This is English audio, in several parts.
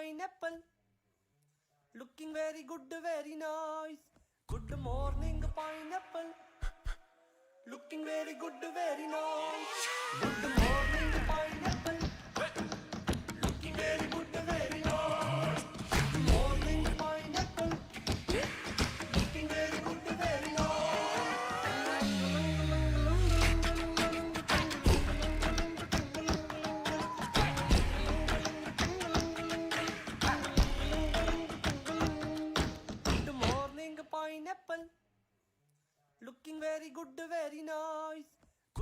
pineapple. Looking very good, very nice. Good morning, pineapple. Looking very good, very nice. Good morning, pineapple. Looking very good, very nice. Good morning, pineapple. Looking very good, very Good morning, pineapple. Looking very good, very nice.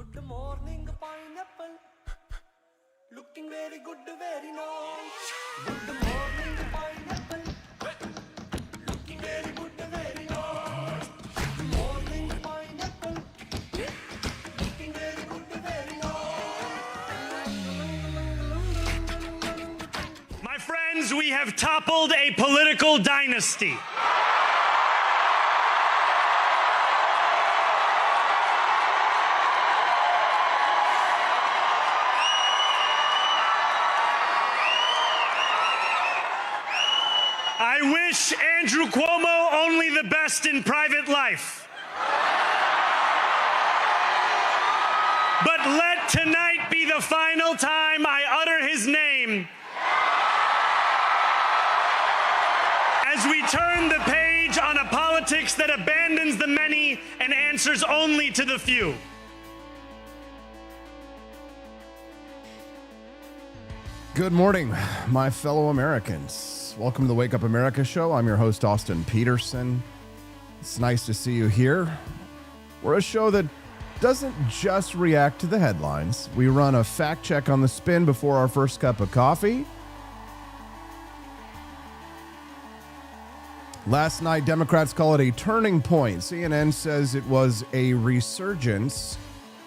Good morning, pineapple. Looking very good, very nice. Good morning, pineapple. Looking very good, very nice. Good morning, pineapple. Looking very good, very nice. My friends, we have toppled a political dynasty. I wish Andrew Cuomo only the best in private life. But let tonight be the final time I utter his name as we turn the page on a politics that abandons the many and answers only to the few. Good morning, my fellow Americans. Welcome to the Wake Up America show. I'm your host, Austin Petersen. It's nice to see you here. We're a show that doesn't just react to the headlines. We run a fact check on the spin before our first cup of coffee. Last night, Democrats call it a turning point. CNN says it was a resurgence.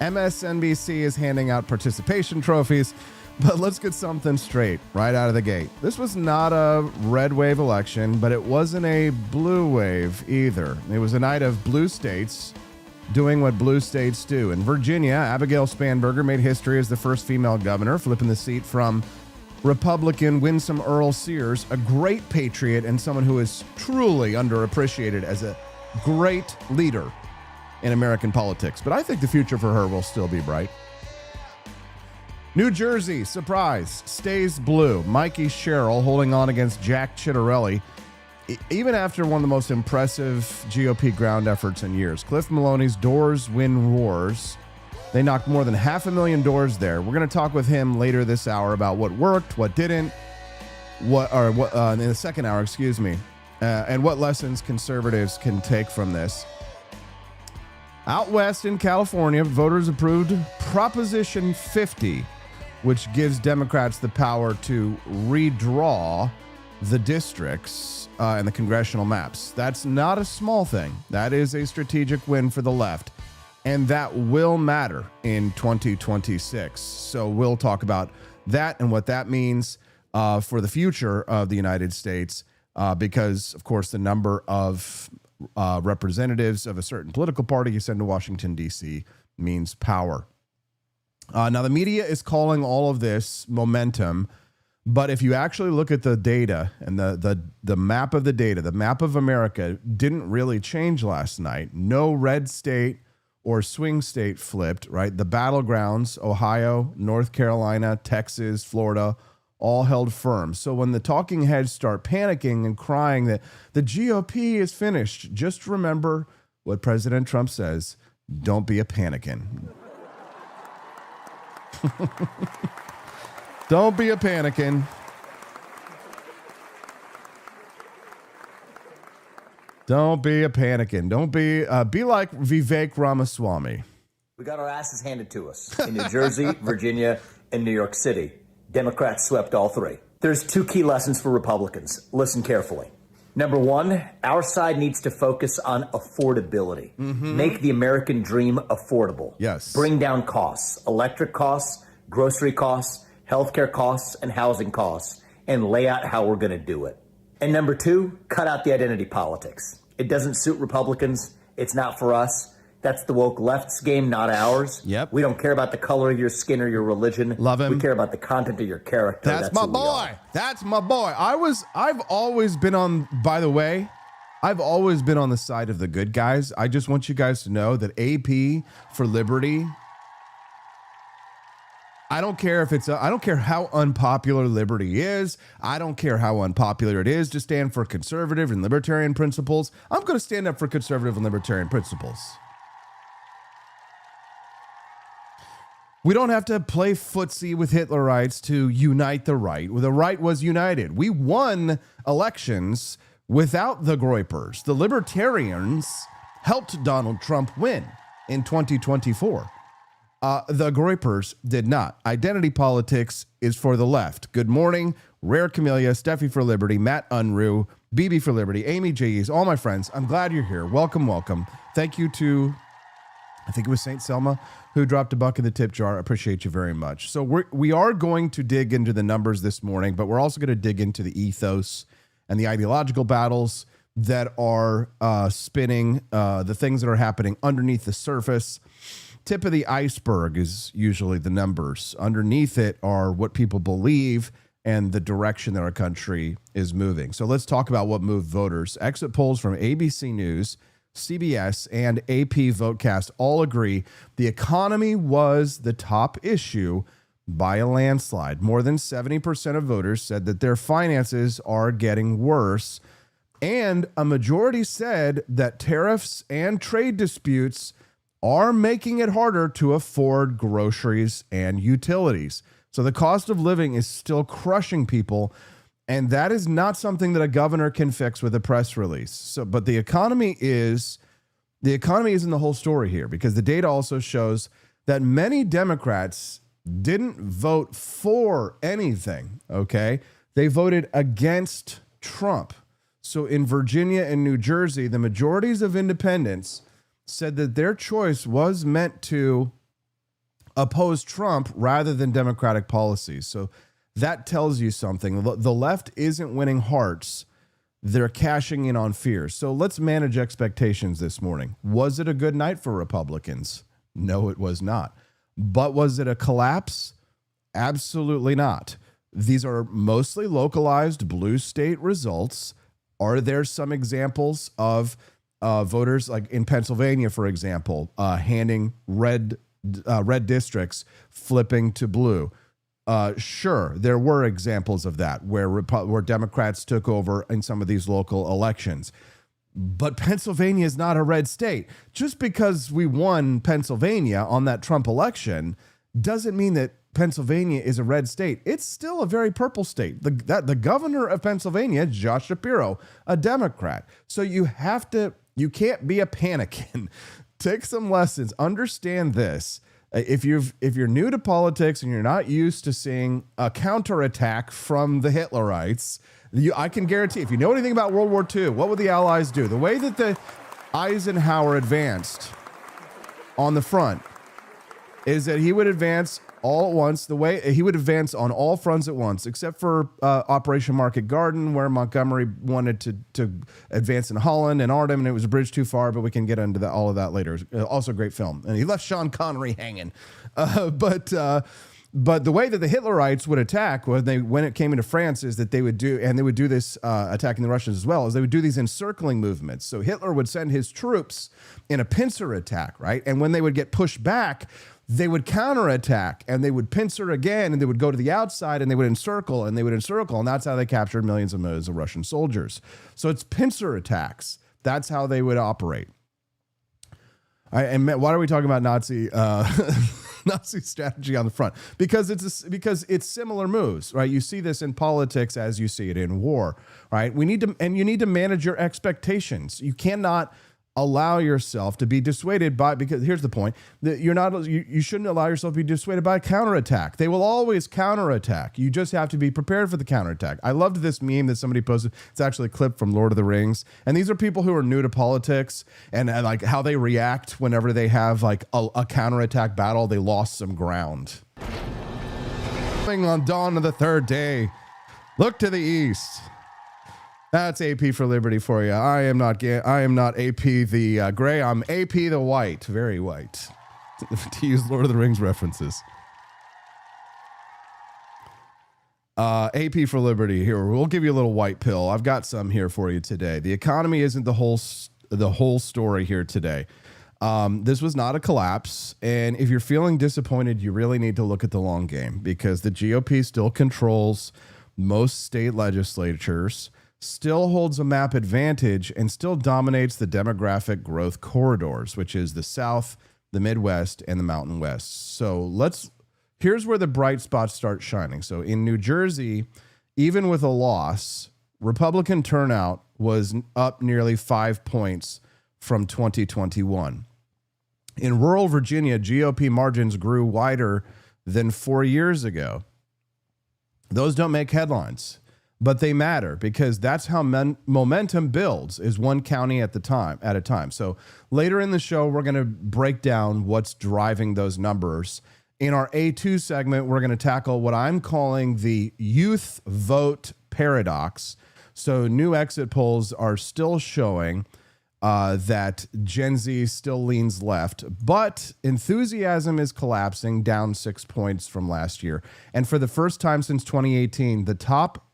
MSNBC is handing out participation trophies. But let's get something straight right out of the gate. This was not a red wave election, but it wasn't a blue wave either. It was a night of blue states doing what blue states do. In Virginia, Abigail Spanberger made history as the first female governor, flipping the seat from Republican Winsome Earl Sears, a great patriot and someone who is truly underappreciated as a great leader in American politics. But I think the future for her will still be bright. New Jersey, surprise, stays blue. Mikey Sherrill holding on against Jack Ciattarelli, even after one of the most impressive GOP ground efforts in years. Cliff Maloney's Doors Win Wars. They knocked more than 500,000 doors there. We're going to talk with him later this hour about what worked, what didn't, in the second hour, and what lessons conservatives can take from this. Out west in California, voters approved Proposition 50, which gives Democrats the power to redraw the districts and the congressional maps. That's not a small thing. That is a strategic win for the left, and that will matter in 2026. So we'll talk about that and what that means for the future of the United States, because, of course, the number of representatives of a certain political party you send to Washington, D.C. means power. Now, the media is calling all of this momentum, but if you actually look at the data and the map of the data, the map of America didn't really change last night. No red state or swing state flipped, right? The battlegrounds, Ohio, North Carolina, Texas, Florida, all held firm. So when the talking heads start panicking and crying that the GOP is finished, just remember what President Trump says: don't be a panicking. Don't be a panicking. Don't be a panicking. Don't be like Vivek Ramaswamy. We got our asses handed to us in New Jersey, Virginia, and New York City. Democrats swept all three. There's two key lessons for Republicans. Listen carefully. Number one, our side needs to focus on affordability. Make the American dream affordable. Yes. Bring down costs, electric costs, grocery costs, healthcare costs, and housing costs, and lay out how we're going to do it. And number two, cut out the identity politics. It doesn't suit Republicans. It's not for us. That's the woke left's game, not ours. Yep. We don't care about the color of your skin or your religion. Love him. We care about the content of your character. That's my who we boy. are. That's my boy. I've always been on, by the way, I've always been on the side of the good guys. I just want you guys to know that AP for Liberty, I don't care if it's, I don't care how unpopular Liberty is. I don't care how unpopular it is to stand for conservative and libertarian principles. I'm going to stand up for conservative and libertarian principles. We don't have to play footsie with Hitlerites to unite the right. The right was united. We won elections without the Groypers. The libertarians helped Donald Trump win in 2024. The Groypers did not. Identity politics is for the left. Good morning, Rare Camellia, Steffi for Liberty, Matt Unruh, BB for Liberty, Amy J.E.'s, all my friends. I'm glad you're here. Welcome, welcome. Thank you to, I think it was St. Selma, who dropped a buck in the tip jar. Appreciate you very much. So we are going to dig into the numbers this morning, but we're also going to dig into the ethos and the ideological battles that are spinning, the things that are happening underneath the surface. Tip of the iceberg is usually the numbers. Underneath it are what people believe and the direction that our country is moving. So let's talk about what moved voters. Exit polls from ABC News, CBS, and AP Votecast all agree the economy was the top issue by a landslide. More than 70% of voters said that their finances are getting worse, and a majority said that tariffs and trade disputes are making it harder to afford groceries and utilities. So the cost of living is still crushing people, and that is not something that a governor can fix with a press release. So, but the economy isn't the whole story here, because the data also shows that many Democrats didn't vote for anything, okay? They voted against Trump. So in Virginia and New Jersey, the majorities of independents said that their choice was meant to oppose Trump rather than Democratic policies. So that tells you something. The left isn't winning hearts. They're cashing in on fear. So let's manage expectations this morning. Was it a good night for Republicans? No, it was not. But was it a collapse? Absolutely not. These are mostly localized blue state results. Are there some examples of voters, like in Pennsylvania, for example, handing red districts, flipping to blue? Sure, there were examples of that where Democrats took over in some of these local elections. But Pennsylvania is not a red state. Just because we won Pennsylvania on that Trump election doesn't mean that Pennsylvania is a red state. It's still a very purple state. The governor of Pennsylvania, Josh Shapiro, a Democrat. So you can't be a panicking. Take some lessons. Understand this. If you're new to politics and you're not used to seeing a counterattack from the Hitlerites, I can guarantee, if you know anything about World War II, what would the Allies do? The way that the Eisenhower advanced on the front is that he would advance all at once. The way he would advance on all fronts at once, except for Operation Market Garden, where Montgomery wanted to advance in Holland and Arnhem, and it was a bridge too far, but we can get into all of that later. Also a great film. And he left Sean Connery hanging. But the way that the Hitlerites would attack when it came into France is that they would do this attacking the Russians as well, is they would do these encircling movements. So Hitler would send his troops in a pincer attack, right? And when they would get pushed back, they would counterattack and they would pincer again, and they would go to the outside and they would encircle and they would encircle. And that's how they captured millions and millions of Russian soldiers. So it's pincer attacks. That's how they would operate. And why are we talking about Nazi strategy on the front? Because it's similar moves, right? You see this in politics as you see it in war, right? You need to manage your expectations. You cannot allow yourself to be dissuaded by, because here's the point, that you shouldn't allow yourself to be dissuaded by a counterattack. They will always counterattack. You just have to be prepared for the counterattack. I loved this meme that somebody posted. It's actually a clip from Lord of the Rings. And these are people who are new to politics and like how they react whenever they have like a counterattack battle. They lost some ground. On dawn of the third day, look to the east. That's AP for Liberty for you. I am not AP the gray. I'm AP the white. Very white. To use Lord of the Rings references. AP for Liberty here. We'll give you a little white pill. I've got some here for you today. The economy isn't the whole story here today. This was not a collapse. And if you're feeling disappointed, you really need to look at the long game, because the GOP still controls most state legislatures, still holds a map advantage, and still dominates the demographic growth corridors, which is the South, the Midwest, and the Mountain West. So here's where the bright spots start shining. So in New Jersey, even with a loss, Republican turnout was up nearly 5 points from 2021. In rural Virginia, GOP margins grew wider than 4 years ago. Those don't make headlines, but they matter, because that's how momentum builds, is one county at a time. So later in the show, we're going to break down what's driving those numbers. In our A2 segment, we're going to tackle what I'm calling the youth vote paradox. So new exit polls are still showing that Gen Z still leans left, but enthusiasm is collapsing, down 6 points from last year. And for the first time since 2018, the top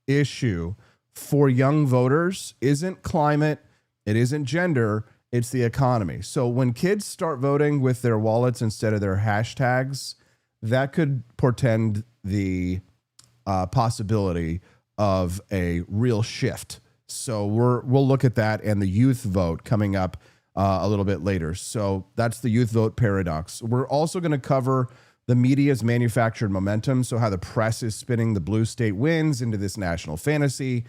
issue for young voters isn't climate, it isn't gender, it's the economy. So when kids start voting with their wallets instead of their hashtags, that could portend the possibility of a real shift. So we'll look at that and the youth vote coming up a little bit later. So that's the youth vote paradox. We're also going to cover the media's manufactured momentum, so how the press is spinning the blue state wins into this national fantasy,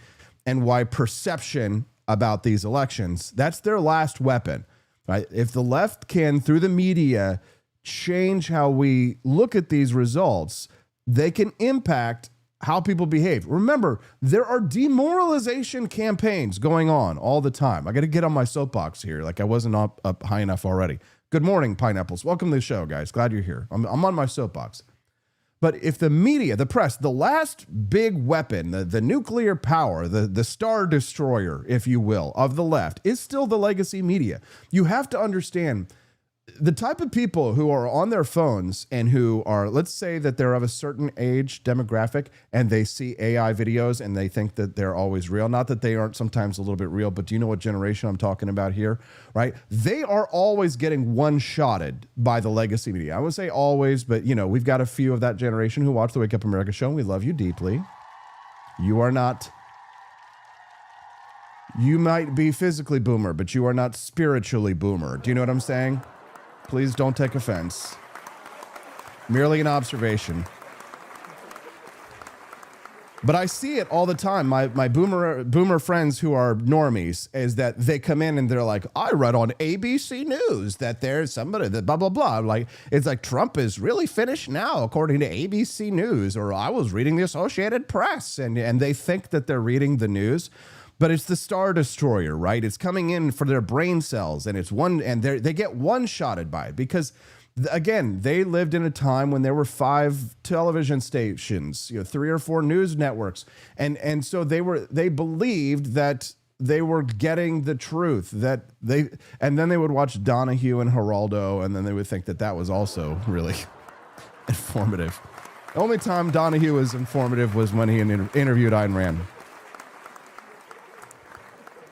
and why perception about these elections, that's their last weapon, right? If the left can, through the media, change how we look at these results, they can impact how people behave. Remember, there are demoralization campaigns going on all the time. I got to get on my soapbox here, like I wasn't up high enough already. Good morning, Pineapples. Welcome to the show, guys. Glad you're here. I'm on my soapbox. But if the media, the press, the last big weapon, the nuclear power, the star destroyer, if you will, of the left is still the legacy media, you have to understand the type of people who are on their phones and who are, let's say that they're of a certain age demographic and they see AI videos and they think that they're always real. Not that they aren't sometimes a little bit real, but do you know what generation I'm talking about here, right? They are always getting one-shotted by the legacy media. I would say always, but we've got a few of that generation who watch the Wake Up America show, and we love you deeply. You are not, you might be physically boomer, but you are not spiritually boomer. Do you know what I'm saying? Please don't take offense. Merely an observation. But I see it all the time. My boomer friends who are normies, is that they come in and they're like, I read on ABC News that there's somebody that blah, blah, blah. Like, it's like Trump is really finished now, according to ABC News, or I was reading the Associated Press. And they think that they're reading the news. But it's the star destroyer, right? It's coming in for their brain cells, and they get one-shotted by it, because, again, they lived in a time when there were 5 television stations, 3 or 4 news networks, and so they believed that they were getting the truth, and then they would watch Donahue and Geraldo, and then they would think that was also really informative. The only time Donahue was informative was when he interviewed Ayn Rand.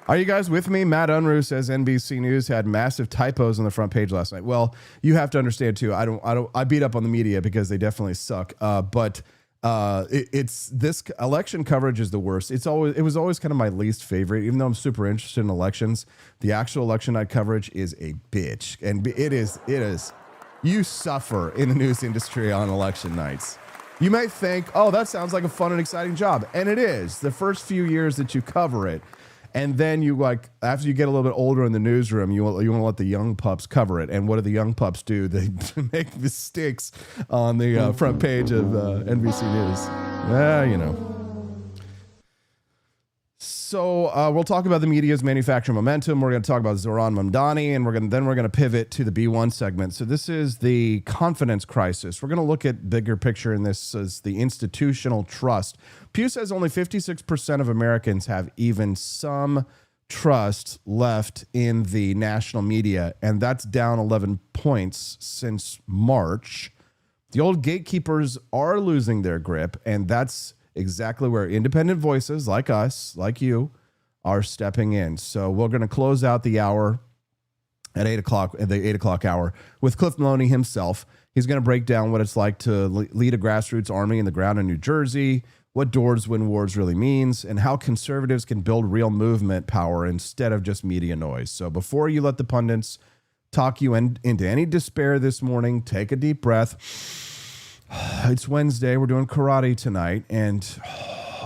Are you guys with me? Matt Unruh says NBC News had massive typos on the front page last night. Well, you have to understand too. I beat up on the media because they definitely suck. But it's this election coverage is the worst. It was always kind of my least favorite, even though I'm super interested in elections. The actual election night coverage is a bitch, and it is. You suffer in the news industry on election nights. You might think, oh, that sounds like a fun and exciting job, and it is. The first few years that you cover it. And then after you get a little bit older in the newsroom, you want to let the young pups cover it. And what do the young pups do? They make mistakes on the front page of NBC News. So we'll talk about the media's manufacturing momentum. We're going to talk about Zoran Mamdani, and we're going to pivot to the B1 segment. So this is the confidence crisis. We're going to look at bigger picture in this as the institutional trust. Pew says only 56% of Americans have even some trust left in the national media, and that's down 11 points since March. The old gatekeepers are losing their grip, and that's exactly where independent voices like us, like you, are stepping in. So we're going to close out the hour at 8 o'clock, at the 8 o'clock hour, with Cliff Maloney himself. He's going to break down what it's like to lead a grassroots army in the ground in New Jersey, what doors win wars really means, and how conservatives can build real movement power instead of just media noise. So before you let the pundits talk you into any despair this morning, take a deep breath. It's Wednesday. We're doing karate tonight, and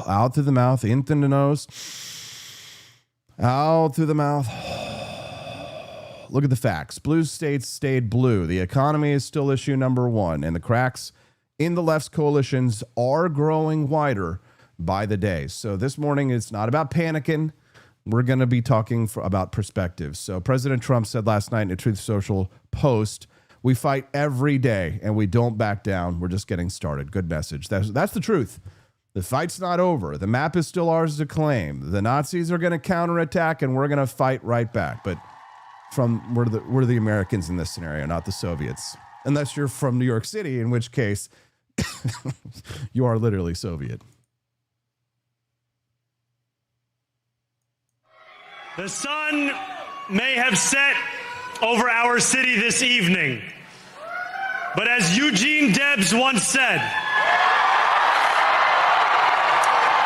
out through the mouth, in through the nose, out through the mouth. Look at the facts. Blue states stayed blue. The economy is still issue number one, and the cracks in the left's coalitions are growing wider by the day. So this morning, it's not about panicking. We're going to be talking about perspective. So President Trump said last night in a Truth Social post, "We fight every day and we don't back down. We're just getting started." Good message. That's the truth. The fight's not over. The map is still ours to claim. The Nazis are going to counterattack and we're going to fight right back. But we're the Americans in this scenario, not the Soviets. Unless you're from New York City, in which case you are literally Soviet. The sun may have set over our city this evening, but as Eugene Debs once said,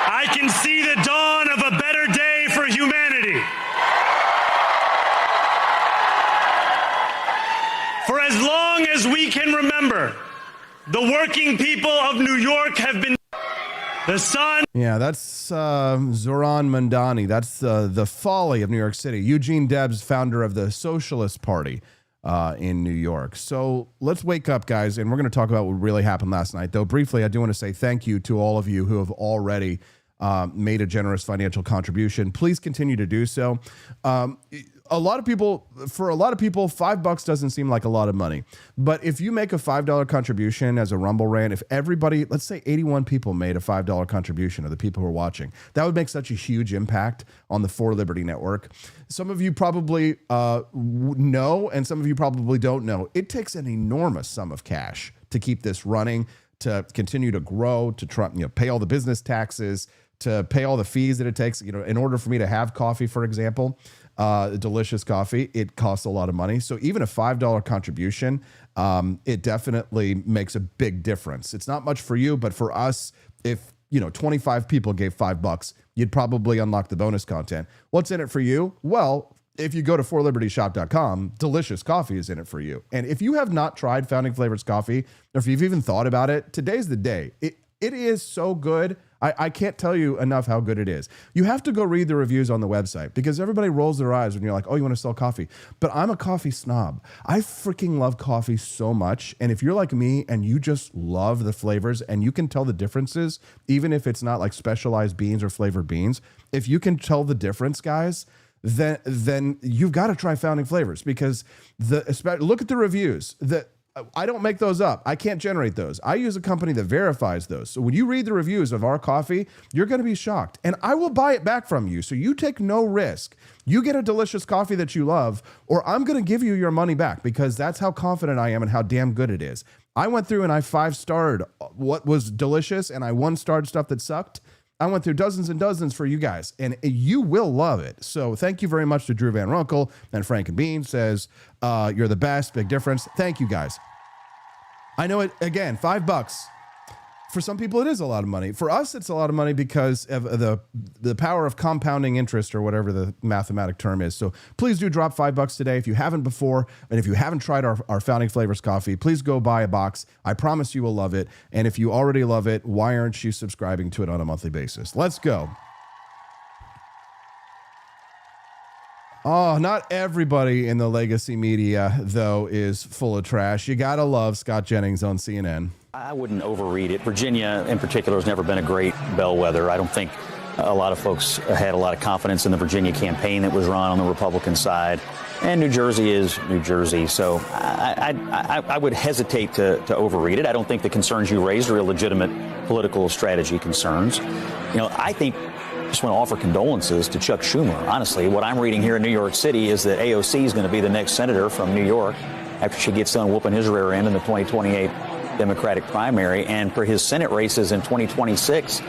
I can see the dawn of a better day for humanity. For as long as we can remember, the working people of New York have been the sun. Yeah, that's Zoran Mamdani. That's the folly of New York City. Eugene Debs, founder of the Socialist Party in New York. So let's wake up, guys, and we're going to talk about what really happened last night. Though briefly, I do want to say thank you to all of you who have already made a generous financial contribution. Please continue to do so. For a lot of people, $5 doesn't seem like a lot of money. But if you make a $5 contribution as a Rumble rant, if everybody, let's say 81 people made a $5 contribution of the people who are watching, that would make such a huge impact on the For Liberty Network. Some of you probably know, and some of you probably don't know. It takes an enormous sum of cash to keep this running, to continue to grow, to pay all the business taxes, to pay all the fees that it takes. In order for me to have coffee, for example, delicious coffee, it costs a lot of money. So even a $5 contribution, it definitely makes a big difference. It's not much for you, but for us, if 25 people gave $5, you'd probably unlock the bonus content. What's in it for you? Well, if you go to forlibertyshop.com, delicious coffee is in it for you. And if you have not tried Founding Flavors coffee, or if you've even thought about it, today's the day. It is so good. I can't tell you enough how good it is. You have to go read the reviews on the website because everybody rolls their eyes when you're like, oh, you want to sell coffee. But I'm a coffee snob. I freaking love coffee so much. And if you're like me and you just love the flavors and you can tell the differences, even if it's not like specialized beans or flavored beans, if you can tell the difference, guys, then you've got to try Founding Flavors because look at the reviews. I don't make those up. I can't generate those. I use a company that verifies those. So when you read the reviews of our coffee, you're going to be shocked. And I will buy it back from you. So you take no risk. You get a delicious coffee that you love, or I'm going to give you your money back because that's how confident I am and how damn good it is. I went through and I 5-starred what was delicious and I 1-starred stuff that sucked. I went through dozens and dozens for you guys, and you will love it. So thank you very much to Drew Van Runkle, and Frank and Bean says, you're the best, big difference. Thank you, guys. I know it, again, $5. For some people, it is a lot of money. For us, it's a lot of money because of the power of compounding interest or whatever the mathematic term is. So please do drop $5 today if you haven't before. And if you haven't tried our Founding Flavors coffee, please go buy a box. I promise you will love it. And if you already love it, why aren't you subscribing to it on a monthly basis? Let's go. Oh, not everybody in the legacy media, though, is full of trash. You got to love Scott Jennings on CNN. I wouldn't overread it. Virginia, in particular, has never been a great bellwether. I don't think A lot of folks had a lot of confidence in the Virginia campaign that was run on the Republican side. And New Jersey is New Jersey. So I would hesitate to overread it. I don't think the concerns you raised are illegitimate political strategy concerns. I think I just want to offer condolences to Chuck Schumer. Honestly, what I'm reading here in New York City is that AOC is going to be the next senator from New York after she gets done whooping his rear end in the 2028 Democratic primary. And for his Senate races in 2026,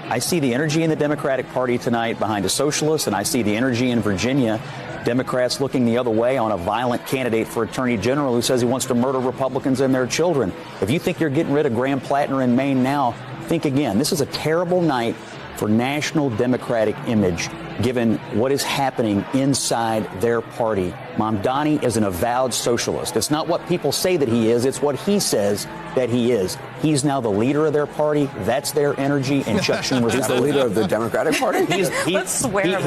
I see the energy in the Democratic Party tonight behind a socialist, and I see the energy in Virginia, Democrats looking the other way on a violent candidate for attorney general who says he wants to murder Republicans and their children. If you think you're getting rid of Graham Plattner in Maine now, think again. This is a terrible night for national Democratic image, given what is happening inside their party. Mamdani is an avowed socialist. It's not what people say that he is. It's what he says that he is. He's now the leader of their party. That's their energy. And Chuck Schumer is the leader of the Democratic Party. Let's swear.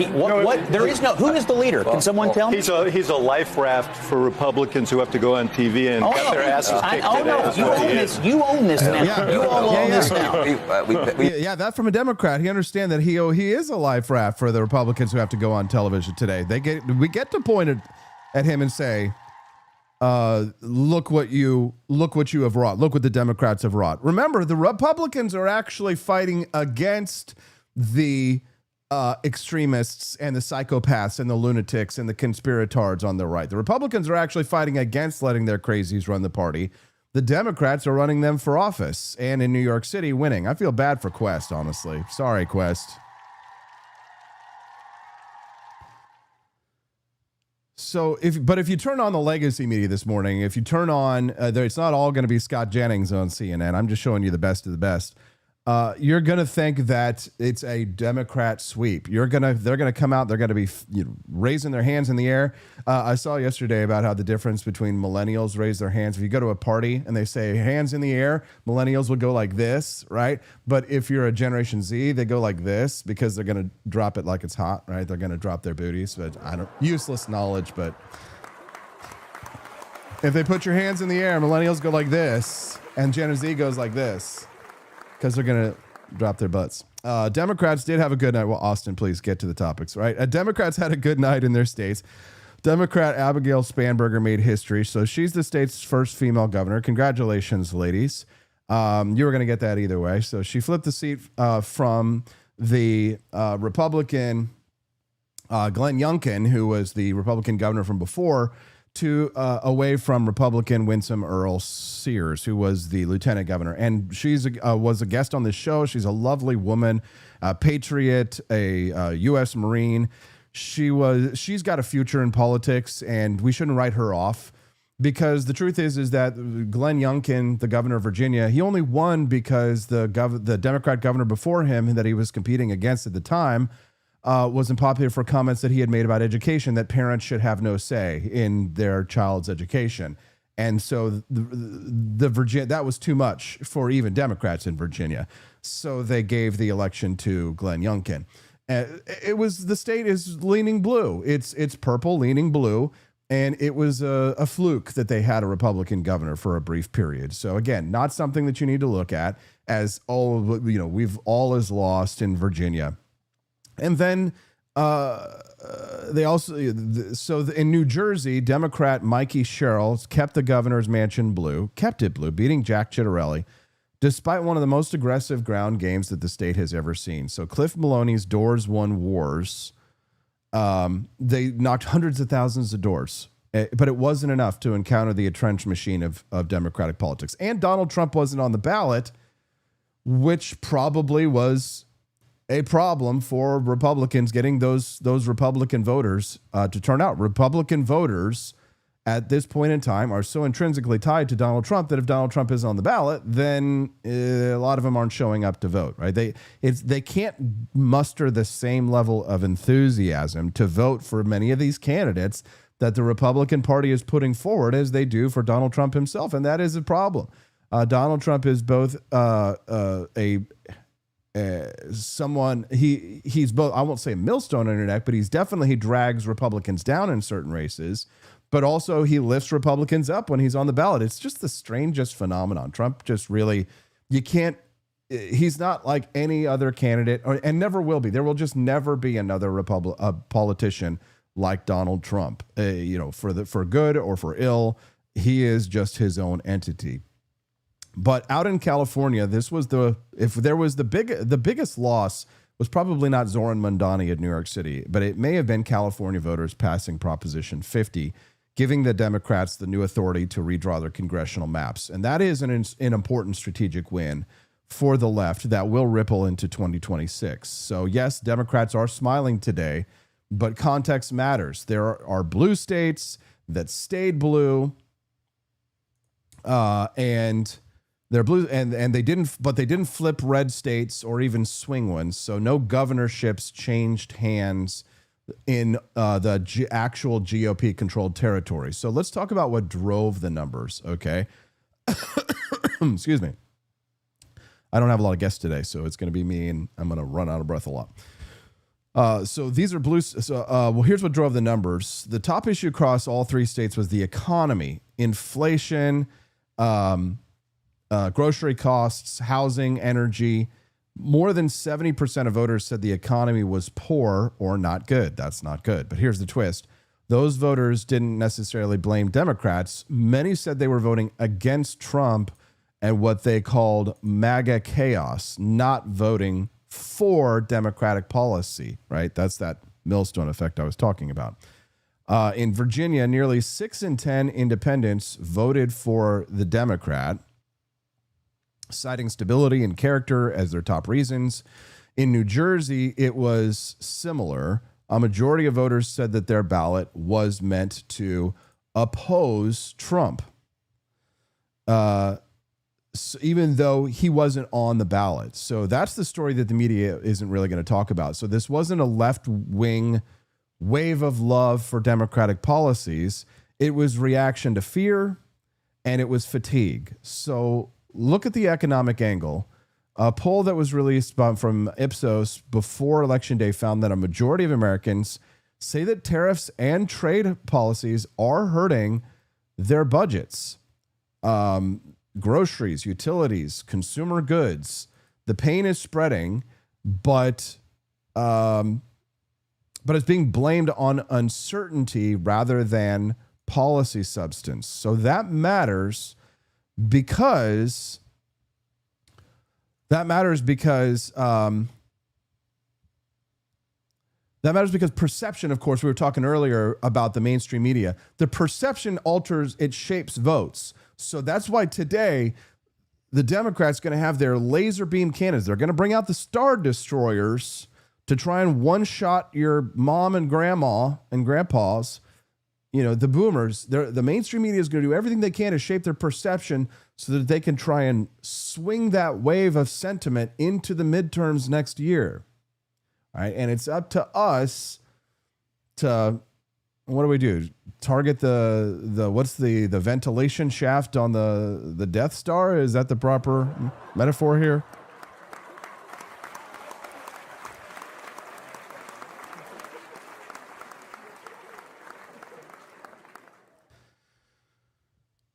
There is no. Who is the leader? Can someone tell me? He's a life raft for Republicans who have to go on TV and get their asses kicked today. You own this now. Yeah. You all own this now. Yeah, that from a Democrat. He understands that he is a life raft for the Republicans who have to go on television today. We get to point at him and say, look what you have wrought. Look what the Democrats have wrought. Remember, the Republicans are actually fighting against the extremists and the psychopaths and the lunatics and the conspirators on the right. The Republicans are actually fighting against letting their crazies run the party. The Democrats are running them for office and in New York City winning. I feel bad for Quest, honestly. Sorry, Quest. So, if you turn on the legacy media this morning, if you turn on, it's not all going to be Scott Jennings on CNN. I'm just showing you the best of the best. You're going to think that it's a Democrat sweep. They're going to come out. They're going to be raising their hands in the air. I saw yesterday about how the difference between millennials raise their hands. If you go to a party and they say hands in the air, millennials would go like this, right? But if you're a Generation Z, they go like this because they're going to drop it like it's hot, right? They're going to drop their booties. But useless knowledge. But if they put your hands in the air, millennials go like this, and Gen Z goes like this. Because they're going to drop their butts. Democrats did have a good night. Well, Austin, please get to the topics, right? Democrats had a good night in their states. Democrat Abigail Spanberger made history. So she's the state's first female governor. Congratulations, ladies. You were going to get that either way. So she flipped the seat from the Republican Glenn Youngkin, who was the Republican governor from before, to away from Republican Winsome Earl Sears, who was the lieutenant governor. And she's was a guest on this show. She's a lovely woman, a patriot, a U.S. Marine. She's got a future in politics, and we shouldn't write her off, because the truth is that Glenn Youngkin, the governor of Virginia, he only won because the Democrat governor before him that he was competing against at the time wasn't popular for comments that he had made about education, that parents should have no say in their child's education. And so the Virginia, that was too much for even Democrats in Virginia. So they gave the election to Glenn Youngkin. The state is leaning blue. It's purple leaning blue. And it was a fluke that they had a Republican governor for a brief period. So again, not something that you need to look at as we've all is lost in Virginia. And then they also, in New Jersey, Democrat Mikey Sherrill kept the governor's mansion blue, beating Jack Ciattarelli, despite one of the most aggressive ground games that the state has ever seen. So Cliff Maloney's doors won wars. They knocked hundreds of thousands of doors, but it wasn't enough to encounter the entrenched machine of Democratic politics. And Donald Trump wasn't on the ballot, which probably was a problem for Republicans getting those Republican voters to turn out. Republican voters at this point in time are so intrinsically tied to Donald Trump that if Donald Trump is on the ballot, then a lot of them aren't showing up to vote, right? They can't muster the same level of enthusiasm to vote for many of these candidates that the Republican Party is putting forward as they do for Donald Trump himself, and that is a problem. Donald Trump is both he's both, I won't say a millstone on your neck, but he drags Republicans down in certain races, but also he lifts Republicans up when he's on the ballot. It's just the strangest phenomenon. Trump just really, you can't he's not like any other candidate, and never will be. There will just never be another politician like Donald Trump. For good or for ill, he is just his own entity. But out in California, the biggest loss was probably not Zoran Mandani at New York City, but it may have been California voters passing Proposition 50, giving the Democrats the new authority to redraw their congressional maps. And that is an important strategic win for the left that will ripple into 2026. So yes, Democrats are smiling today, but context matters. There are blue states that stayed blue, and they're blue, and they didn't flip red states or even swing ones. So no governorships changed hands in the actual GOP controlled territory. So let's talk about what drove the numbers. Okay. Excuse me. I don't have a lot of guests today, so it's going to be me, and I'm going to run out of breath a lot. So these are blue. So, here's what drove the numbers. The top issue across all three states was the economy, inflation, grocery costs, housing, energy. More than 70% of voters said the economy was poor or not good. That's not good. But here's the twist. Those voters didn't necessarily blame Democrats. Many said they were voting against Trump and what they called MAGA chaos, not voting for Democratic policy, right? That's that millstone effect I was talking about. In Virginia, nearly 6 in 10 independents voted for the Democrat, citing stability and character as their top reasons. In New Jersey, it was similar. A majority of voters said that their ballot was meant to oppose Trump, so even though he wasn't on the ballot. So that's the story that the media isn't really going to talk about. So this wasn't a left-wing wave of love for Democratic policies. It was reaction to fear, and it was fatigue. So look at the economic angle. A poll that was released from Ipsos before Election Day found that a majority of Americans say that tariffs and trade policies are hurting their budgets. Groceries, utilities, consumer goods. The pain is spreading, but it's being blamed on uncertainty rather than policy substance. So that matters because perception, of course, we were talking earlier about the mainstream media. The perception alters, it shapes votes. So that's why today the Democrats going to have their laser beam cannons. They're going to bring out the Star Destroyers to try and one-shot your mom and grandma and grandpas, the boomers. The mainstream media is going to do everything they can to shape their perception so that they can try and swing that wave of sentiment into the midterms next year. All right, and it's up to us to, what do we do? Target the ventilation shaft on the Death Star? Is that the proper metaphor here?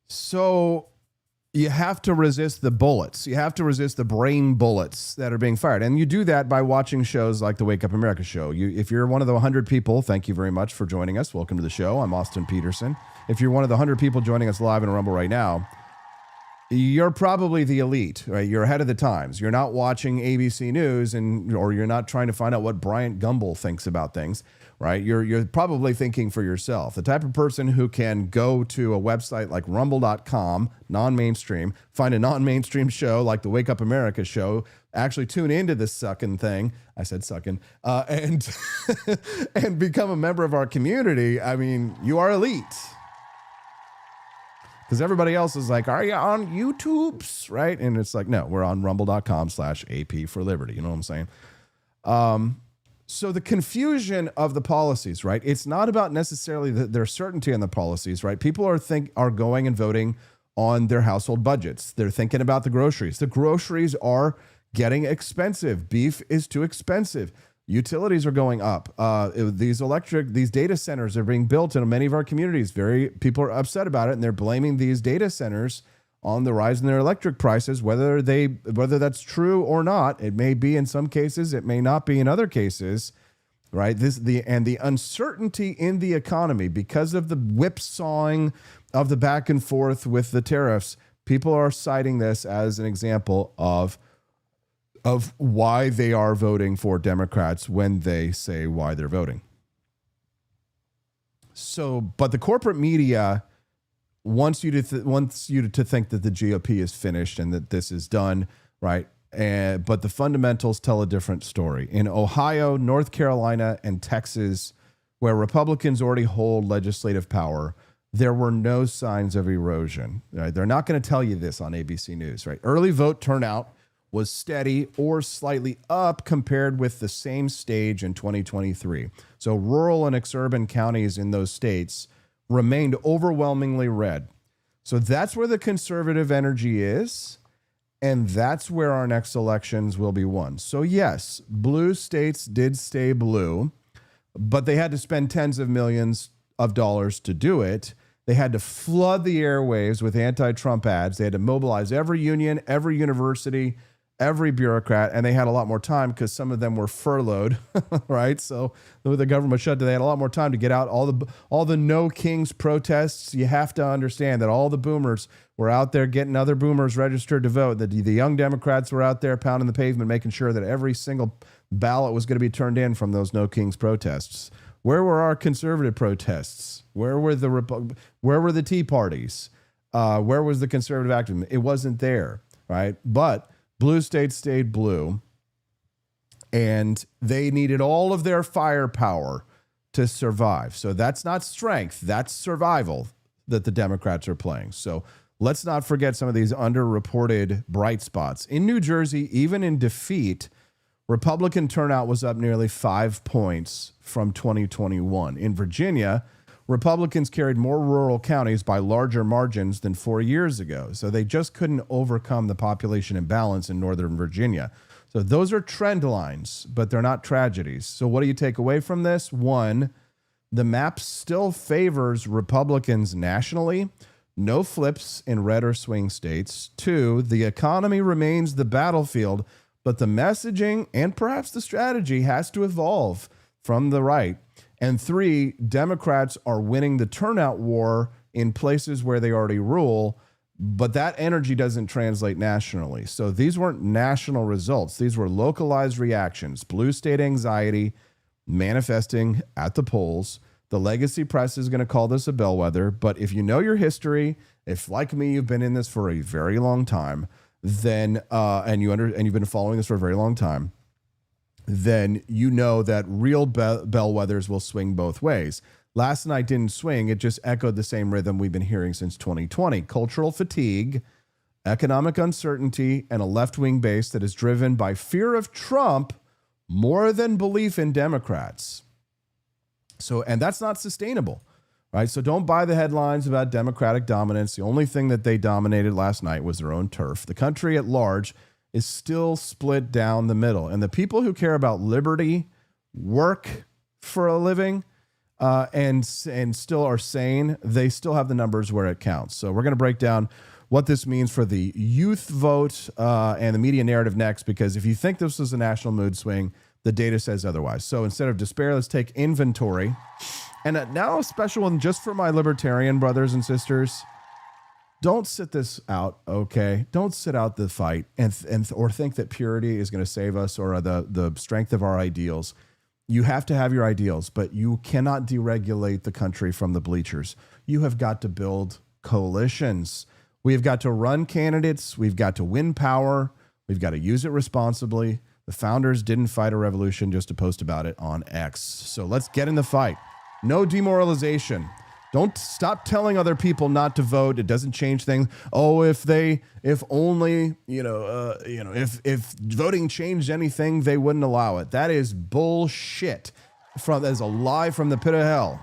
So you have to resist the bullets. You have to resist the brain bullets that are being fired. And you do that by watching shows like the Wake Up America show. If you're one of the 100 people, thank you very much for joining us. Welcome to the show. I'm Austin Petersen. If you're one of the 100 people joining us live in Rumble right now, you're probably the elite, right? You're ahead of the times. You're not watching ABC News or you're not trying to find out what Bryant Gumbel thinks about things, right? You're probably thinking for yourself. The type of person who can go to a website like rumble.com, non-mainstream, find a non-mainstream show like the Wake Up America show, actually tune into this sucking thing. I said sucking, and and become a member of our community. I mean, you are elite. Because everybody else is like, are you on YouTube's, right? And it's like, no, we're on rumble.com/AP for Liberty. You know what I'm saying? So the confusion of the policies, right? It's not about necessarily their certainty on the policies, right? People are going and voting on their household budgets. They're thinking about the groceries. The groceries are getting expensive. Beef is too expensive. Utilities are going up. These data centers are being built in many of our communities. People are upset about it, and they're blaming these data centers on the rise in their electric prices, whether that's true or not. It may be in some cases, it may not be in other cases, right? The uncertainty in the economy because of the whipsawing of the back and forth with the tariffs. People are citing this as an example of why they are voting for Democrats when they say why they're voting. So, but the corporate media wants you to think that the GOP is finished and that this is done, right? But the fundamentals tell a different story. In Ohio, North Carolina, and Texas, where Republicans already hold legislative power, there were no signs of erosion. Right? They're not going to tell you this on ABC News, right? Early vote turnout was steady or slightly up compared with the same stage in 2023. So rural and exurban counties in those states remained overwhelmingly red. So that's where the conservative energy is, and that's where our next elections will be won. So yes, blue states did stay blue, but they had to spend tens of millions of dollars to do it. They had to flood the airwaves with anti-Trump ads. They had to mobilize every union, every university, every bureaucrat, and they had a lot more time because some of them were furloughed, right? So with the government shut down, they had a lot more time to get out all the No Kings protests. You have to understand that all the boomers were out there getting other boomers registered to vote. The young Democrats were out there pounding the pavement, making sure that every single ballot was going to be turned in from those No Kings protests. Where were our conservative protests? Where were the Tea Parties? Where was the conservative activism? It wasn't there, right? But blue states stayed blue, and they needed all of their firepower to survive. So that's not strength, that's survival that the Democrats are playing. So let's not forget some of these underreported bright spots. In New Jersey, even in defeat, Republican turnout was up nearly 5 points from 2021. In Virginia, Republicans carried more rural counties by larger margins than 4 years ago. So they just couldn't overcome the population imbalance in Northern Virginia. So those are trend lines, but they're not tragedies. So what do you take away from this? One, the map still favors Republicans nationally. No flips in red or swing states. Two, the economy remains the battlefield, but the messaging and perhaps the strategy has to evolve from the right. And three, Democrats are winning the turnout war in places where they already rule, but that energy doesn't translate nationally. So these weren't national results. These were localized reactions. Blue state anxiety manifesting at the polls. The legacy press is going to call this a bellwether, but if you know your history, if like me, you've been in this for a very long time, then and you've been following this for a very long time, then you know that real bellwethers will swing both ways. Last night didn't swing. It just echoed the same rhythm we've been hearing since 2020. Cultural fatigue, economic uncertainty, and a left-wing base that is driven by fear of Trump more than belief in Democrats. So, and that's not sustainable, right? So don't buy the headlines about Democratic dominance. The only thing that they dominated last night was their own turf. The country at large is still split down the middle. And the people who care about liberty, work for a living, and still are sane, they still have the numbers where it counts. So we're going to break down what this means for the youth vote and the media narrative next, because if you think this was a national mood swing, the data says otherwise. So instead of despair, let's take inventory. And now a special one just for my libertarian brothers and sisters. Don't sit this out, okay? Don't sit out the fight or think that purity is going to save us or the strength of our ideals. You have to have your ideals, but you cannot deregulate the country from the bleachers. You have got to build coalitions. We've got to run candidates. We've got to win power. We've got to use it responsibly. The founders didn't fight a revolution just to post about it on X. So let's get in the fight. No demoralization. Don't stop telling other people not to vote. It doesn't change things. Oh, if only, if voting changed anything, they wouldn't allow it. That is bullshit. That is a lie from the pit of hell.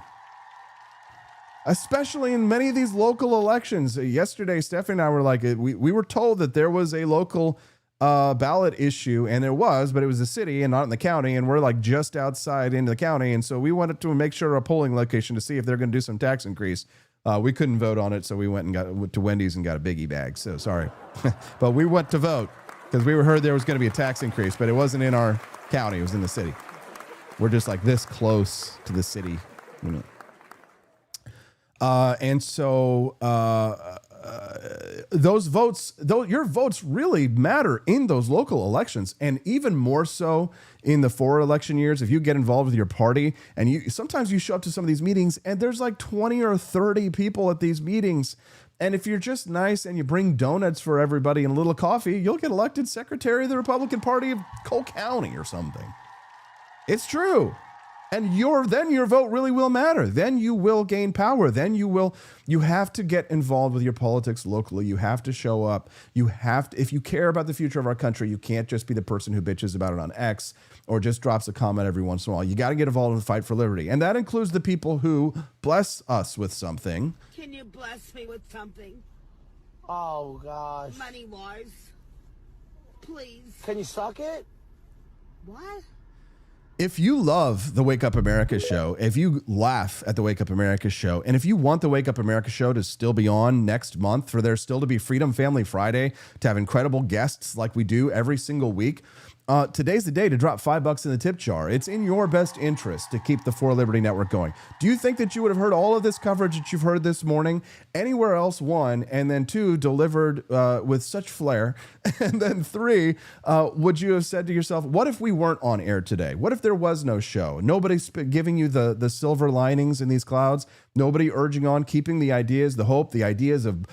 Especially in many of these local elections. Yesterday, Stephanie and I were like, we were told that there was a local ballot issue, and there was, but it was the city and not in the county, and we're like just outside into the county, and so we wanted to make sure our polling location to see if they're going to do some tax increase. We couldn't vote on it, so we went to Wendy's and got a biggie bag. So sorry. But we went to vote because we heard there was going to be a tax increase, but it wasn't in our county. It was in the city. We're just like this close to the city. And so those votes, your votes really matter in those local elections, and even more so in the forward election years. If you get involved with your party, and sometimes you show up to some of these meetings and there's like 20 or 30 people at these meetings. And if you're just nice and you bring donuts for everybody and a little coffee, you'll get elected secretary of the Republican Party of Cole County or something. It's true. And then your vote really will matter. Then you will gain power. Then you have to get involved with your politics locally. You have to show up. If you care about the future of our country, you can't just be the person who bitches about it on X or just drops a comment every once in a while. You got to get involved in the fight for liberty. And that includes the people who bless us with something. Can you bless me with something? Oh, gosh. Money-wise. Please. Can you suck it? What? If you love the Wake Up America show, if you laugh at the Wake Up America show, and if you want the Wake Up America show to still be on next month, for there still to be Freedom Family Friday, to have incredible guests like we do every single week, today's the day to drop $5 in the tip jar. It's in your best interest to keep the For Liberty Network going. Do you think that you would have heard all of this coverage that you've heard this morning anywhere else, one, and then two, delivered with such flair, and then three, would you have said to yourself, what if we weren't on air today? What if there was no show? Nobody's giving you the silver linings in these clouds? Nobody urging on keeping the ideas, the hope, the ideas of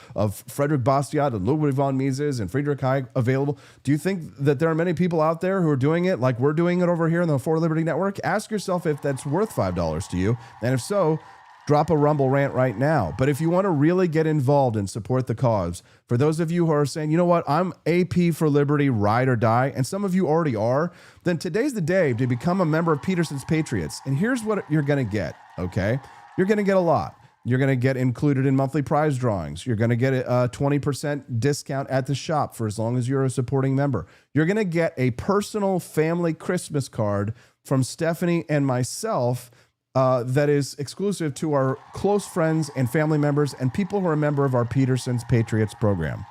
Frederick Bastiat and Ludwig von Mises and Friedrich Hayek available? Do you think that there are many people out there who are doing it like we're doing it over here on the For Liberty Network? Ask yourself if that's worth $5 to you. And if so, drop a Rumble rant right now. But if you want to really get involved and support the cause, for those of you who are saying, you know what, I'm AP for Liberty, ride or die, and some of you already are, then today's the day to become a member of Petersen's Patriots. And here's what you're going to get, okay? You're going to get a lot. You're going to get included in monthly prize drawings. You're going to get a 20% discount at the shop for as long as you're a supporting member. You're going to get a personal family Christmas card from Stephanie and myself that is exclusive to our close friends and family members and people who are a member of our Petersen's Patriots program.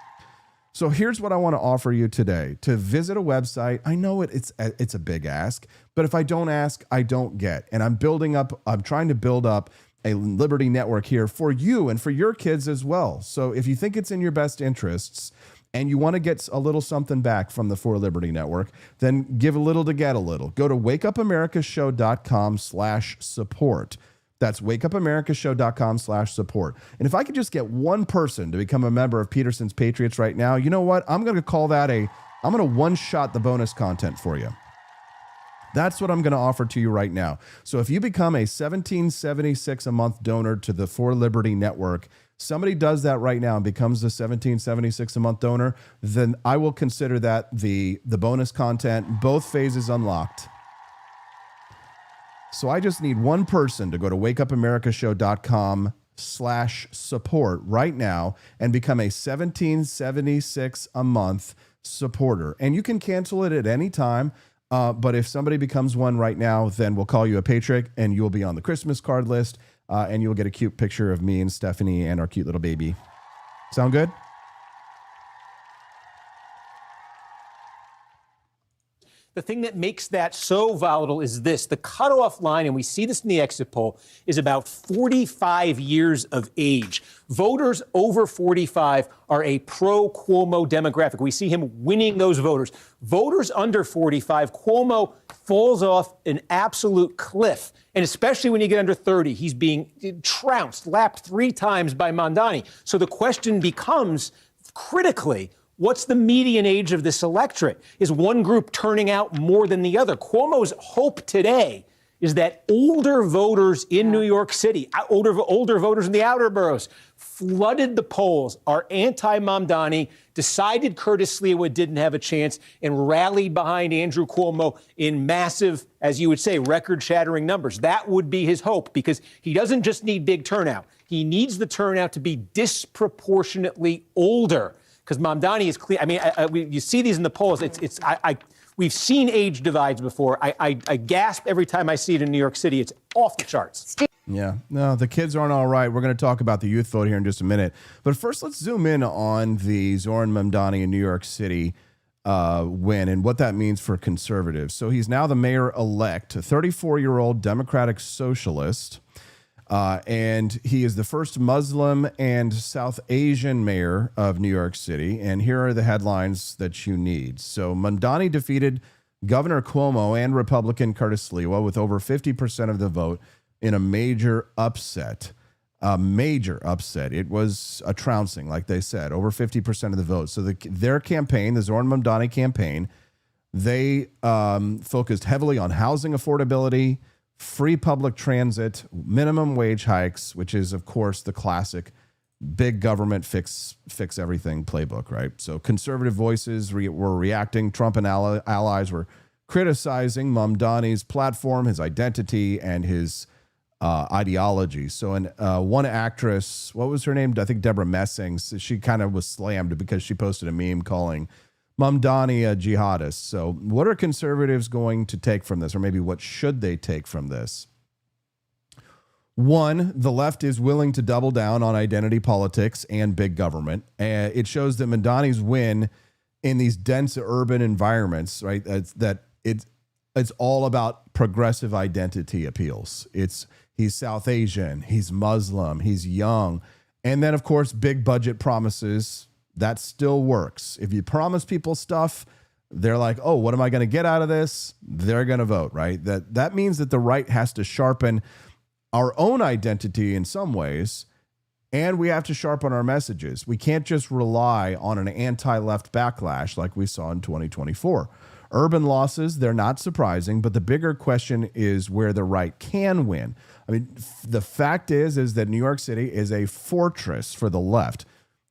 So here's what I want to offer you today: to visit a website. I know it's a big ask, but if I don't ask, I don't get. And I'm trying to build up a Liberty Network here for you and for your kids as well. So if you think it's in your best interests and you want to get a little something back from the For Liberty Network, then give a little to get a little. Go to wakeupAmericashow.com/support. That's wakeupAmericashow.com/support. And if I could just get one person to become a member of Petersen's Patriots right now, you know what? I'm going to call that I'm going to one-shot the bonus content for you. That's what I'm going to offer to you right now. So if you become a $17.76 a month donor to the For Liberty Network, somebody does that right now and becomes a $17.76 a month donor, then I will consider that the bonus content, both phases unlocked. So I just need one person to go to wakeupAmericashow.com/support right now and become a $17.76 a month supporter. And you can cancel it at any time. But if somebody becomes one right now, then we'll call you a patriot and you'll be on the Christmas card list, and you'll get a cute picture of me and Stephanie and our cute little baby. Sound good? The thing that makes that so volatile is this. The cutoff line, and we see this in the exit poll, is about 45 years of age. Voters over 45 are a pro-Cuomo demographic. We see him winning those voters. Voters under 45, Cuomo falls off an absolute cliff. And especially when you get under 30, he's being trounced, lapped 3 times by Mamdani. So the question becomes, critically, what's the median age of this electorate? Is one group turning out more than the other? Cuomo's hope today is that older voters in New York City, older voters in the outer boroughs, flooded the polls, are anti-Mamdani, decided Curtis Leawood didn't have a chance, and rallied behind Andrew Cuomo in massive, as you would say, record-shattering numbers. That would be his hope, because he doesn't just need big turnout. He needs the turnout to be disproportionately older. Because Mamdani is clear. I mean, you see these in the polls. We've seen age divides before. I gasp every time I see it in New York City. It's off the charts. Yeah, no, the kids aren't all right. We're going to talk about the youth vote here in just a minute. But first, let's zoom in on the Zoran Mamdani in New York City win and what that means for conservatives. So he's now the mayor-elect, a 34-year-old Democratic socialist, and he is the first Muslim and South Asian mayor of New York City. And here are the headlines that you need. So Mamdani defeated Governor Cuomo and Republican Curtis Sliwa with over 50% of the vote in a major upset. A major upset. It was a trouncing, like they said, over 50% of the vote. So their campaign, the Zoran Mamdani campaign, they focused heavily on housing affordability, free public transit, minimum wage hikes, which is, of course, the classic big government fix everything playbook, right? So conservative voices were reacting. Trump and allies were criticizing Mamdani's platform, his identity, and his ideology. So one actress, what was her name? I think Deborah Messing, she kind of was slammed because she posted a meme calling Mamdani a jihadist. So what are conservatives going to take from this? Or maybe what should they take from this? One, the left is willing to double down on identity politics and big government. It shows that Mamdani's win in these dense urban environments, right? It's all about progressive identity appeals. He's South Asian, he's Muslim, he's young. And then, of course, big budget promises, that still works. If you promise people stuff, they're like, oh, what am I going to get out of this? They're going to vote, right? That means that the right has to sharpen our own identity in some ways, and we have to sharpen our messages. We can't just rely on an anti-left backlash like we saw in 2024. Urban losses, they're not surprising, but the bigger question is where the right can win. I mean, the fact is that New York City is a fortress for the left.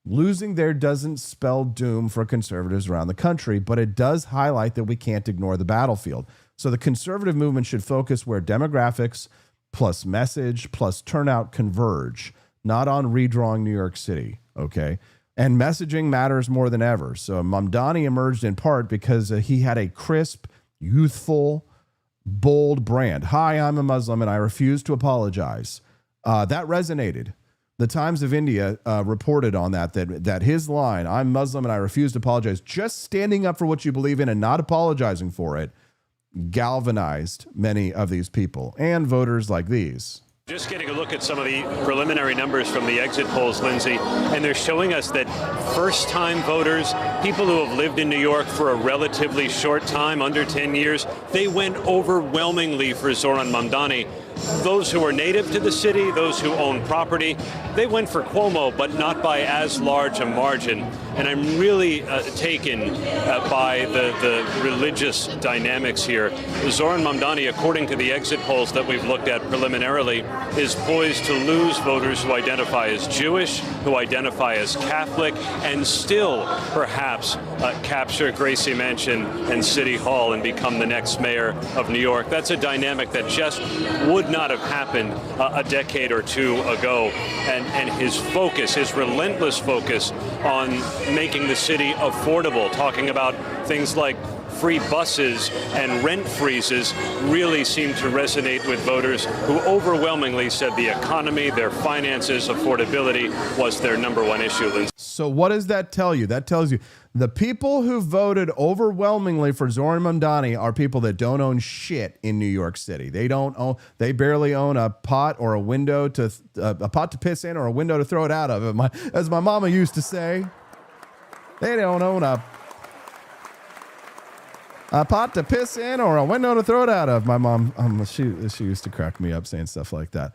Losing there doesn't spell doom for conservatives around the country, but it does highlight that we can't ignore the battlefield. So the conservative movement should focus where demographics plus message plus turnout converge, not on redrawing New York City, okay? And messaging matters more than ever. So Mamdani emerged in part because he had a crisp, youthful, bold brand. Hi, I'm a Muslim and I refuse to apologize. That resonated. The Times of India reported on that his line, I'm Muslim and I refuse to apologize, just standing up for what you believe in and not apologizing for it, galvanized many of these people and voters like these. Just getting a look at some of the preliminary numbers from the exit polls, Lindsay, and they're showing us that first-time voters, people who have lived in New York for a relatively short time, under 10 years, they went overwhelmingly for Zoran Mamdani. Those who are native to the city, those who own property, they went for Cuomo, but not by as large a margin. And I'm really taken by the religious dynamics here. Zoran Mamdani, according to the exit polls that we've looked at preliminarily, is poised to lose voters who identify as Jewish, who identify as Catholic, and still perhaps capture Gracie Mansion and City Hall and become the next mayor of New York. That's a dynamic that just would not have happened a decade or two ago. And his focus, his relentless focus on making the city affordable, talking about things like free buses and rent freezes, really seem to resonate with voters who overwhelmingly said the economy, their finances, affordability was their number one issue. So what does that tell you? That tells you the people who voted overwhelmingly for Zoran Mamdani are people that don't own shit in New York City. They barely own a pot or a window to a pot to piss in or a window to throw it out of. As my mama used to say, they don't own a pot to piss in or a window to throw it out of. My mom, she used to crack me up saying stuff like that.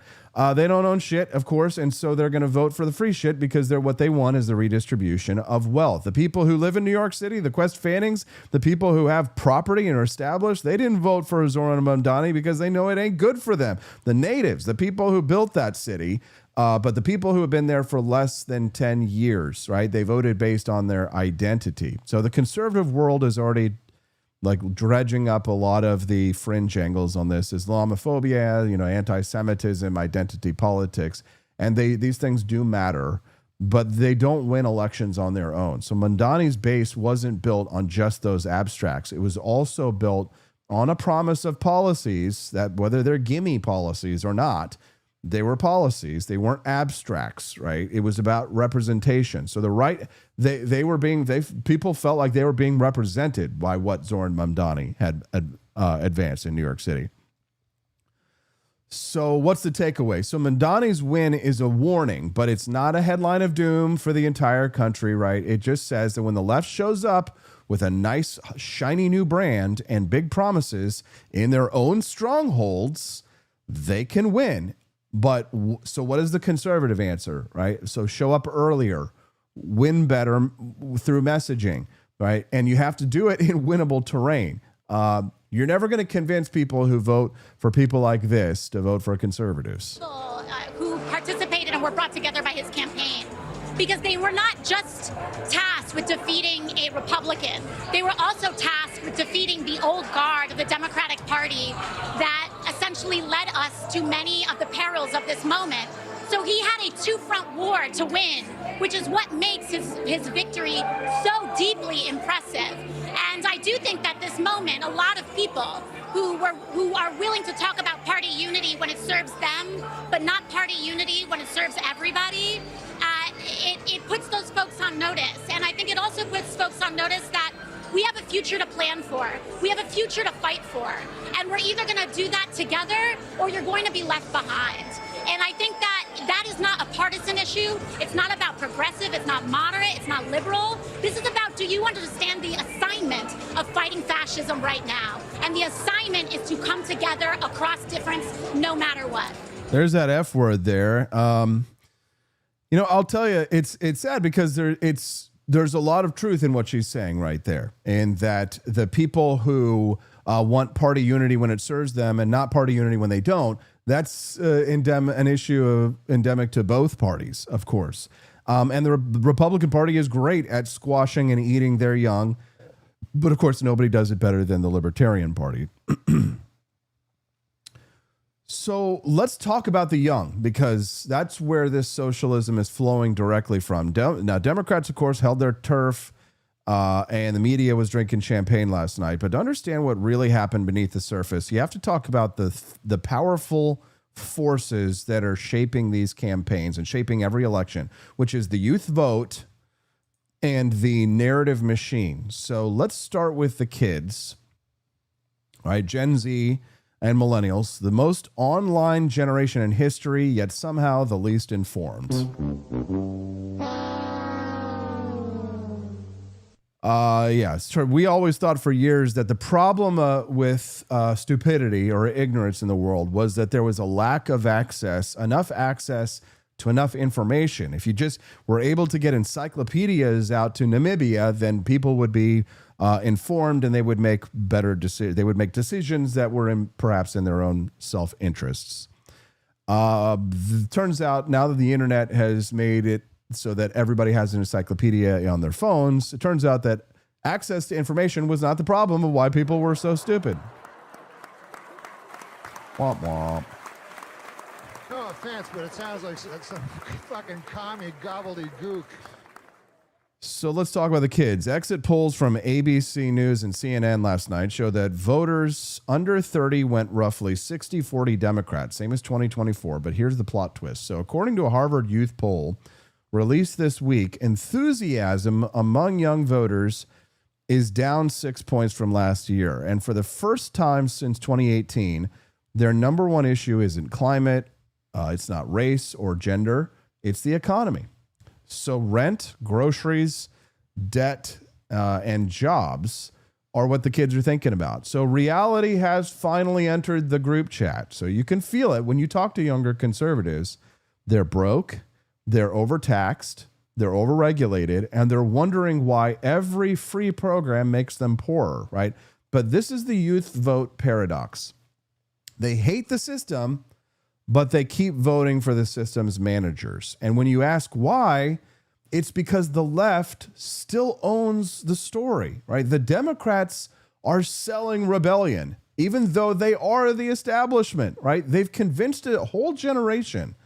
They don't own shit, of course, and so they're going to vote for the free shit because what they want is the redistribution of wealth. The people who live in New York City, the Quest Fannings, the people who have property and are established, they didn't vote for Zoran Mamdani because they know it ain't good for them. The natives, the people who built that city, but the people who have been there for less than 10 years, right? They voted based on their identity. So the conservative world is already dredging up a lot of the fringe angles on this: Islamophobia, anti-Semitism, identity politics. And these things do matter, but they don't win elections on their own. So Mamdani's base wasn't built on just those abstracts. It was also built on a promise of policies that, whether they're gimme policies or not, They were policies. They weren't abstracts, right? It was about representation. So the right, people felt like they were being represented by what Zoran Mamdani had advanced in New York City. So what's the takeaway? So Mamdani's win is a warning, but it's not a headline of doom for the entire country, right? It just says that when the left shows up with a nice, shiny new brand and big promises in their own strongholds, they can win. But so what is the conservative answer, right? So show up earlier, win better through messaging, right? And you have to do it in winnable terrain. You're never going to convince people who vote for people like this to vote for conservatives. Who participated and were brought together by his campaign, because they were not just tasked with defeating a Republican. They were also tasked with defeating the old guard of the Democratic Party that essentially led us to many of the perils of this moment. So he had a two-front war to win, which is what makes his victory so deeply impressive. And I do think that this moment, a lot of people who are willing to talk about party unity when it serves them, but not party unity when it serves everybody, it puts those folks on notice. And I think it also puts folks on notice that we have a future to plan for. We have a future to fight for. And we're either going to do that together or you're going to be left behind. And I think that is not a partisan issue. It's not about progressive. It's not moderate. It's not liberal. This is about, do you understand the assignment of fighting fascism right now? And the assignment is to come together across difference no matter what. There's that F word there. I'll tell you, it's sad because there's a lot of truth in what she's saying right there. And that the people who want party unity when it serves them and not party unity when they don't, that's an issue endemic to both parties, of course. And the Republican Party is great at squashing and eating their young. But, of course, nobody does it better than the Libertarian Party. So let's talk about the young, because that's where this socialism is flowing directly from. Now, Democrats, of course, held their turf, and the media was drinking champagne last night. But to understand what really happened beneath the surface, you have to talk about the powerful forces that are shaping these campaigns and shaping every election, which is the youth vote and the narrative machine. So let's start with the kids, right? Gen Z and millennials, the most online generation in history, yet somehow the least informed. It's true. We always thought for years that the problem with stupidity or ignorance in the world was that there was a lack of enough access to enough information. If you just were able to get encyclopedias out to Namibia, then people would be informed and they would make better decisions. They would make decisions that were perhaps in their own self-interests. Turns out now that the internet has made it so that everybody has an encyclopedia on their phones, it turns out that access to information was not the problem of why people were so stupid. Womp womp. No offense, but it sounds like some fucking commie gobbledygook. So let's talk about the kids. Exit polls from ABC News and CNN last night show that voters under 30 went roughly 60-40 Democrats, same as 2024. But here's the plot twist. So according to a Harvard youth poll released this week, enthusiasm among young voters is down 6 points from last year. And for the first time since 2018, their number one issue isn't climate, it's not race or gender, it's the economy. So rent, groceries, debt, and jobs are what the kids are thinking about. So reality has finally entered the group chat. So you can feel it when you talk to younger conservatives. They're broke, they're overtaxed, they're overregulated, and they're wondering why every free program makes them poorer, right? But this is the youth vote paradox. They hate the system, but they keep voting for the system's managers. And when you ask why, it's because the left still owns the story, right? The Democrats are selling rebellion, even though they are the establishment, right? They've convinced a whole generation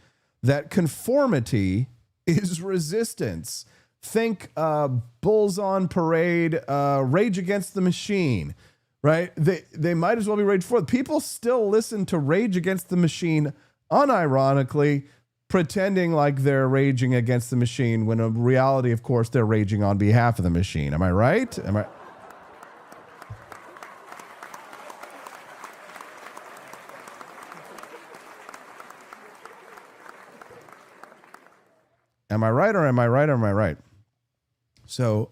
that conformity is resistance. Think Bulls on Parade, Rage Against the Machine, right? They might as well be Rage for. People still listen to Rage Against the Machine unironically pretending like they're raging against the machine when in reality, of course, they're raging on behalf of the machine. Am I right? Am I right or am I right or am I right? So,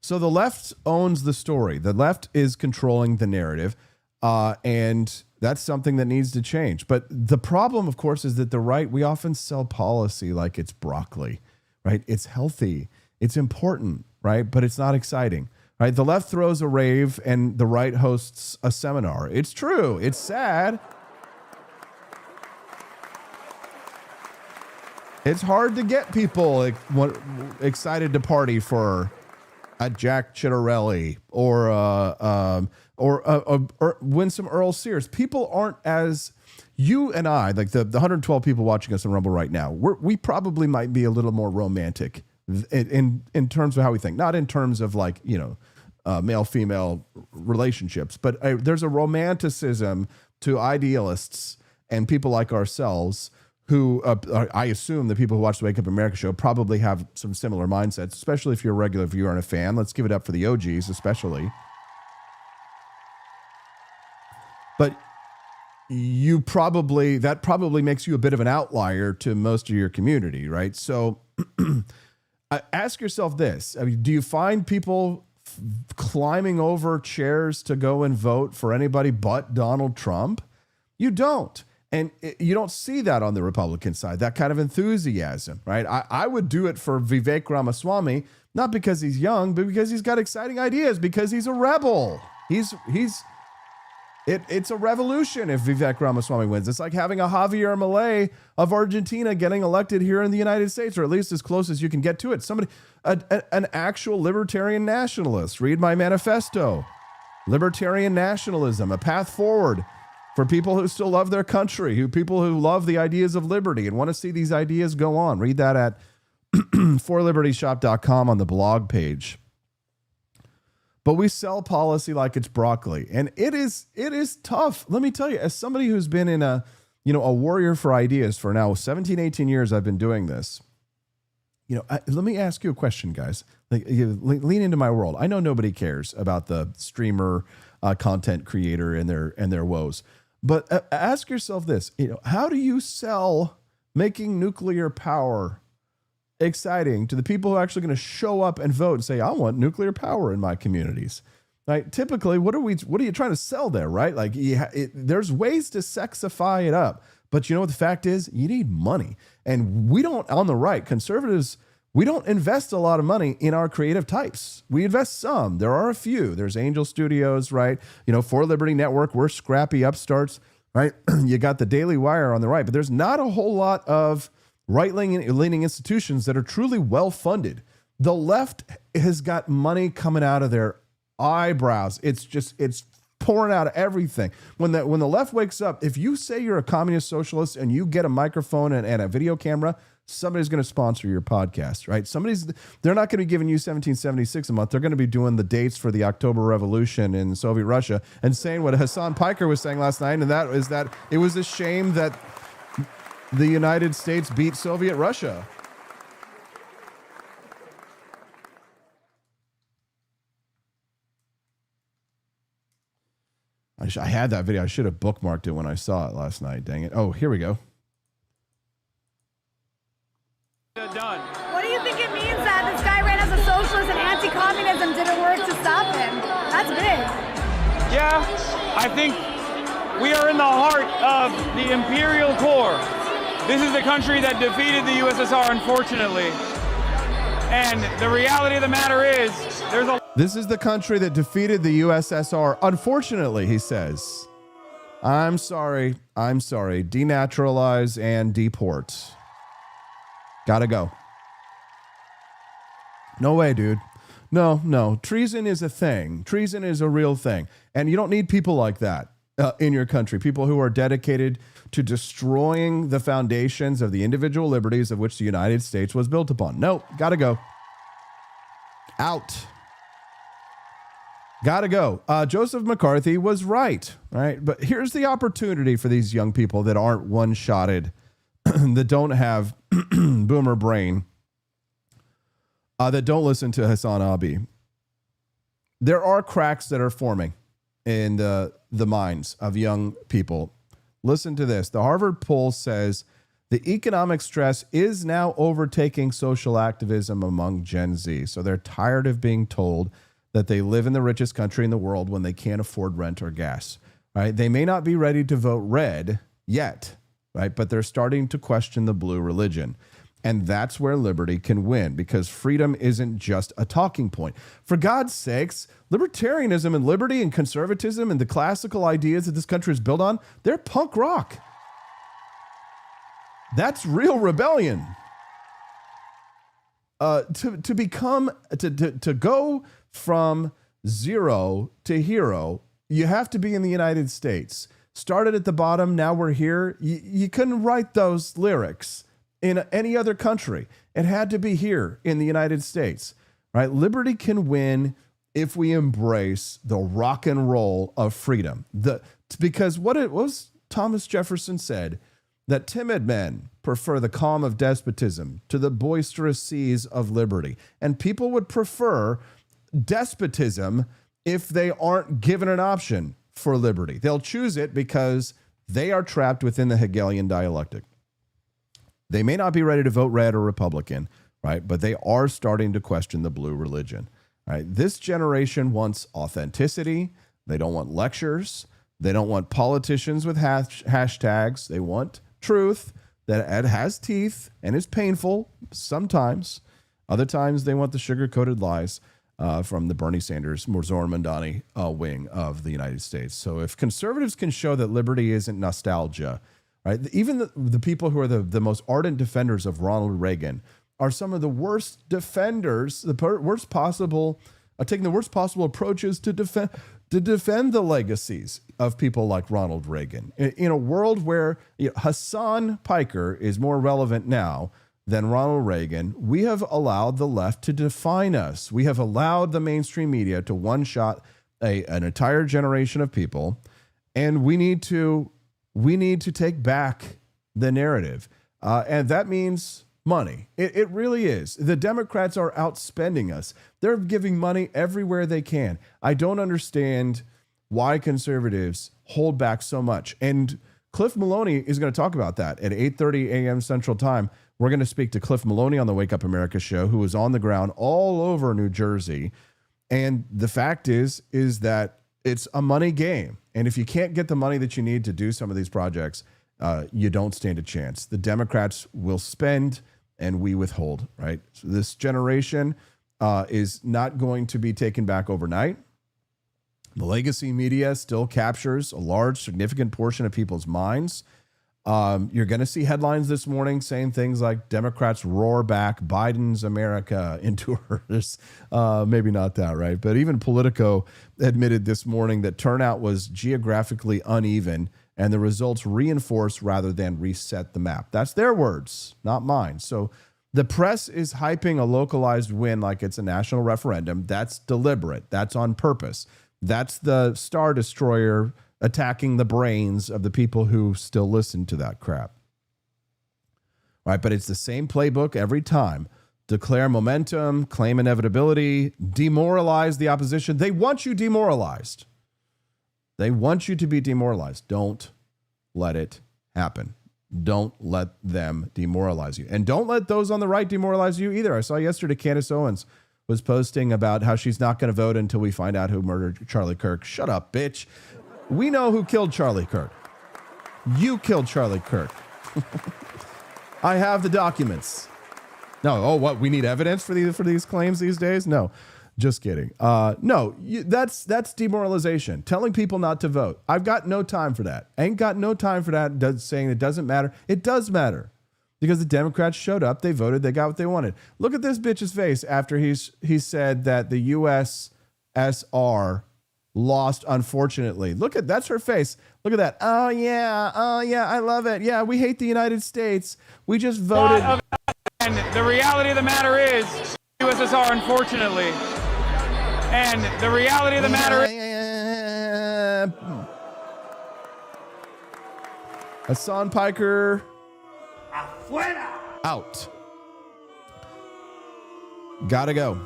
so the left owns the story. The left is controlling the narrative, and that's something that needs to change. But the problem, of course, is that the right, we often sell policy like it's broccoli, right? It's healthy, it's important, right? But it's not exciting, right? The left throws a rave and the right hosts a seminar. It's true. It's sad. It's hard to get people excited to party for a Jack Chitterelli or win some Earl Sears. People aren't as, you and I, like the 112 people watching us on Rumble right now, we probably might be a little more romantic in terms of how we think, not in terms of like, male-female relationships, but there's a romanticism to idealists and people like ourselves who I assume the people who watch the Wake Up America show probably have some similar mindsets, especially if you're a regular viewer and a fan. Let's give it up for the OGs, especially. But that probably makes you a bit of an outlier to most of your community, right? So ask yourself this. I mean, do you find people climbing over chairs to go and vote for anybody but Donald Trump? You don't. And you don't see that on the Republican side, that kind of enthusiasm, right? I would do it for Vivek Ramaswamy, not because he's young, but because he's got exciting ideas, because he's a rebel. It's a revolution if Vivek Ramaswamy wins. It's like having a Javier Milei of Argentina getting elected here in the United States, or at least as close as you can get to it. Somebody, an actual libertarian nationalist. Read my manifesto. Libertarian nationalism, a path forward for people who still love their country, people who love the ideas of liberty and want to see these ideas go on. Read that at forlibertyshop.com on the blog page. But we sell policy like it's broccoli, and it is tough. Let me tell you, as somebody who's been in a warrior for ideas for now 17, 18 years, I've been doing this. Let me ask you a question, guys. Lean into my world. I know nobody cares about the streamer content creator and their woes. But ask yourself this, how do you sell making nuclear power exciting to the people who are actually going to show up and vote and say, I want nuclear power in my communities? Right? Typically, what are you trying to sell there, right? Like there's ways to sexify it up. But you know what the fact is? You need money. And we don't, on the right, conservatives, we don't invest a lot of money in our creative types. We invest some. There are a few. There's Angel Studios, right? For Liberty Network, we're scrappy upstarts, right? You got the Daily Wire on the right, but there's not a whole lot of right-leaning institutions that are truly well-funded. The left has got money coming out of their eyebrows. It's pouring out of everything. When the left wakes up, if you say you're a communist socialist and you get a microphone and a video camera, somebody's going to sponsor your podcast, right? They're not going to be giving you 1776 a month. They're going to be doing the dates for the October Revolution in Soviet Russia and saying what Hassan Piker was saying last night, and that is that it was a shame that the United States beat Soviet Russia. I had that video. I should have bookmarked it when I saw it last night. Dang it. Oh, here we go. Done. What do you think it means that this guy ran as a socialist and anti-communism didn't work to stop him? That's big. Yeah, I think we are in the heart of the imperial core. This is the country that defeated the USSR, unfortunately. And the reality of the matter is, This is the country that defeated the USSR, unfortunately, he says. I'm sorry. Denaturalize and deport. Gotta go. No way, dude. No. Treason is a thing. Treason is a real thing. And you don't need people like that in your country. People who are dedicated to destroying the foundations of the individual liberties of which the United States was built upon. No, gotta go. Out. Gotta go. Joseph McCarthy was right? But here's the opportunity for these young people that aren't one-shotted, that don't have boomer brain, that don't listen to Hassan Abi. There are cracks that are forming in the minds of young people. Listen to this. The Harvard poll says the economic stress is now overtaking social activism among Gen Z. So they're tired of being told that they live in the richest country in the world when they can't afford rent or gas. Right? They may not be ready to vote red yet, right? But they're starting to question the blue religion. And that's where liberty can win, because freedom isn't just a talking point. For God's sakes, libertarianism and liberty and conservatism and the classical ideas that this country is built on, they're punk rock. That's real rebellion. To go from zero to hero, you have to be in the United States. Started at the bottom, now we're here. You couldn't write those lyrics in any other country. It had to be here in the United States, right? Liberty can win if we embrace the rock and roll of freedom. Because what it was, Thomas Jefferson said, that timid men prefer the calm of despotism to the boisterous seas of liberty. And people would prefer despotism if they aren't given an option for liberty. They'll choose it because they are trapped within the Hegelian dialectic. They may not be ready to vote red or Republican, right? But they are starting to question the blue religion, right? This generation wants authenticity. They don't want lectures. They don't want politicians with hashtags. They want truth that has teeth and is painful sometimes. Other times they want the sugar-coated lies from the Bernie Sanders, Zoran Mandani wing of the United States. So if conservatives can show that liberty isn't nostalgia, right? Even the people who are the most ardent defenders of Ronald Reagan are some of the worst defenders, worst possible, taking the worst possible approaches to defend the legacies of people like Ronald Reagan. In a world where Hassan Piker is more relevant now than Ronald Reagan, we have allowed the left to define us. We have allowed the mainstream media to one-shot an entire generation of people, and we need to take back the narrative. And that means money. It really is. The Democrats are outspending us. They're giving money everywhere they can. I don't understand why conservatives hold back so much. And Cliff Maloney is going to talk about that at 8:30 a.m. Central Time. We're going to speak to Cliff Maloney on the Wake Up America show, who is on the ground all over New Jersey. And the fact is that it's a money game. And if you can't get the money that you need to do some of these projects, you don't stand a chance. The Democrats will spend and we withhold, right? So this generation is not going to be taken back overnight. The legacy media still captures a large, significant portion of people's minds. You're going to see headlines this morning saying things like Democrats roar back Biden's America endures. Maybe not that, right? But even Politico admitted this morning that turnout was geographically uneven and the results reinforce rather than reset the map. That's their words, not mine. So the press is hyping a localized win like it's a national referendum. That's deliberate. That's on purpose. That's the Star Destroyer attacking the brains of the people who still listen to that crap. Right, but it's the same playbook every time. Declare momentum, claim inevitability, demoralize the opposition. They want you demoralized. They want you to be demoralized. Don't let it happen. Don't let them demoralize you. And don't let those on the right demoralize you either. I saw yesterday Candace Owens was posting about how she's not going to vote until we find out who murdered Charlie Kirk. Shut up, bitch. We know who killed Charlie Kirk. You killed Charlie Kirk. I have the documents. No, what? We need evidence for these claims these days? No, just kidding. That's demoralization. Telling people not to vote. I've got no time for that. Ain't got no time for that. Saying it doesn't matter. It does matter. Because the Democrats showed up, they voted, they got what they wanted. Look at this bitch's face after he said that the USSR lost, unfortunately. That's her face. Look at that. Oh yeah, I love it. Yeah, we hate the United States. We just voted. And the reality of the matter is, USSR, unfortunately. And the reality of the matter is, Hassan Piker out. Gotta go.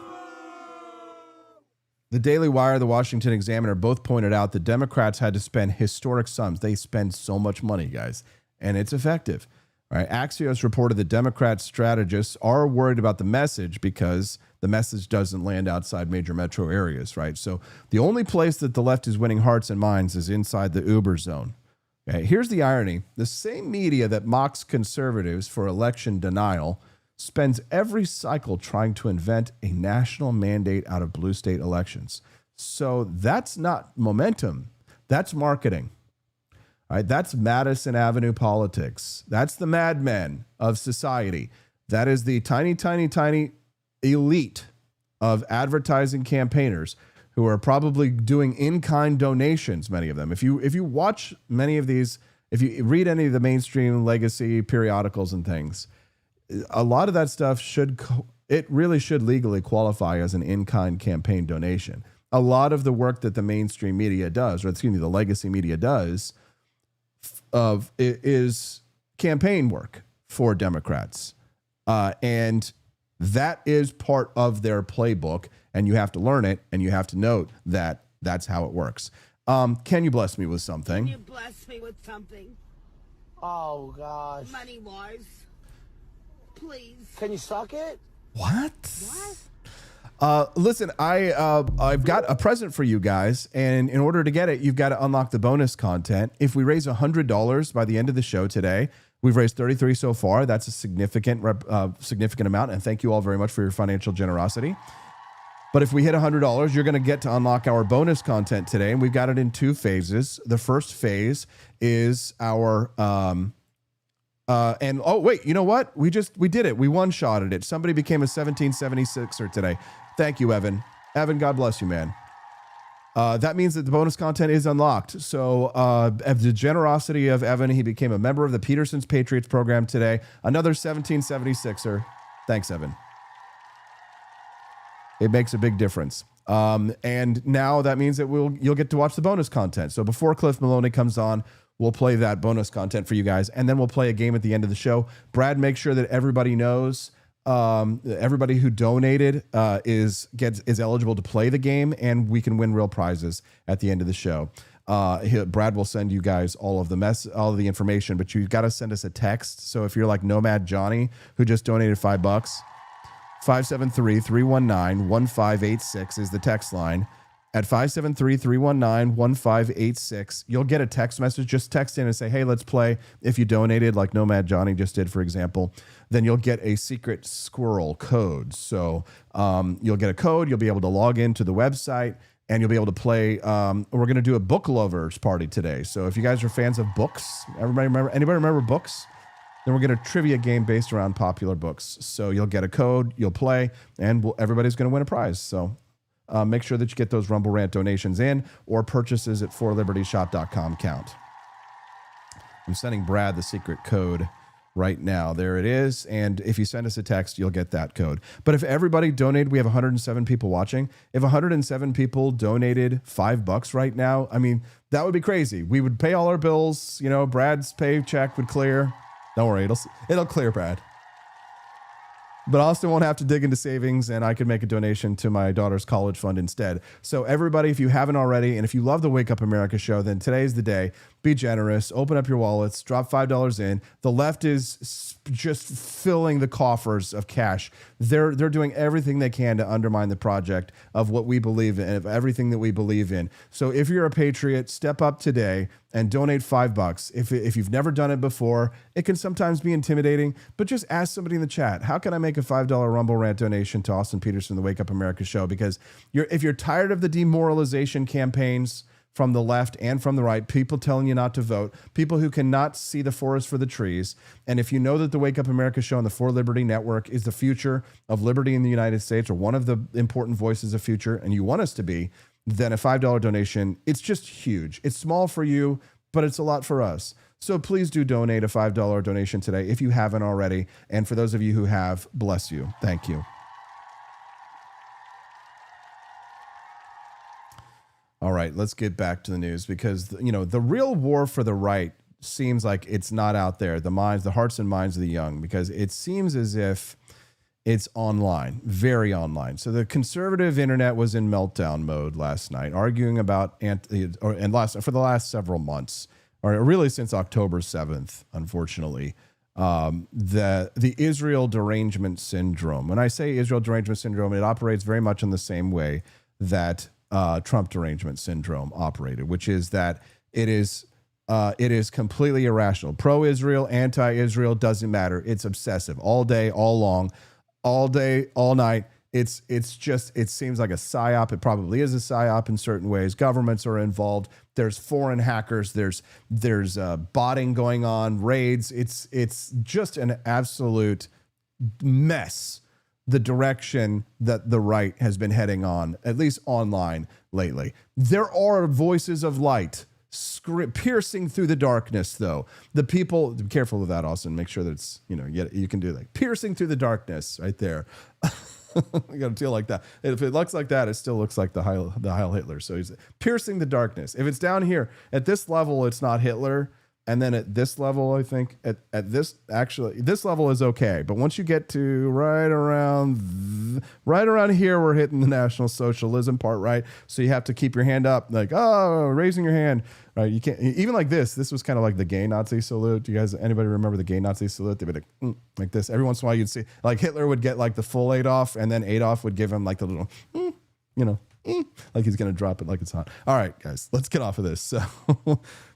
The Daily Wire, the Washington Examiner both pointed out that Democrats had to spend historic sums. They spend so much money, guys, and it's effective. All right. Axios reported that Democrat strategists are worried about the message because the message doesn't land outside major metro areas, right? So the only place that the left is winning hearts and minds is inside the Uber zone. Okay. Here's the irony. The same media that mocks conservatives for election denial spends every cycle trying to invent a national mandate out of blue state elections. So that's not momentum. That's marketing. All right, that's Madison Avenue politics. That's the madmen of society. That is the tiny, tiny, tiny elite of advertising campaigners who are probably doing in-kind donations, many of them. If you watch many of these, if you read any of the mainstream legacy periodicals and things, a lot of that stuff it really should legally qualify as an in-kind campaign donation. A lot of the work that the mainstream media does, or excuse me, the legacy media does, is campaign work for Democrats. And that is part of their playbook, and you have to learn it, and you have to note that that's how it works. Can you bless me with something? Can you bless me with something? Oh, gosh. Money-wise. Please. Can you suck it? What? Listen, I've got a present for you guys, and in order to get it, you've got to unlock the bonus content. If we raise $100 by the end of the show today, we've raised 33 so far. That's a significant amount, and thank you all very much for your financial generosity. But if we hit $100, you're going to get to unlock our bonus content today, and we've got it in two phases. The first phase is our and oh wait, you know what? We did it. We one-shotted it. Somebody became a 1776er today. Thank you, Evan. Evan, God bless you, man. That means that the bonus content is unlocked. So of the generosity of Evan, he became a member of the Petersen's Patriots program today. Another 1776er. Thanks, Evan. It makes a big difference. And now that means that you'll get to watch the bonus content. So before Cliff Maloney comes on, we'll play that bonus content for you guys, and then we'll play a game at the end of the show. Brad, make sure that everybody knows, everybody who donated is eligible to play the game, and we can win real prizes at the end of the show. Brad will send you guys all of the information, but you got to send us a text. So if you're like Nomad Johnny, who just donated $5, 573-319-1586 is the text line. At 573-319-1586, you'll get a text message. Just text in and say, hey, let's play. If you donated, like Nomad Johnny just did, for example, then you'll get a secret squirrel code. So you'll get a code. You'll be able to log into the website, and you'll be able to play. We're going to do a book lovers party today. So if you guys are fans of books, anybody remember books? Then we're going to trivia game based around popular books. So you'll get a code, you'll play, and everybody's going to win a prize. So make sure that you get those Rumble Rant donations in, or purchases at forlibertyshop.com count. I'm sending Brad the secret code right now. There it is. And if you send us a text, you'll get that code. But if everybody donated, we have 107 people watching. If 107 people donated $5 right now, I mean, that would be crazy. We would pay all our bills. You know, Brad's paycheck would clear. Don't worry, it'll clear, Brad. But Austin won't have to dig into savings, and I could make a donation to my daughter's college fund instead. So everybody, if you haven't already, and if you love the Wake Up America show, then today's the day. Be generous. Open up your wallets. Drop $5 in. The left is just filling the coffers of cash. They're doing everything they can to undermine the project of what we believe in, of everything that we believe in. So if you're a patriot, step up today and donate $5. If you've never done it before, it can sometimes be intimidating, but just ask somebody in the chat, how can I make a $5 Rumble Rant donation to Austin Petersen, the Wake Up America show? Because if you're tired of the demoralization campaigns from the left and from the right, people telling you not to vote, people who cannot see the forest for the trees, and if you know that the Wake Up America show and the For Liberty Network is the future of liberty in the United States, or one of the important voices of future, and you want us to be, then a $5 donation, it's just huge. It's small for you, but it's a lot for us. So please do donate a $5 donation today if you haven't already. And for those of you who have, bless you. Thank you. All right, let's get back to the news because, the real war for the right seems like it's not out there. The hearts and minds of the young, because it seems as if it's online, very online. So the conservative internet was in meltdown mode last night, arguing about for the last several months, or really since October 7th, unfortunately, the Israel derangement syndrome. When I say Israel derangement syndrome, it operates very much in the same way that Trump derangement syndrome operated, which is that it is completely irrational. Pro-Israel, anti-Israel, doesn't matter. It's obsessive all day, all long, all day, all night. It seems like a psyop. It probably is a psyop in certain ways. Governments are involved. There's foreign hackers. There's botting going on, raids. It's just an absolute mess, the direction that the right has been heading on, at least online lately. There are voices of light piercing through the darkness, though. The people, be careful with that, Austin. Make sure that it's, you can do like piercing through the darkness right there. You got to feel like that. If it looks like that, it still looks like the Heil Hitler. So he's piercing the darkness. If it's down here at this level, it's not Hitler. And then at this level, I think this level is okay. But once you get to right around here, we're hitting the National Socialism part, right? So you have to keep your hand up, like, raising your hand, right? You can't, even like this was kind of like the gay Nazi salute. Do you guys, anybody remember the gay Nazi salute? They'd be like this. Every once in a while you'd see, like Hitler would get like the full Adolf, and then Adolf would give him like the little, like he's going to drop it like it's hot. All right, guys, let's get off of this. So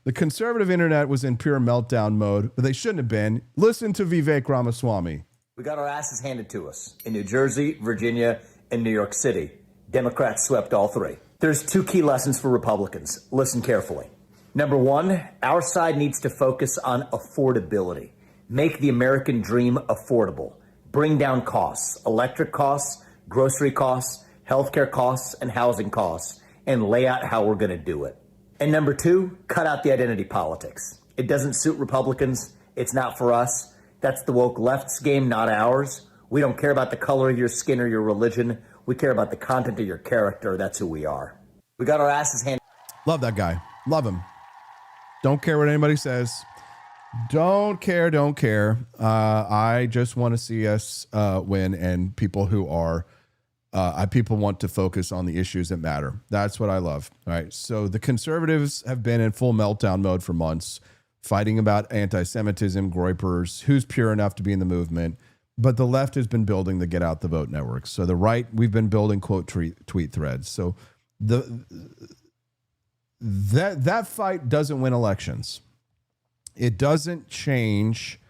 the conservative internet was in pure meltdown mode, but they shouldn't have been. Listen to Vivek Ramaswamy. We got our asses handed to us in New Jersey, Virginia, and New York City. Democrats swept all three. There's two key lessons for Republicans. Listen carefully. Number one, our side needs to focus on affordability. Make the American dream affordable. Bring down costs, electric costs, grocery costs, healthcare costs, and housing costs, and lay out how we're going to do it. And number two, cut out the identity politics. It doesn't suit Republicans. It's not for us. That's the woke left's game, not ours. We don't care about the color of your skin or your religion. We care about the content of your character. That's who we are. We got our asses handed. Love that guy. Love him. Don't care what anybody says. Don't care. I just want to see us win, and people who are people want to focus on the issues that matter. That's what I love. All right. So the conservatives have been in full meltdown mode for months, fighting about anti-Semitism, groypers, who's pure enough to be in the movement. But the left has been building the Get Out the Vote network. So the right, we've been building quote tweet threads. So that fight doesn't win elections. It doesn't change.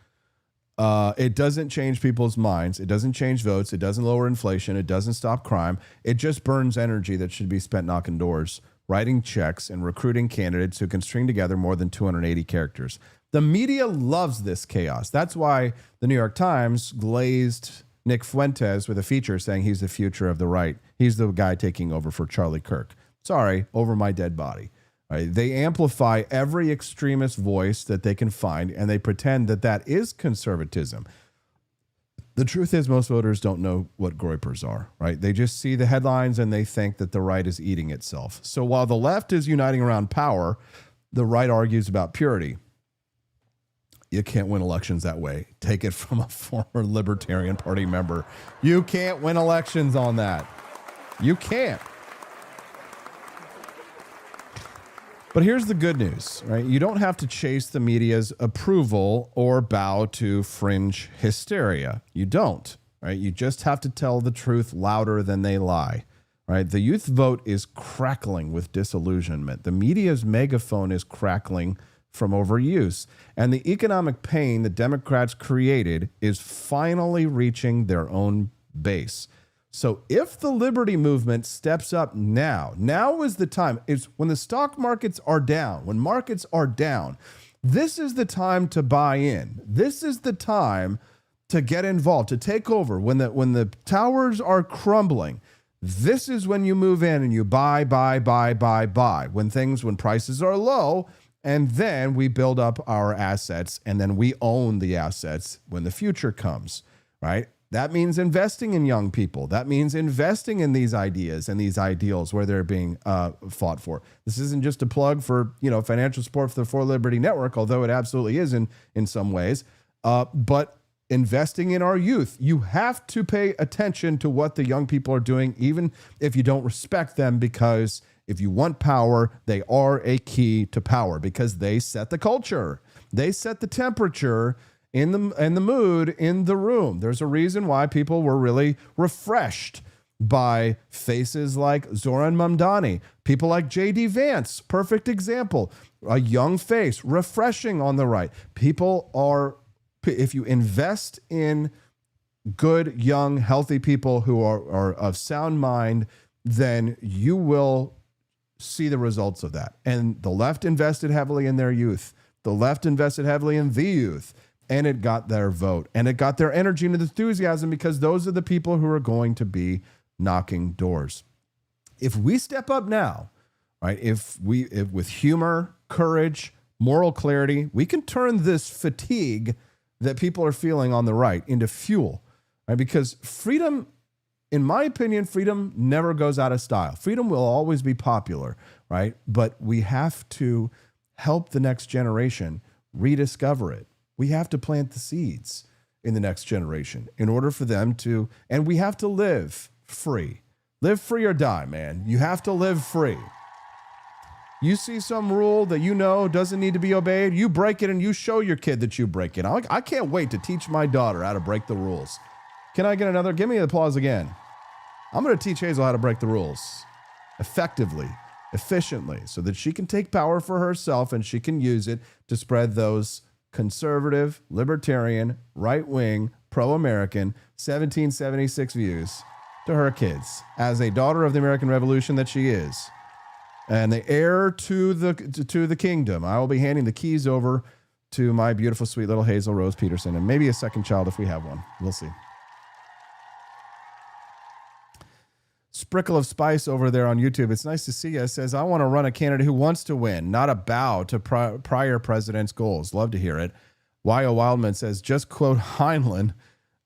It doesn't change people's minds. It doesn't change votes. It doesn't lower inflation. It doesn't stop crime. It just burns energy that should be spent knocking doors, writing checks, and recruiting candidates who can string together more than 280 characters. The media loves this chaos. That's why the New York Times glazed Nick Fuentes with a feature saying he's the future of the right. He's the guy taking over for Charlie Kirk. Sorry, over my dead body. Right? They amplify every extremist voice that they can find, and they pretend that is conservatism. The truth is most voters don't know what groypers are, right? They just see the headlines and they think that the right is eating itself. So while the left is uniting around power, the right argues about purity. You can't win elections that way. Take it from a former Libertarian Party member. You can't win elections on that. You can't. But here's the good news, right? You don't have to chase the media's approval or bow to fringe hysteria. You don't, right? You just have to tell the truth louder than they lie, right? The youth vote is crackling with disillusionment. The media's megaphone is crackling from overuse. And the economic pain the Democrats created is finally reaching their own base. So if the liberty movement steps up now is the time. It's when the stock markets are down, when markets are down, this is the time to buy in. This is the time to get involved, to take over. When the towers are crumbling, this is when you move in and you buy. When prices are low, and then we build up our assets, and then we own the assets when the future comes, right? That means investing in young people. That means investing in these ideas and these ideals where they're being fought for. This isn't just a plug for, financial support for the For Liberty Network, although it absolutely is in some ways. But investing in our youth, you have to pay attention to what the young people are doing, even if you don't respect them, because if you want power, they are a key to power because they set the culture. They set the temperature in the mood in the room. There's a reason why people were really refreshed by faces like Zoran Mamdani, people like J.D. Vance, perfect example, a young face, refreshing on the right. People are, if you invest in good, young, healthy people who are of sound mind, then you will see the results of that. And the left invested heavily in their youth. The left invested heavily in the youth. And it got their vote, and it got their energy and enthusiasm because those are the people who are going to be knocking doors. If we step up now, right, if with humor, courage, moral clarity, we can turn this fatigue that people are feeling on the right into fuel, right? Because freedom, in my opinion, freedom never goes out of style. Freedom will always be popular, right? But we have to help the next generation rediscover it. We have to plant the seeds in the next generation in order for them to, and we have to live free. Live free or die, man. You have to live free. You see some rule that doesn't need to be obeyed, you break it and you show your kid that you break it. I can't wait to teach my daughter how to break the rules. Can I get another? Give me the applause again. I'm going to teach Hazel how to break the rules effectively, efficiently, so that she can take power for herself and she can use it to spread those conservative, libertarian, right-wing, pro-American, 1776 views to her kids as a daughter of the American Revolution that she is. And the heir to the kingdom. I will be handing the keys over to my beautiful, sweet little Hazel Rose Petersen, and maybe a second child if we have one. We'll see. Sprinkle of Spice over there on YouTube. It's nice to see you. It says, I want to run a candidate who wants to win, not a bow to prior president's goals. Love to hear it. Y.O. Wildman says, just quote Heinlein.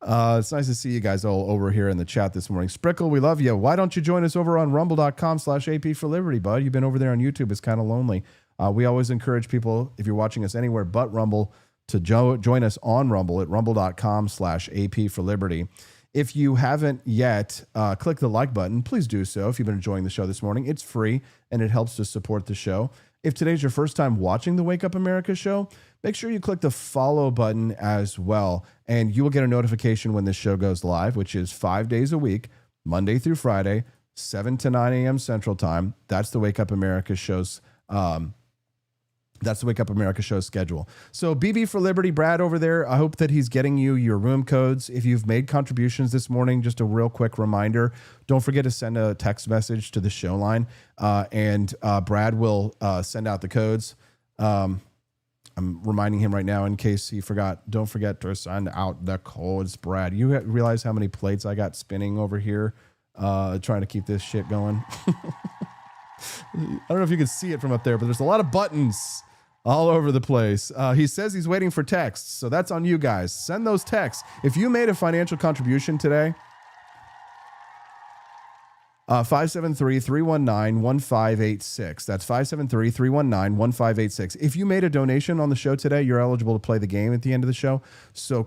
It's nice to see you guys all over here in the chat this morning. Sprinkle, we love you. Why don't you join us over on rumble.com/AP for Liberty, bud? You've been over there on YouTube. It's kind of lonely. We always encourage people, if you're watching us anywhere but Rumble, to join us on Rumble at rumble.com/AP for Liberty. If you haven't yet, click the like button. Please do so if you've been enjoying the show this morning. It's free, and it helps to support the show. If today's your first time watching the Wake Up America show, make sure you click the follow button as well, and you will get a notification when this show goes live, which is 5 days a week, Monday through Friday, 7 to 9 a.m. Central Time. That's the Wake Up America show's That's the Wake Up America show schedule. So BB for Liberty, Brad over there, I hope that he's getting you your room codes. If you've made contributions this morning, just a real quick reminder, don't forget to send a text message to the show line, and Brad will send out the codes. I'm reminding him right now in case he forgot. Don't forget to send out the codes, Brad. You realize how many plates I got spinning over here trying to keep this shit going? I don't know if you can see it from up there, but there's a lot of buttons all over the place. He says he's waiting for texts, so that's on you guys. Send those texts. If you made a financial contribution today, 573-319-1586. That's 573-319-1586. If you made a donation on the show today, you're eligible to play the game at the end of the show. So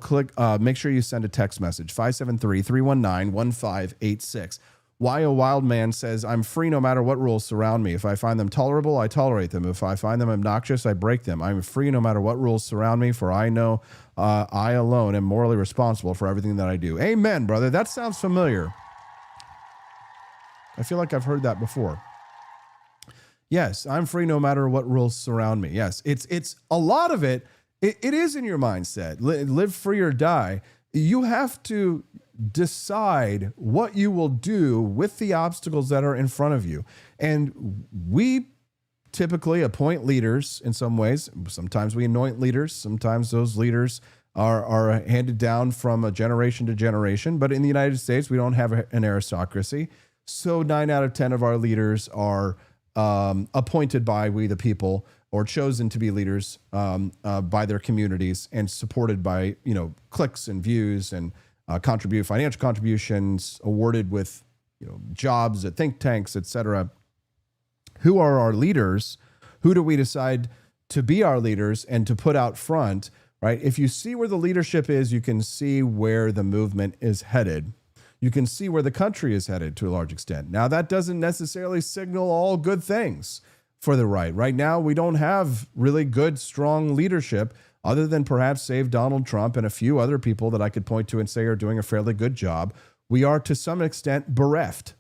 make sure you send a text message, 573-319-1586. Y.O. Wildman says, I'm free no matter what rules surround me. If I find them tolerable, I tolerate them. If I find them obnoxious, I break them. I'm free no matter what rules surround me, for I know I alone am morally responsible for everything that I do. Amen, brother. That sounds familiar. I feel like I've heard that before. Yes, I'm free no matter what rules surround me. Yes, it's a lot of it. It is in your mindset. Live free or die. You have to decide what you will do with the obstacles that are in front of you. And we typically appoint leaders in some ways. Sometimes we anoint leaders. Sometimes those leaders are handed down from a generation to generation. But in the United States, we don't have an aristocracy. So 9 out of 10 of our leaders are appointed by we the people, or chosen to be leaders by their communities and supported by, clicks and views and financial contributions, awarded with jobs at think tanks, etc. Who are our leaders? Who do we decide to be our leaders and to put out front? Right? If you see where the leadership is, you can see where the movement is headed. You can see where the country is headed to a large extent. Now, that doesn't necessarily signal all good things for the right. Right now, we don't have really good, strong leadership other than perhaps save Donald Trump and a few other people that I could point to and say are doing a fairly good job. We are to some extent bereft.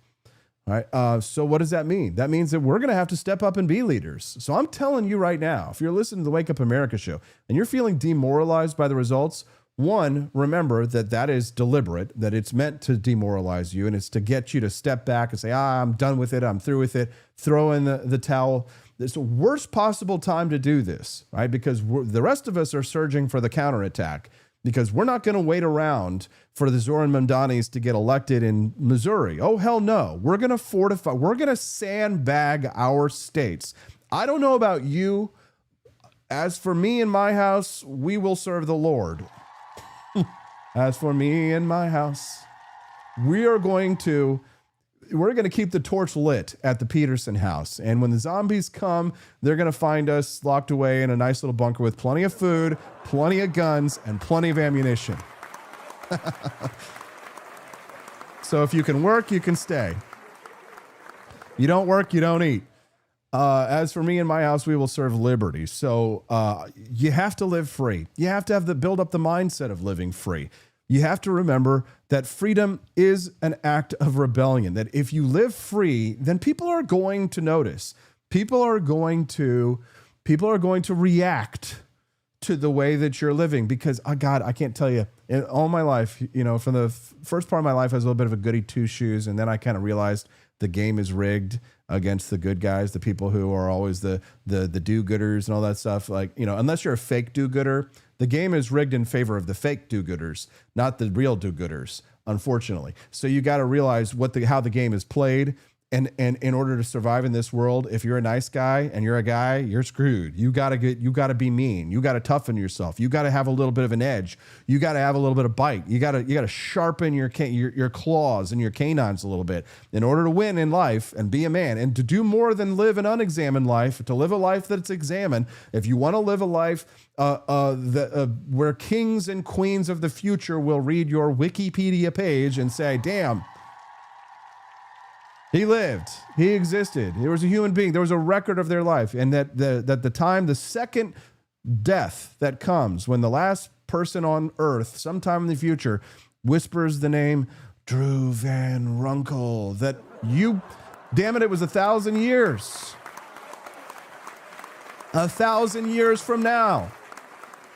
All right. So what does that mean? That means that we're going to have to step up and be leaders. So I'm telling you right now, if you're listening to the Wake Up America show and you're feeling demoralized by the results, one, remember that is deliberate, that it's meant to demoralize you, and it's to get you to step back and say, I'm done with it, I'm through with it, throw in the towel. It's the worst possible time to do this, right? Because the rest of us are surging for the counterattack, because we're not going to wait around for the Zoran Mamdanis to get elected in Missouri. Oh, hell no. We're going to fortify, we're going to sandbag our states. I don't know about you. As for me and my house, we will serve the Lord. As for me and my house, we're going to keep the torch lit at the Petersen house. And when the zombies come, they're going to find us locked away in a nice little bunker with plenty of food, plenty of guns, and plenty of ammunition. So if you can work, you can stay. You don't work, you don't eat. As for me and my house, we will serve liberty. So you have to live free. You have to build up the mindset of living free. You have to remember that freedom is an act of rebellion, that if you live free, then people are going to notice. People are going to react to the way that you're living, because, God, I can't tell you, in all my life, from the first part of my life, I was a little bit of a goody two-shoes, and then I kind of realized the game is rigged against the good guys, the people who are always the do-gooders and all that stuff. Like, unless you're a fake do-gooder, the game is rigged in favor of the fake do-gooders, not the real do-gooders, unfortunately. So you got to realize how the game is played. And in order to survive in this world, if you're a nice guy and you're a guy, you're screwed. You got to be mean. You got to toughen yourself. You got to have a little bit of an edge. You got to have a little bit of bite. You got to sharpen your claws and your canines a little bit in order to win in life and be a man, and to do more than live an unexamined life, to live a life that's examined. If you want to live a life where kings and queens of the future will read your Wikipedia page and say, damn, he lived. He existed. There was a human being. There was a record of their life. And that the second death that comes, when the last person on earth, sometime in the future, whispers the name Drew Van Runkle, damn it was 1,000 years. 1,000 years from now,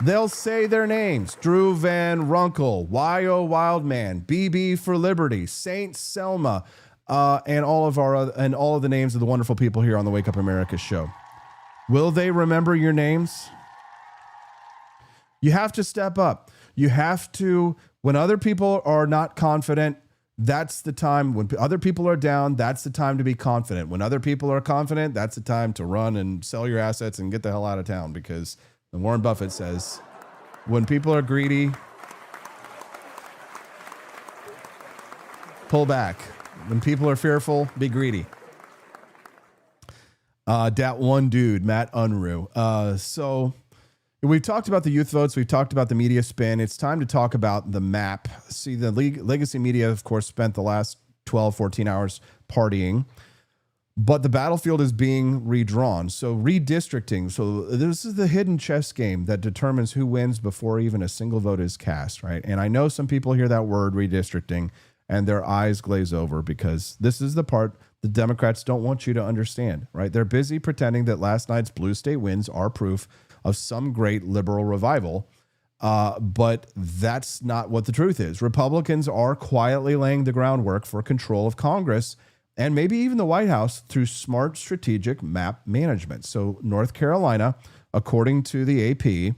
they'll say their names: Drew Van Runkle, Y.O. Wildman, BB for Liberty, Saint Selma, and all of the names of the wonderful people here on the Wake Up America show. Will they remember your names? You have to step up. You have to, when other people are not confident, that's the time. When other people are down, that's the time to be confident. When other people are confident, that's the time to run and sell your assets and get the hell out of town, because Warren Buffett says, when people are greedy, pull back. When people are fearful, be greedy. Dat one dude, Matt Unruh. So we've talked about the youth votes. We've talked about the media spin. It's time to talk about the map. See, the legacy media, of course, spent the last 12, 14 hours partying, but the battlefield is being redrawn. So redistricting. So this is the hidden chess game that determines who wins before even a single vote is cast, right? And I know some people hear that word, redistricting, and their eyes glaze over, because this is the part the Democrats don't want you to understand, right? They're busy pretending that last night's blue state wins are proof of some great liberal revival, but that's not what the truth is. Republicans are quietly laying the groundwork for control of Congress and maybe even the White House through smart strategic map management. So North Carolina, according to the AP,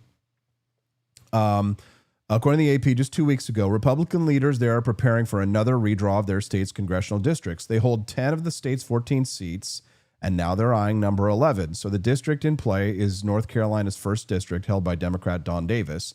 just 2 weeks ago, Republican leaders there are preparing for another redraw of their state's congressional districts. They hold 10 of the state's 14 seats, and now they're eyeing number 11. So the district in play is North Carolina's 1st district, held by Democrat Don Davis.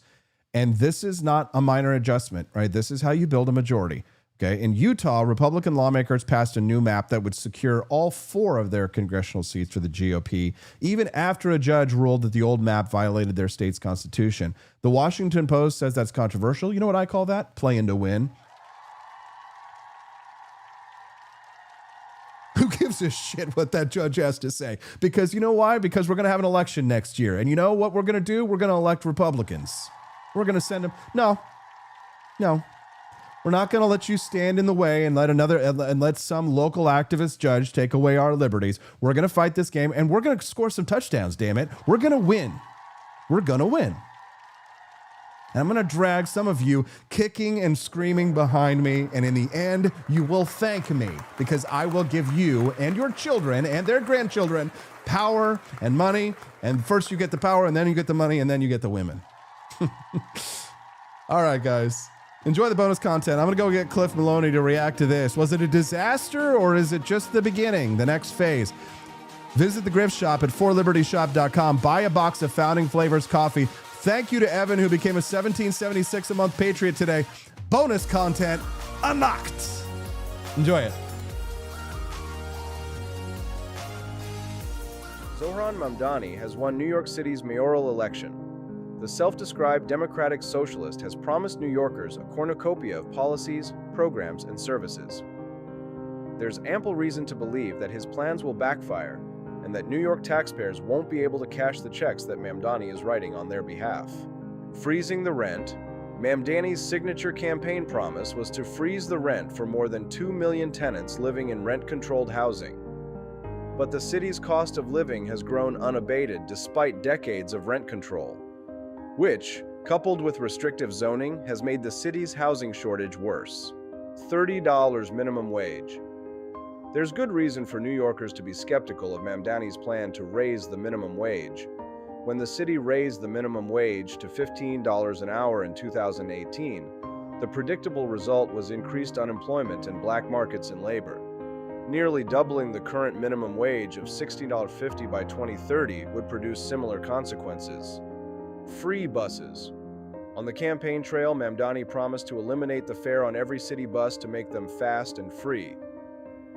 And this is not a minor adjustment, right? This is how you build a majority. Okay. In Utah, Republican lawmakers passed a new map that would secure all 4 of their congressional seats for the GOP, even after a judge ruled that the old map violated their state's constitution. The Washington Post says that's controversial. You know what I call that? Playing to win. Who gives a shit what that judge has to say? Because you know why? Because we're going to have an election next year. And you know what we're going to do? We're going to elect Republicans. We're going to send them. No. We're not going to let you stand in the way and let some local activist judge take away our liberties. We're going to fight this game, and we're going to score some touchdowns, damn it. We're going to win. We're going to win. And I'm going to drag some of you kicking and screaming behind me, and in the end, you will thank me, because I will give you and your children and their grandchildren power and money. And first you get the power, and then you get the money, and then you get the women. All right, guys. Enjoy the bonus content. I'm going to go get Cliff Maloney to react to this. Was it a disaster, or is it just the beginning, the next phase? Visit the Grift Shop at forlibertyshop.com. Buy a box of Founding Flavors coffee. Thank you to Evan, who became a $17.76 a month Patriot today. Bonus content unlocked. Enjoy it. Zohran Mamdani has won New York City's mayoral election. The self-described democratic socialist has promised New Yorkers a cornucopia of policies, programs, and services. There's ample reason to believe that his plans will backfire and that New York taxpayers won't be able to cash the checks that Mamdani is writing on their behalf. Freezing the rent. Mamdani's signature campaign promise was to freeze the rent for more than 2 million tenants living in rent-controlled housing. But the city's cost of living has grown unabated despite decades of rent control, which, coupled with restrictive zoning, has made the city's housing shortage worse. $30 minimum wage. There's good reason for New Yorkers to be skeptical of Mamdani's plan to raise the minimum wage. When the city raised the minimum wage to $15 an hour in 2018, the predictable result was increased unemployment and black markets in labor. Nearly doubling the current minimum wage of $16.50 by 2030 would produce similar consequences. Free buses. On the campaign trail, Mamdani promised to eliminate the fare on every city bus to make them fast and free.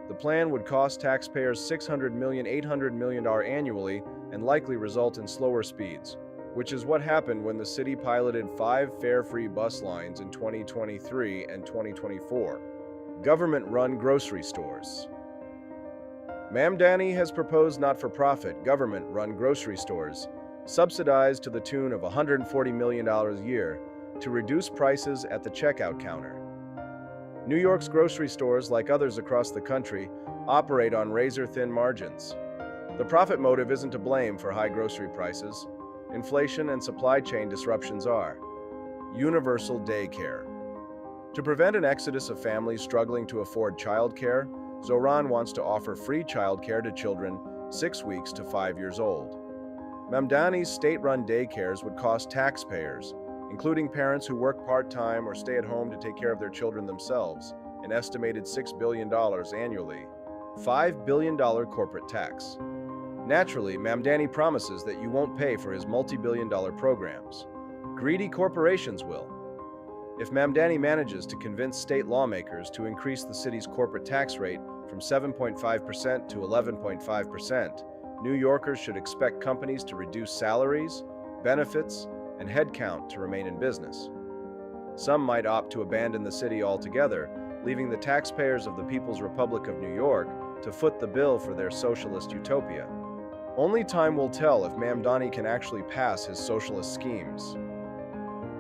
The plan would cost taxpayers $600 million, $800 million annually and likely result in slower speeds, which is what happened when the city piloted 5 fare-free bus lines in 2023 and 2024. Government-run grocery stores. Mamdani has proposed not-for-profit, government-run grocery stores, subsidized to the tune of $140 million a year, to reduce prices at the checkout counter. New York's grocery stores, like others across the country, operate on razor-thin margins. The profit motive isn't to blame for high grocery prices. Inflation and supply chain disruptions are. Universal daycare. To prevent an exodus of families struggling to afford childcare, Zohran wants to offer free childcare to children 6 weeks to 5 years old. Mamdani's state-run daycares would cost taxpayers, including parents who work part-time or stay at home to take care of their children themselves, an estimated $6 billion annually. $5 billion corporate tax. Naturally, Mamdani promises that you won't pay for his multi-billion-dollar programs. Greedy corporations will. If Mamdani manages to convince state lawmakers to increase the city's corporate tax rate from 7.5% to 11.5%, New Yorkers should expect companies to reduce salaries, benefits, and headcount to remain in business. Some might opt to abandon the city altogether, leaving the taxpayers of the People's Republic of New York to foot the bill for their socialist utopia. Only time will tell if Mamdani can actually pass his socialist schemes.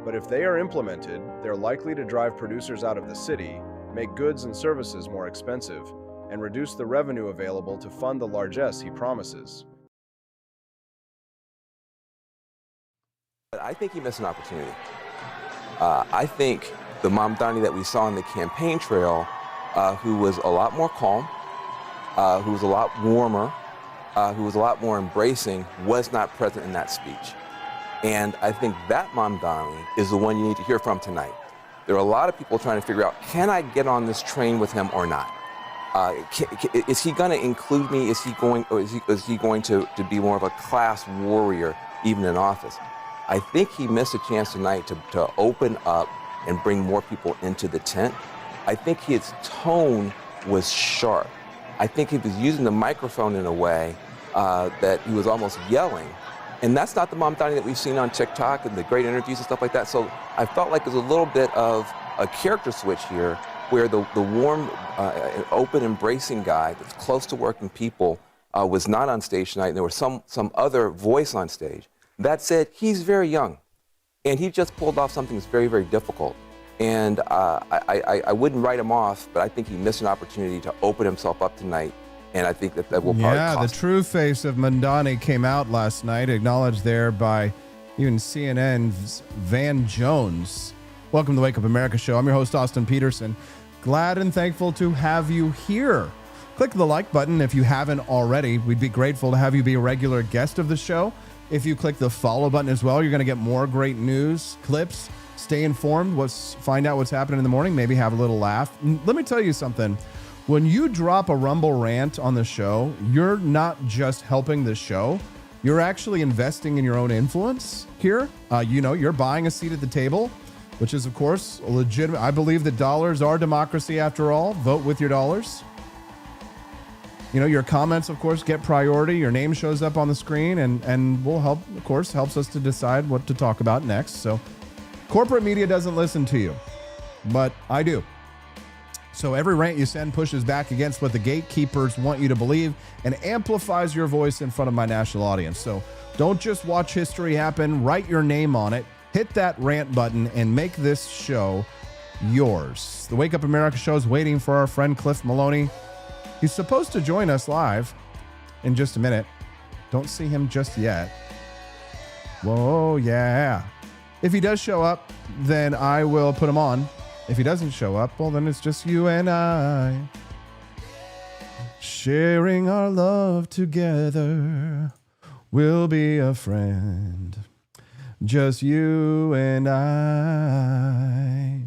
But if they are implemented, they're likely to drive producers out of the city, make goods and services more expensive, and reduce the revenue available to fund the largesse he promises. I think he missed an opportunity. I think the Mamdani that we saw on the campaign trail, who was a lot more calm, who was a lot warmer, who was a lot more embracing, was not present in that speech. And I think that Mamdani is the one you need to hear from tonight. There are a lot of people trying to figure out, can I get on this train with him or not? Is he going to include me? Is he going to be more of a class warrior even in office? I think he missed a chance tonight to open up and bring more people into the tent. I think his tone was sharp. I think he was using the microphone in a way that he was almost yelling. And that's not the Mamdani that we've seen on TikTok and the great interviews and stuff like that. So I felt like there's a little bit of a character switch here where the warm, open, embracing guy that's close to working people was not on stage tonight, and there was some other voice on stage. That said, he's very young, and he just pulled off something that's very, very difficult. And I wouldn't write him off, but I think he missed an opportunity to open himself up tonight, and I think that will probably cost the true face of Mamdani came out last night, acknowledged there by even CNN's Van Jones. Welcome to the Wake Up America show. I'm your host, Austin Petersen. Glad and thankful to have you here. Click the like button if you haven't already. We'd be grateful to have you be a regular guest of the show. If you click the follow button as well, you're going to get more great news, clips, stay informed, find out what's happening in the morning, maybe have a little laugh. Let me tell you something. When you drop a Rumble rant on the show, you're not just helping the show. You're actually investing in your own influence here. You're buying a seat at the table, which is, of course, legitimate. I believe that dollars are democracy after all. Vote with your dollars. Your comments, of course, get priority. Your name shows up on the screen and will help, of course, helps us to decide what to talk about next. So corporate media doesn't listen to you, but I do. So every rant you send pushes back against what the gatekeepers want you to believe and amplifies your voice in front of my national audience. So don't just watch history happen. Write your name on it. Hit that rant button and make this show yours. The Wake Up America show is waiting for our friend Cliff Maloney. He's supposed to join us live in just a minute. Don't see him just yet. Whoa, yeah. If he does show up, then I will put him on. If he doesn't show up, well, then it's just you and I sharing our love together. We'll be a friend. Just you and I.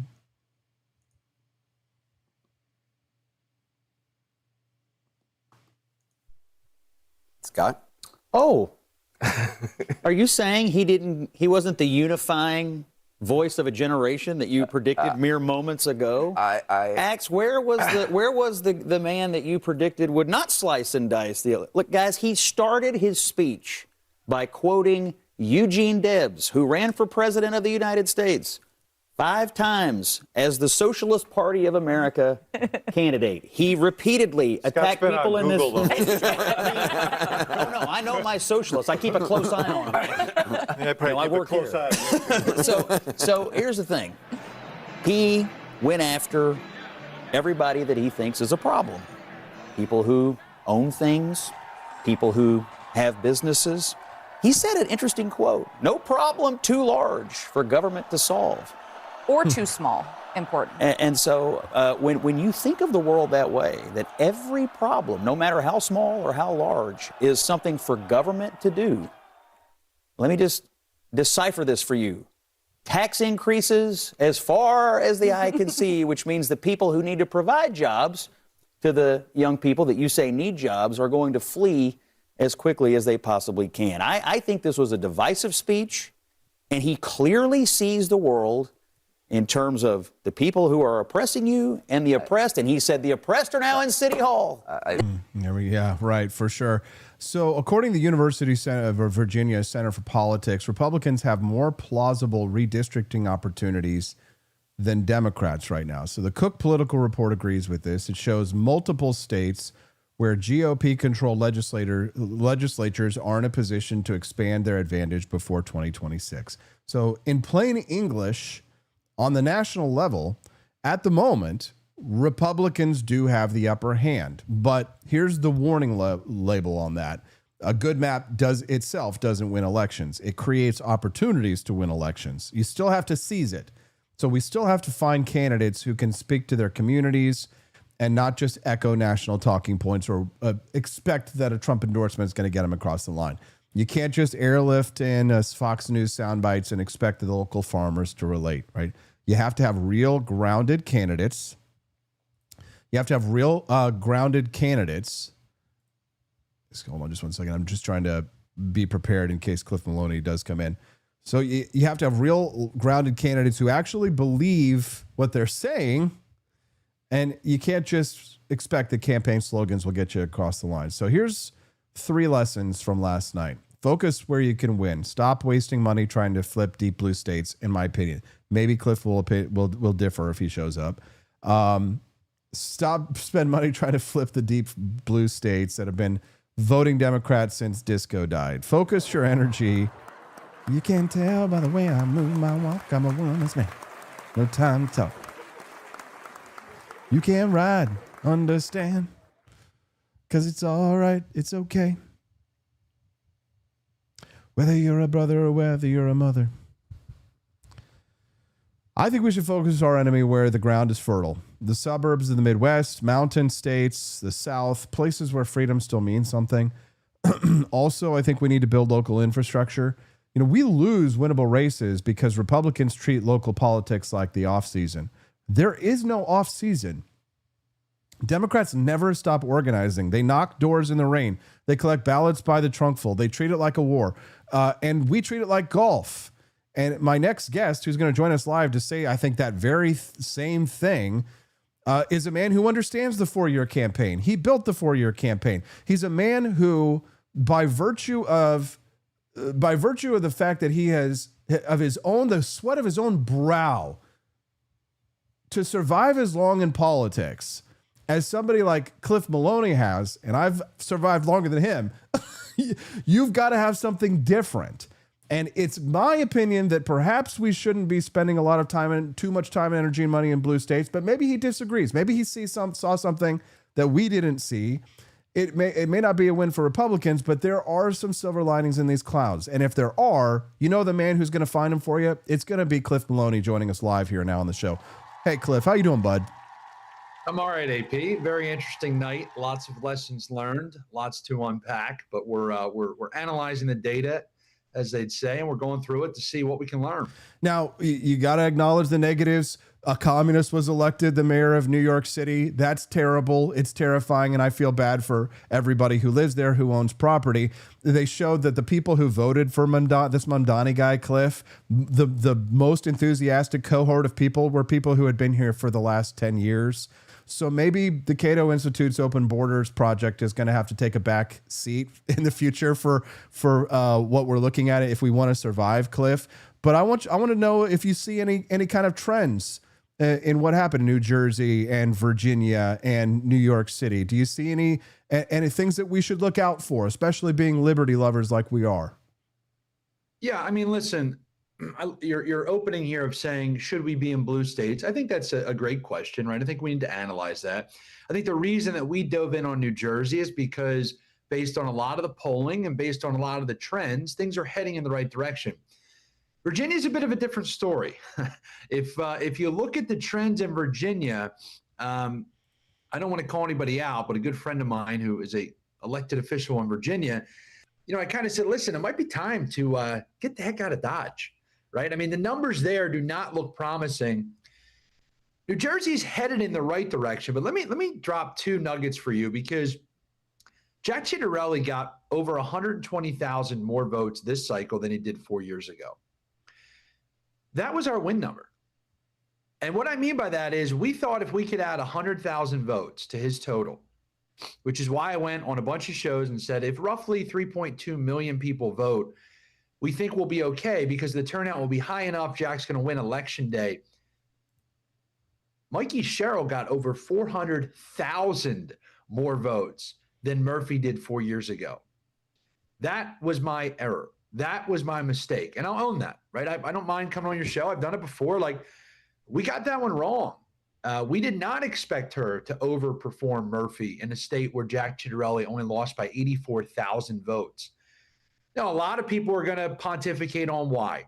Scott? Oh, are you saying he wasn't the unifying voice of a generation that you predicted mere moments ago? Axe, where was the man that you predicted would not slice and dice the? Look, guys, he started his speech by quoting Eugene Debs, who ran for president of the United States 5 times as the Socialist Party of America candidate. He repeatedly attacked people in this. No, I know my socialists. I keep a close eye on them. I work close eye. So here's the thing. He went after everybody that he thinks is a problem. People who own things, people who have businesses. He said an interesting quote. No problem too large for government to solve. Or too small, important. And so when you think of the world that way, that every problem, no matter how small or how large, is something for government to do, let me just decipher this for you. Tax increases as far as the eye can see, which means the people who need to provide jobs to the young people that you say need jobs are going to flee as quickly as they possibly can. I think this was a divisive speech, and he clearly sees the world in terms of the people who are oppressing you and the oppressed. And he said the oppressed are now in City Hall. Yeah, right, for sure. So according to the University of Virginia Center for Politics, Republicans have more plausible redistricting opportunities than Democrats right now. So the Cook Political Report agrees with this. It shows multiple states where GOP-controlled legislatures are in a position to expand their advantage before 2026. So in plain English, on the national level, at the moment, Republicans do have the upper hand. But here's the warning label on that. A good map doesn't win elections. It creates opportunities to win elections. You still have to seize it. So we still have to find candidates who can speak to their communities and not just echo national talking points or expect that a Trump endorsement is going to get them across the line. You can't just airlift in Fox News sound bites and expect the local farmers to relate, right? You have to have real grounded candidates. Hold on just one second. I'm just trying to be prepared in case Cliff Maloney does come in. So you have to have real grounded candidates who actually believe what they're saying, and you can't just expect that campaign slogans will get you across the line. So here's 3 lessons from last night. Focus where you can win. Stop wasting money trying to flip deep blue states, in my opinion. Maybe Cliff will differ if he shows up. Stop spend money trying to flip the deep blue states that have been voting Democrat since disco died. Focus your energy. You can tell by the way I move my walk, I'm a woman's man. No time to talk. You can ride, understand, because it's all right, it's okay. Whether you're a brother or whether you're a mother. I think we should focus our enemy where the ground is fertile. The suburbs of the Midwest, mountain states, the South, places where freedom still means something. Also, I think we need to build local infrastructure. You know, we lose winnable races because Republicans treat local politics like the off season. There is no off season. Democrats never stop organizing. They knock doors in the rain. They collect ballots by the trunkful. They treat it like a war. And we treat it like golf. And my next guest, who's going to join us live to say, I think, that very same thing, is a man who understands the 4-year campaign. He built the 4-year campaign. He's a man who, by virtue of the fact that he has the sweat of his own brow to survive as long in politics as somebody like Cliff Maloney has, and I've survived longer than him, you've got to have something different. And it's my opinion that perhaps we shouldn't be spending a lot of time and too much time, energy, and money in blue states, but maybe he disagrees. Maybe he saw something that we didn't see. It may not be a win for Republicans, but there are some silver linings in these clouds. And if there are, you know the man who's going to find them for you? It's going to be Cliff Maloney joining us live here now on the show. Hey, Cliff, how you doing, bud? I'm all right, AP. Very interesting night. Lots of lessons learned, lots to unpack, but we're analyzing the data, as they'd say, and we're going through it to see what we can learn. Now, you got to acknowledge the negatives. A communist was elected the mayor of New York City. That's terrible. It's terrifying, and I feel bad for everybody who lives there, who owns property. They showed that the people who voted for this Mamdani guy, Cliff, the most enthusiastic cohort of people were people who had been here for the last 10 years. So maybe the Cato Institute's Open Borders project is going to have to take a back seat in the future for what we're looking at if we want to survive, Cliff. But I want to know if you see any kind of trends in what happened in New Jersey and Virginia and New York City. Do you see any things that we should look out for, especially being liberty lovers like we are? Yeah, I mean, listen, your opening here of saying, should we be in blue states? I think that's a great question, right? I think we need to analyze that. I think the reason that we dove in on New Jersey is because based on a lot of the polling and based on a lot of the trends, things are heading in the right direction. Virginia is a bit of a different story. If you look at the trends in Virginia, I don't want to call anybody out, but a good friend of mine who is a elected official in Virginia, I kind of said, listen, it might be time to get the heck out of Dodge, right? I mean, the numbers there do not look promising. New Jersey's headed in the right direction, but let me drop 2 nuggets for you, because Jack Ciattarelli got over 120,000 more votes this cycle than he did 4 years ago. That was our win number. And what I mean by that is we thought if we could add 100,000 votes to his total, which is why I went on a bunch of shows and said, if roughly 3.2 million people vote, we think we'll be okay because the turnout will be high enough. Jack's going to win election day. Mikey Sherrill got over 400,000 more votes than Murphy did 4 years ago. That was my error. That was my mistake. And I'll own that, right? I don't mind coming on your show. I've done it before. Like, we got that one wrong. We did not expect her to overperform Murphy in a state where Jack Ciattarelli only lost by 84,000 votes. Now, a lot of people are going to pontificate on why.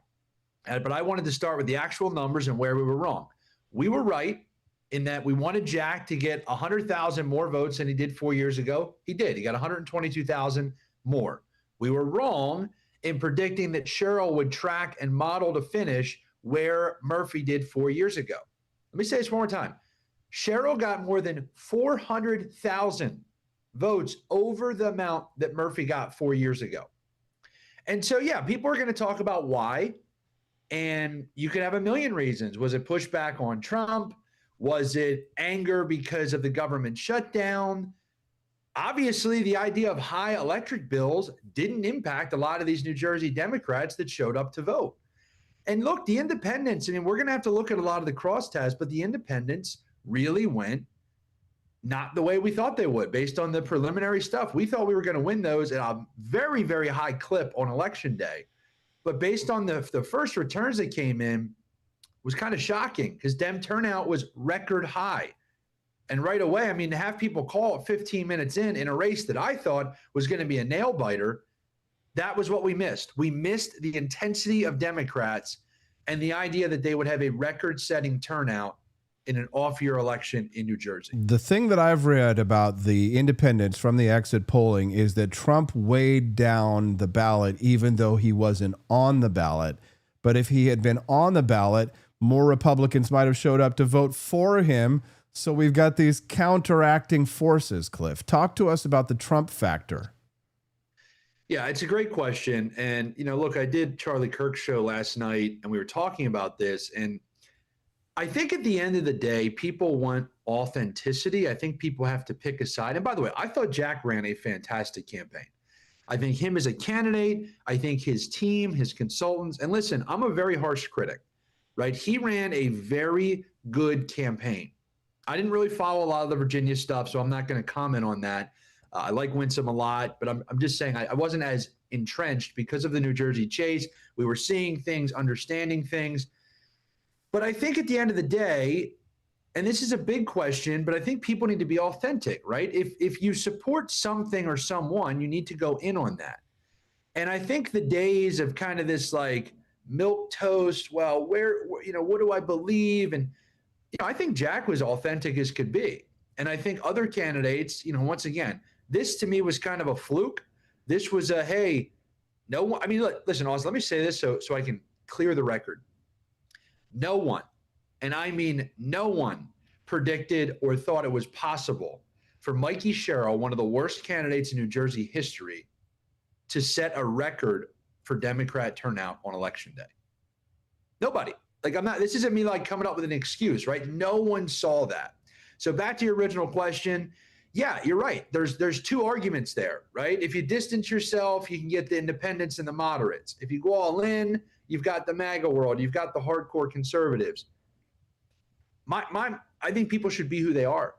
But I wanted to start with the actual numbers and where we were wrong. We were right in that we wanted Jack to get 100,000 more votes than he did 4 years ago. He did. He got 122,000 more. We were wrong in predicting that Sherrill would track and model to finish where Murphy did 4 years ago. Let me say this one more time. Sherrill got more than 400,000 votes over the amount that Murphy got 4 years ago. And so, yeah, people are going to talk about why. And you could have a million reasons. Was it pushback on Trump? Was it anger because of the government shutdown? Obviously, the idea of high electric bills didn't impact a lot of these New Jersey Democrats that showed up to vote. And look, the independents, I mean, we're going to have to look at a lot of the crosstests, but the independents really went not the way we thought they would based on the preliminary stuff. We thought we were going to win those at a very, very high clip on election day. But based on the first returns that came in, was kind of shocking because Dem turnout was record high. And right away, I mean, to have people call it 15 minutes in a race that I thought was going to be a nail biter, that was what we missed. We missed the intensity of Democrats and the idea that they would have a record-setting turnout in an off-year election in New Jersey. The thing that I've read about the independents from the exit polling is that Trump weighed down the ballot even though he wasn't on the ballot. But if he had been on the ballot, more Republicans might have showed up to vote for him. So we've got these counteracting forces, Cliff. Talk to us about the Trump factor. Yeah, it's a great question. And, you know, look, I did Charlie Kirk's show last night and we were talking about this. And I think at the end of the day, people want authenticity. I think people have to pick a side. And by the way, I thought Jack ran a fantastic campaign. I think him as a candidate, I think his team, his consultants, and listen, I'm a very harsh critic, right? He ran a very good campaign. I didn't really follow a lot of the Virginia stuff, so I'm not going to comment on that. I like Winsome a lot, but I'm just saying I wasn't as entrenched because of the New Jersey chase. We were seeing things, understanding things. But I think at the end of the day, and this is a big question, but I think people need to be authentic, right? If you support something or someone, you need to go in on that. And I think the days of kind of this like milquetoast, well, what do I believe? And, I think Jack was authentic as could be. And I think other candidates, once again, this to me was kind of a fluke. This was a, hey, no one, I mean, listen, Oz, let me say this so I can clear the record. No one, and I mean no one, predicted or thought it was possible for Mikey Sherrill, one of the worst candidates in New Jersey history, to set a record for Democrat turnout on election day. Nobody. This isn't me like coming up with an excuse, right? No one saw that. So back to your original question. Yeah, you're right. There's two arguments there, right? If you distance yourself, you can get the independents and the moderates. If you go all in, you've got the MAGA world. You've got the hardcore conservatives. I think people should be who they are.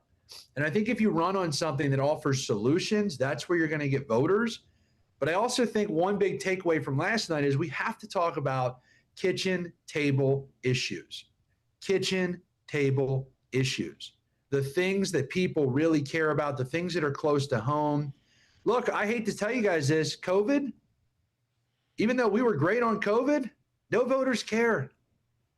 And I think if you run on something that offers solutions, that's where you're going to get voters. But I also think one big takeaway from last night is we have to talk about kitchen table issues. Kitchen table issues. The things that people really care about, the things that are close to home. Look, I hate to tell you guys this, COVID, even though we were great on COVID, no voters care.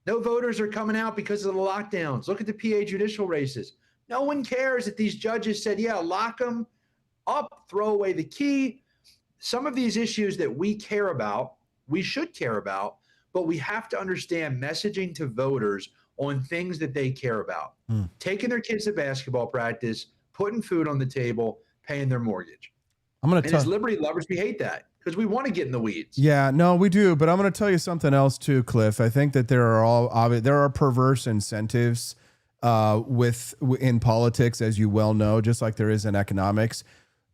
No voters are coming out because of the lockdowns. Look at the PA judicial races. No one cares that these judges said, yeah, lock them up, throw away the key. Some of these issues that we care about, we should care about, but we have to understand messaging to voters on things that they care about. Taking their kids to basketball practice, putting food on the table, paying their mortgage. As liberty lovers, we hate that because we want to get in the weeds. Yeah, no, we do. But I'm going to tell you something else too, Cliff. I think that there are perverse incentives in politics, as you well know, just like there is in economics.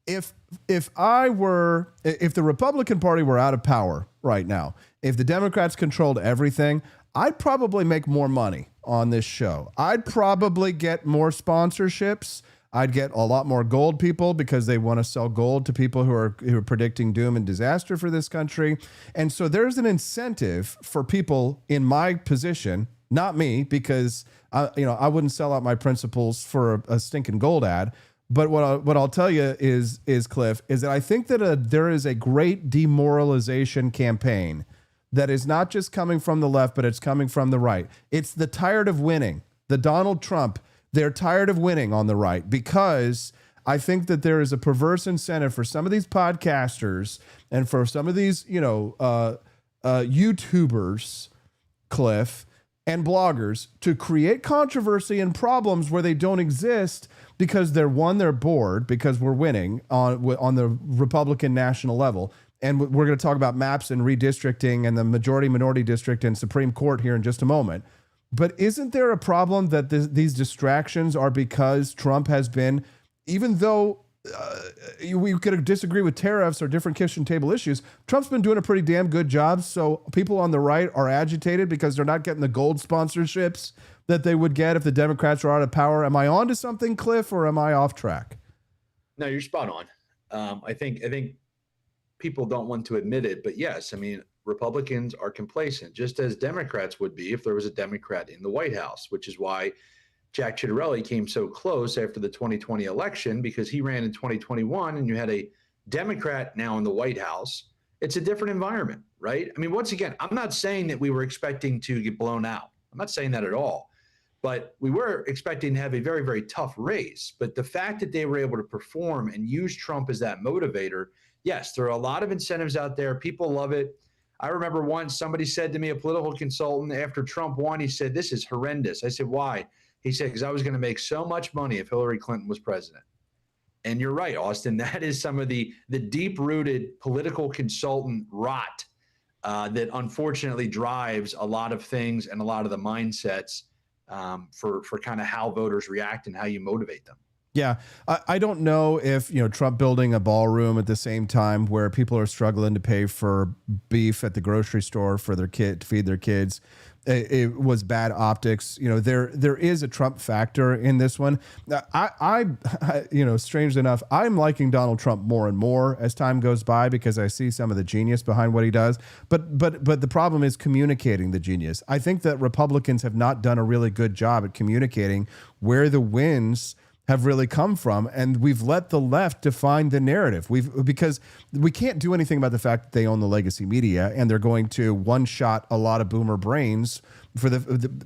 If the Republican Party were out of power right now, if the Democrats controlled everything, I'd probably make more money on this show. I'd probably get more sponsorships. I'd get a lot more gold people because they want to sell gold to people who are predicting doom and disaster for this country. And so there's an incentive for people in my position, not me, because I wouldn't sell out my principles for a stinking gold ad. But what I'll tell you is Cliff, is that I think that there is a great demoralization campaign that is not just coming from the left, but it's coming from the right. It's the tired of winning. The Donald Trump, they're tired of winning on the right because I think that there is a perverse incentive for some of these podcasters and for some of these, YouTubers, Cliff, and bloggers to create controversy and problems where they don't exist because they're bored because we're winning on the Republican national level. And we're going to talk about maps and redistricting and the majority minority district and Supreme Court here in just a moment. But isn't there a problem that these distractions are because Trump has been, even though we could disagree with tariffs or different kitchen table issues, Trump's been doing a pretty damn good job. So people on the right are agitated because they're not getting the gold sponsorships that they would get if the Democrats are out of power. Am I on to something, Cliff, or am I off track? No, you're spot on. I think people don't want to admit it, but yes, I mean, Republicans are complacent, just as Democrats would be if there was a Democrat in the White House, which is why Jack Ciattarelli came so close after the 2020 election, because he ran in 2021 and you had a Democrat now in the White House. It's a different environment, right? I mean, once again, I'm not saying that we were expecting to get blown out. I'm not saying that at all. But we were expecting to have a very, very tough race. But the fact that they were able to perform and use Trump as that motivator, yes, there are a lot of incentives out there. People love it. I remember once somebody said to me, a political consultant, after Trump won, he said, "This is horrendous." I said, "Why?" He said, "Because I was going to make so much money if Hillary Clinton was president." And you're right, Austin. That is some of the deep-rooted political consultant rot that unfortunately drives a lot of things and a lot of the mindsets for kind of how voters react and how you motivate them. Yeah, I don't know if, Trump building a ballroom at the same time where people are struggling to pay for beef at the grocery store for their kid to feed their kids, it was bad optics. There is a Trump factor in this one. I strangely enough, I'm liking Donald Trump more and more as time goes by because I see some of the genius behind what he does. But the problem is communicating the genius. I think that Republicans have not done a really good job at communicating where the wins have really come from, and we've let the left define the narrative. Because we can't do anything about the fact that they own the legacy media and they're going to one-shot a lot of boomer brains for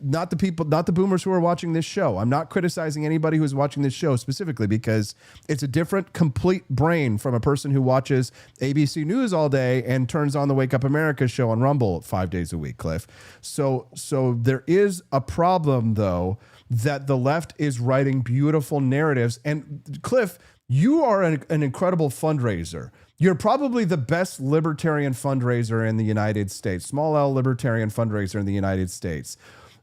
not the boomers who are watching this show. I'm not criticizing anybody who's watching this show specifically because it's a different, complete brain from a person who watches ABC News all day and turns on the Wake Up America show on Rumble 5 days a week, Cliff. So there is a problem, though, that the left is writing beautiful narratives. And Cliff, you are an incredible fundraiser. You're probably the best libertarian fundraiser in the United States, small L libertarian fundraiser in the United States.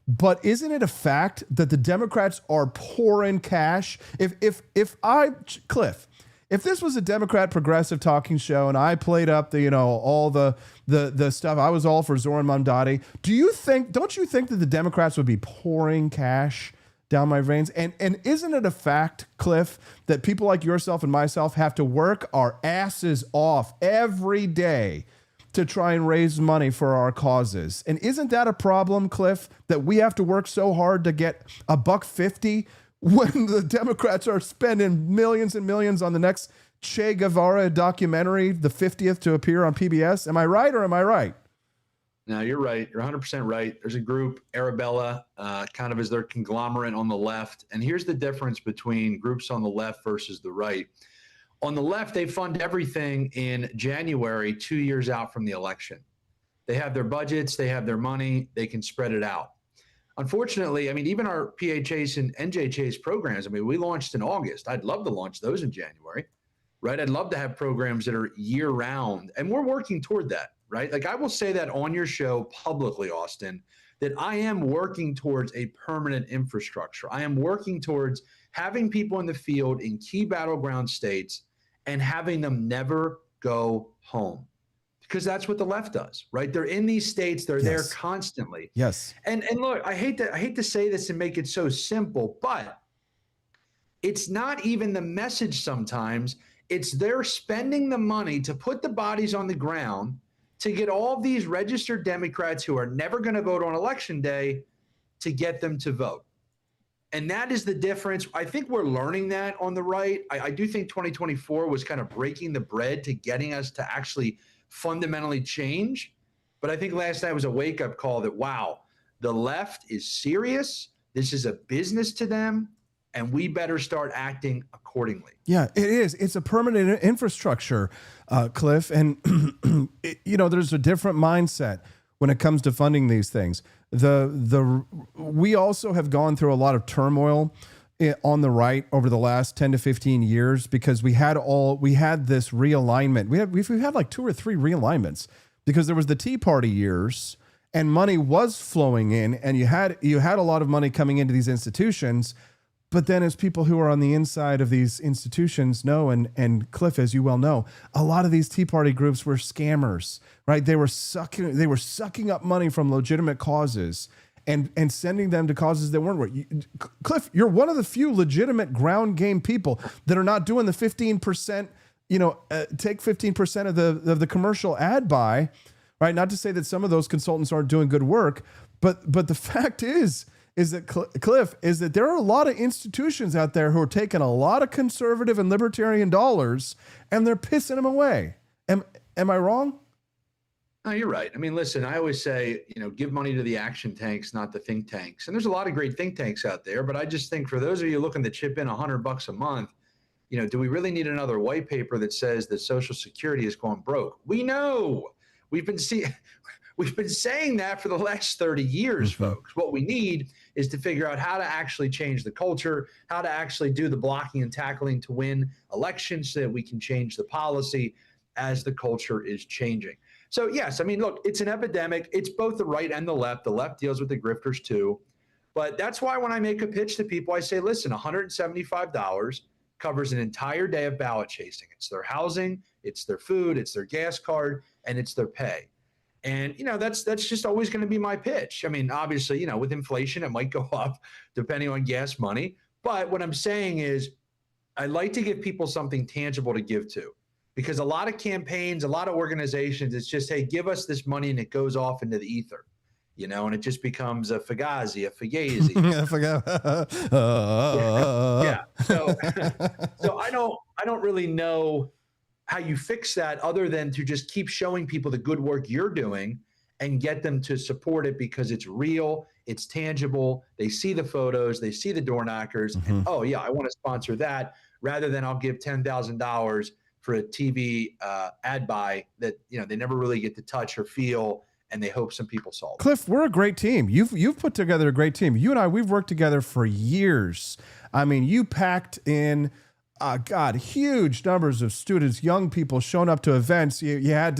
But isn't it a fact that the Democrats are pouring cash? Cliff, if this was a Democrat progressive talking show and I played up all the stuff, I was all for Zoran Mamdani. Don't you think that the Democrats would be pouring cash down my veins? And isn't it a fact, Cliff, that people like yourself and myself have to work our asses off every day to try and raise money for our causes? And isn't that a problem, Cliff, that we have to work so hard to get $1.50 when the Democrats are spending millions and millions on the next Che Guevara documentary, the 50th to appear on PBS? Am I right or am I right? No, you're right. You're 100% right. There's a group, Arabella, kind of as their conglomerate on the left. And here's the difference between groups on the left versus the right. On the left, they fund everything in January, 2 years out from the election. They have their budgets, they have their money, they can spread it out. Unfortunately, I mean, even our PHAs and NJHAs programs, I mean, we launched in August. I'd love to launch those in January, right? I'd love to have programs that are year round, and we're working toward that, right? Like I will say that on your show publicly, Austin, that I am working towards a permanent infrastructure. I am working towards having people in the field in key battleground states and having them never go home. Because that's what the left does, right? They're in these states, they're there constantly. Yes. And look, I hate to say this and make it so simple, but it's not even the message sometimes. It's they're spending the money to put the bodies on the ground to get all these registered Democrats who are never going to vote on election day to get them to vote. And that is the difference. I think we're learning that on the right. I do think 2024 was kind of breaking the bread to getting us to actually fundamentally change. But I think last night was a wake-up call that, wow, the left is serious. This is a business to them, and we better start acting accordingly. Yeah, it is. It's a permanent infrastructure, Cliff. And, there's a different mindset when it comes to funding these things. We also have gone through a lot of turmoil on the right over the last 10 to 15 years because we had this realignment. We've had like 2 or 3 realignments because there was the Tea Party years and money was flowing in and you had a lot of money coming into these institutions. But then as people who are on the inside of these institutions know, and Cliff, as you well know, a lot of these Tea Party groups were scammers, right? They were sucking up money from legitimate causes and sending them to causes that weren't. Cliff, you're one of the few legitimate ground game people that are not doing the 15%, take 15% of the commercial ad buy, right? Not to say that some of those consultants aren't doing good work, but the fact is that Cliff, is that there are a lot of institutions out there who are taking a lot of conservative and libertarian dollars and they're pissing them away. Am I wrong? No, you're right. I mean, listen, I always say, give money to the action tanks, not the think tanks. And there's a lot of great think tanks out there, but I just think for those of you looking to chip in $100 a month, do we really need another white paper that says that Social Security is going broke? We know. We've been saying that for the last 30 years, folks. What we need is to figure out how to actually change the culture, how to actually do the blocking and tackling to win elections so that we can change the policy as the culture is changing. So, yes, I mean, look, it's an epidemic. It's both the right and the left. The left deals with the grifters, too. But that's why when I make a pitch to people, I say, listen, $175 covers an entire day of ballot chasing. It's their housing, it's their food, it's their gas card, and it's their pay. And, that's just always going to be my pitch. I mean, obviously, with inflation, it might go up depending on gas money. But what I'm saying is I like to give people something tangible to give to. Because a lot of campaigns, a lot of organizations, it's just, hey, give us this money and it goes off into the ether, and it just becomes a fugazi, a fugazi. Yeah. So I don't really know how you fix that other than to just keep showing people the good work you're doing and get them to support it because it's real, it's tangible. They see the photos, they see the door knockers, and oh yeah, I want to sponsor that rather than I'll give $10,000 for a TV ad buy that they never really get to touch or feel, and they hope some people solve it. Cliff, we're a great team. You've put together a great team. You and I, we've worked together for years. I mean, you packed in, huge numbers of students, young people showing up to events. You have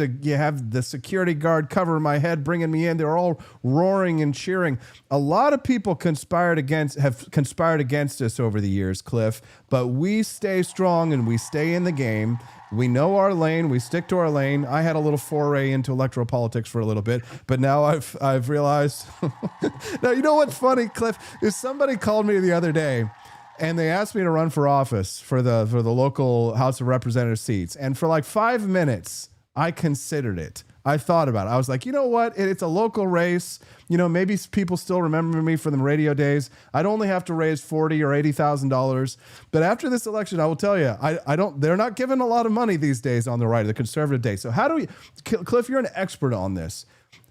the security guard covering my head, bringing me in. They're all roaring and cheering. A lot of people have conspired against us over the years, Cliff, but we stay strong and we stay in the game. We know our lane. We stick to our lane. I had a little foray into electoral politics for a little bit, but now I've realized. Now, you know what's funny, Cliff, is somebody called me the other day and they asked me to run for office for the local House of Representatives seats. And for like 5 minutes, I considered it. I thought about it. I was like, you know what? It's a local race. Maybe people still remember me from the radio days. I'd only have to raise $40,000 or $80,000. But after this election, I will tell you, they're not giving a lot of money these days on the right, the conservative day. So how do we, Cliff, you're an expert on this.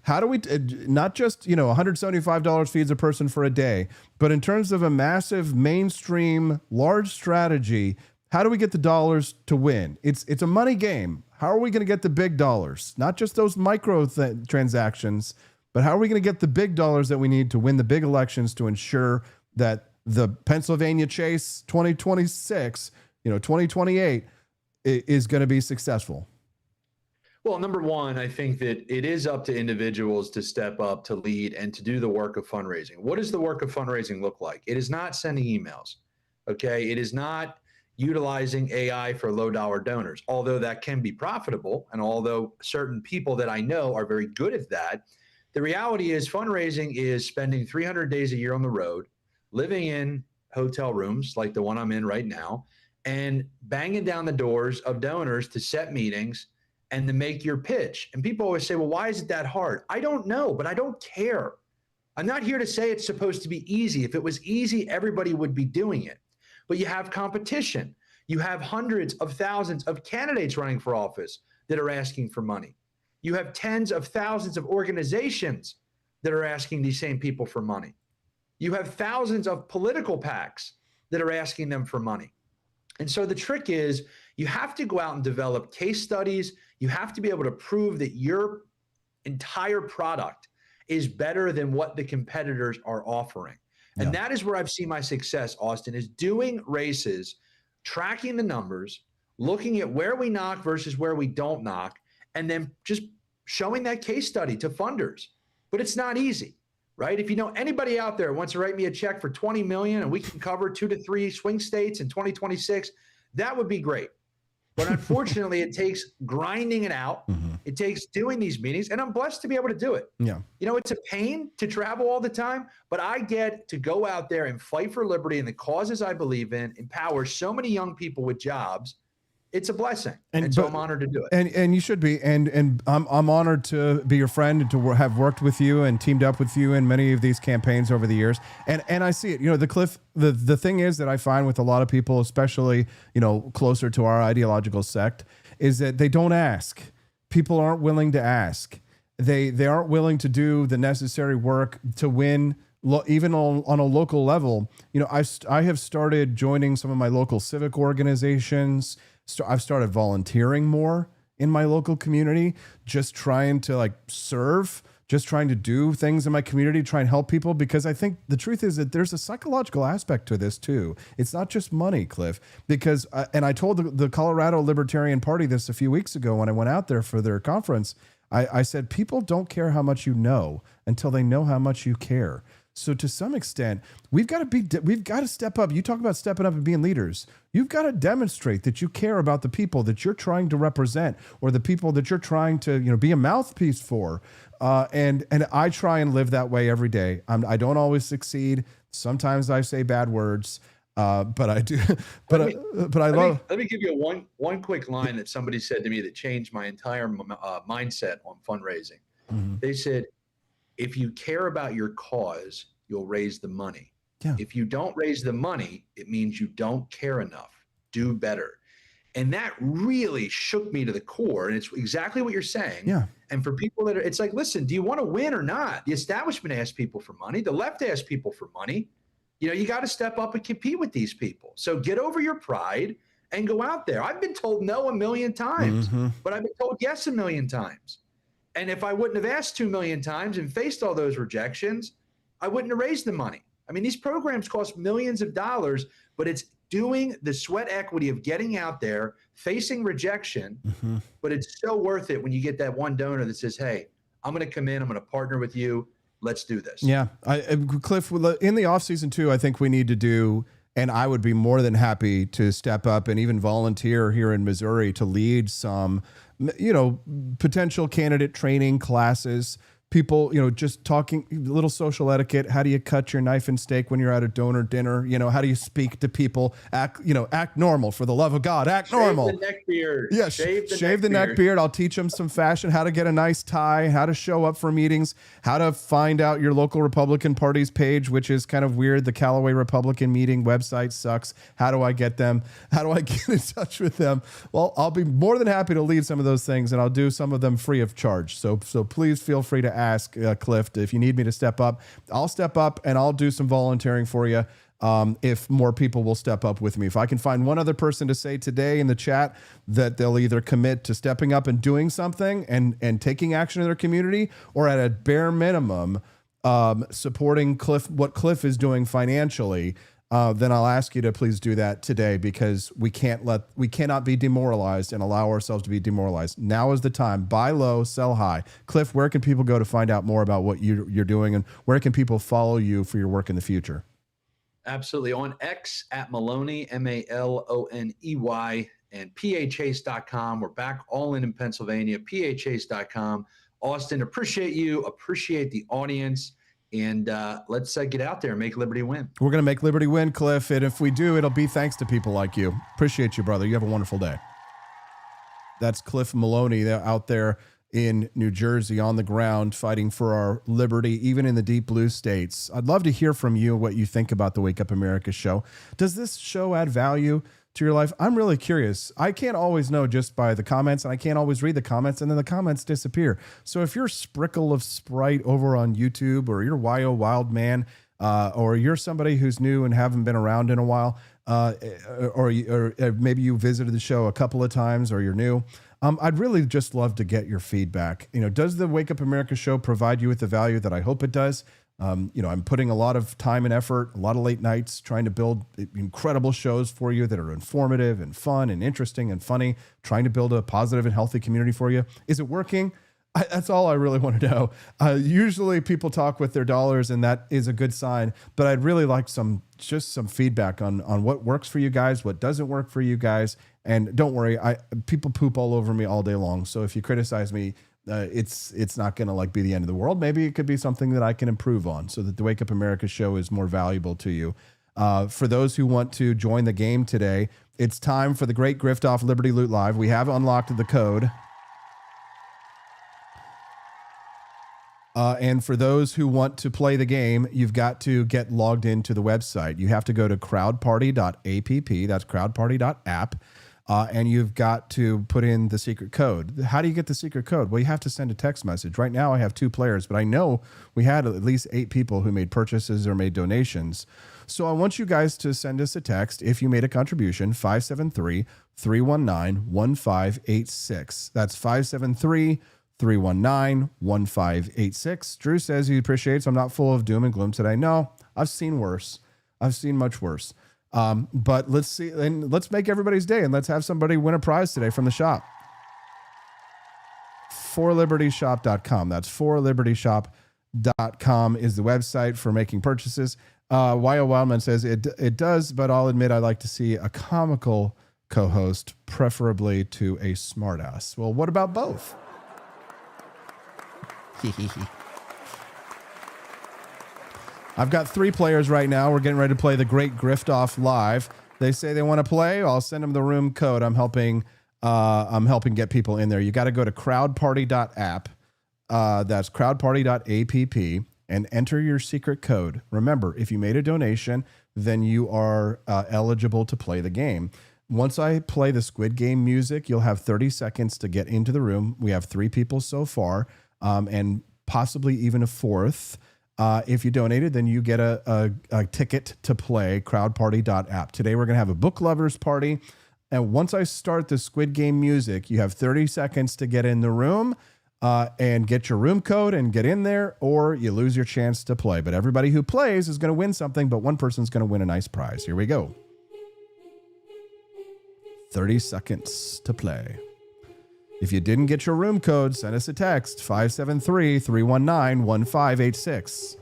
How do we, not just, $175 feeds a person for a day, but in terms of a massive mainstream large strategy, how do we get the dollars to win? It's a money game. How are we going to get the big dollars? Not just those micro transactions, but how are we going to get the big dollars that we need to win the big elections to ensure that the Pennsylvania Chase 2026, 2028 is going to be successful? Well, number one, I think that it is up to individuals to step up, to lead, and to do the work of fundraising. What does the work of fundraising look like? It is not sending emails, okay? It is not utilizing AI for low-dollar donors, although that can be profitable, and although certain people that I know are very good at that, the reality is fundraising is spending 300 days a year on the road, living in hotel rooms like the one I'm in right now, and banging down the doors of donors to set meetings and to make your pitch. And people always say, well, why is it that hard? I don't know, but I don't care. I'm not here to say it's supposed to be easy. If it was easy, everybody would be doing it. But you have competition. You have hundreds of thousands of candidates running for office that are asking for money. You have tens of thousands of organizations that are asking these same people for money. You have thousands of political PACs that are asking them for money. And so the trick is you have to go out and develop case studies. You have to be able to prove that your entire product is better than what the competitors are offering. And that is where I've seen my success, Austin, is doing races, tracking the numbers, looking at where we knock versus where we don't knock, and then just showing that case study to funders. But it's not easy, right? If you know anybody out there who wants to write me a check for $20 million and we can cover 2 to 3 swing states in 2026, that would be great. But unfortunately, it takes grinding it out. It takes doing these meetings, and I'm blessed to be able to do it. Yeah. You know, it's a pain to travel all the time, but I get to go out there and fight for liberty and the causes I believe in, empower so many young people with jobs. It's a blessing, and so I'm honored to do it. And you should be, and I'm honored to be your friend and to have worked with you and teamed up with you in many of these campaigns over the years. And I see it. You know, the thing is that I find with a lot of people, especially closer to our ideological sect, is that they don't ask. People aren't willing to ask. They aren't willing to do the necessary work to win. Even on a local level, I have started joining some of my local civic organizations. So I've started volunteering more in my local community, just trying to serve, just trying to do things in my community, try and help people, because I think the truth is that there's a psychological aspect to this too. It's not just money, Cliff, because, and I told the Colorado Libertarian Party this a few weeks ago when I went out there for their conference. I said, people don't care how much you know until they know how much you care. So to some extent, we've got to step up. You talk about stepping up and being leaders. You've got to demonstrate that you care about the people that you're trying to represent, or the people that you're trying to, be a mouthpiece for. And I try and live that way every day. I don't always succeed. Sometimes I say bad words, but I do. Let me give you one quick line that somebody said to me that changed my entire mindset on fundraising. Mm-hmm. They said, if you care about your cause, you'll raise the money. Yeah. If you don't raise the money, it means you don't care enough. Do better. And that really shook me to the core. And it's exactly what you're saying. Yeah. And for people that it's like, listen, do you want to win or not? The establishment asks people for money. The left asks people for money. You got to step up and compete with these people. So get over your pride and go out there. I've been told no 1 million times, but I've been told yes 1 million times. And if I wouldn't have asked 2 million times and faced all those rejections, I wouldn't have raised the money. I mean, these programs cost millions of dollars, but it's doing the sweat equity of getting out there, facing rejection. But it's so worth it when you get that one donor that says, hey, I'm going to come in, I'm going to partner with you. Let's do this. Yeah. Cliff, in the off season too, I think we need to do, and I would be more than happy to step up and even volunteer here in Missouri to lead some, potential candidate training classes, people, just talking a little social etiquette. How do you cut your knife and steak when you're at a donor dinner? How do you speak to people? Act normal, for the love of God, act normal. Shave the neck beard. Yeah. Shave the neck beard. I'll teach them some fashion, how to get a nice tie, how to show up for meetings, how to find out your local Republican Party's page, which is kind of weird. The Callaway Republican meeting website sucks. How do I get them? How do I get in touch with them? Well, I'll be more than happy to lead some of those things, and I'll do some of them free of charge. So please feel free to ask Cliff if you need me to step up. I'll step up and I'll do some volunteering for you. If more people will step up with me. If I can find one other person to say today in the chat that they'll either commit to stepping up and doing something and taking action in their community, or at a bare minimum, supporting what Cliff is doing financially, then I'll ask you to please do that today, because we cannot be demoralized and allow ourselves to be demoralized. Now is the time. Buy low, sell high. Cliff, where can people go to find out more about what you're doing, and where can people follow you for your work in the future? Absolutely. On X at Maloney, Maloney, and phase.com. We're back all in Pennsylvania, phase.com. Austin, appreciate you. Appreciate the audience. And let's get out there and make Liberty win. We're going to make Liberty win, Cliff. And if we do, it'll be thanks to people like you. Appreciate you, brother. You have a wonderful day. That's Cliff Maloney out there in New Jersey on the ground fighting for our liberty, even in the deep blue states. I'd love to hear from you what you think about the Wake Up America show. Does this show add value to your life? I'm really curious. I can't always know just by the comments, and I can't always read the comments, and then the comments disappear. So if you're Sprickle of Sprite over on YouTube, or you're YO Wild Man, or you're somebody who's new and haven't been around in a while, or maybe you visited the show a couple of times, or you're new, I'd really just love to get your feedback. Does the Wake Up America show provide you with the value that I hope it does? I'm putting a lot of time and effort, a lot of late nights trying to build incredible shows for you that are informative and fun and interesting and funny, trying to build a positive and healthy community for you. Is it working? That's all I really want to know. Usually people talk with their dollars, and that is a good sign, but I'd really like some feedback on what works for you guys, what doesn't work for you guys. And don't worry, people poop all over me all day long. So if you criticize me, it's not going to be the end of the world. Maybe it could be something that I can improve on so that the Wake Up America show is more valuable to you. For those who want to join the game today, it's time for the Great Grift Off Liberty Loot Live. We have unlocked the code. And for those who want to play the game, you've got to get logged into the website. You have to go to crowdparty.app. That's crowdparty.app. And you've got to put in the secret code. How do you get the secret code? Well, you have to send a text message. Right now I have 2 players, but I know we had at least 8 people who made purchases or made donations. So I want you guys to send us a text if you made a contribution, 573-319-1586. That's 573-319-1586. Drew says he appreciates I'm not full of doom and gloom today. No, I've seen worse. I've seen much worse. But let's see, and let's make everybody's day, and let's have somebody win a prize today from the shop. forlibertyshop.com. That's forlibertyshop.com is the website for making purchases. Y.O. Wildman says it does, but I'll admit I like to see a comical co-host, preferably to a smartass. Well, what about both? I've got 3 players right now. We're getting ready to play the Great Grift Off live. They say they want to play. I'll send them the room code. I'm helping get people in there. You got to go to crowdparty.app. That's crowdparty.app and enter your secret code. Remember, if you made a donation, then you are eligible to play the game. Once I play the Squid Game music, you'll have 30 seconds to get into the room. We have 3 people so far, and possibly even a 4th. If you donated, then you get a ticket to play crowdparty.app. Today, we're going to have a book lovers party. And once I start the Squid Game music, you have 30 seconds to get in the room and get your room code and get in there, or you lose your chance to play. But everybody who plays is going to win something, but one person's going to win a nice prize. Here we go. 30 seconds to play. If you didn't get your room code, send us a text, 573-319-1586.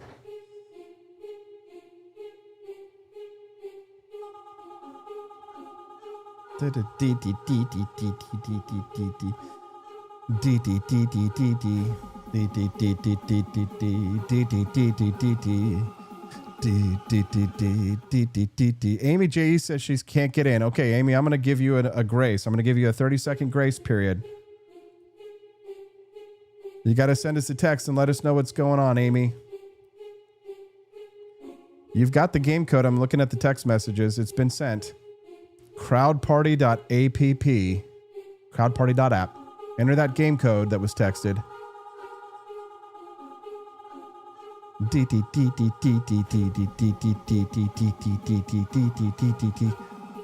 Amy J says she can't get in. Okay, Amy, I'm going to give you a grace. I'm going to give you a 30-second grace period. You got to send us a text and let us know what's going on, Amy. You've got the game code. I'm looking at the text messages. It's been sent. Crowdparty.app. Crowdparty.app. Enter that game code that was texted.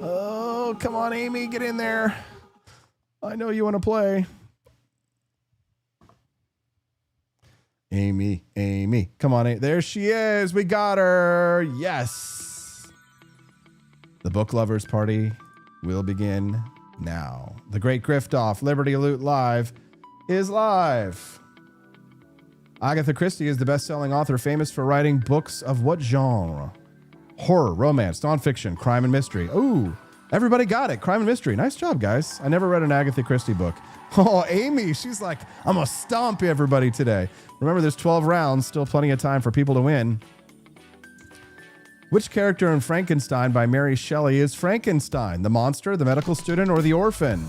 Oh, come on, Amy, get in there. I know you want to play. Amy, come on. There she is. We got her. Yes. The book lovers party will begin now. The Great Grift Off Liberty Loot Live is live. Agatha Christie is the best-selling author famous for writing books of what genre? Horror, romance, nonfiction, crime and mystery. Ooh, everybody got it. Crime and mystery. Nice job, guys. I never read an Agatha Christie book. Oh, Amy, she's like, I'm going to stomp everybody today. Remember, there's 12 rounds, still plenty of time for people to win. Which character in Frankenstein by Mary Shelley is Frankenstein? The monster, the medical student, or the orphan?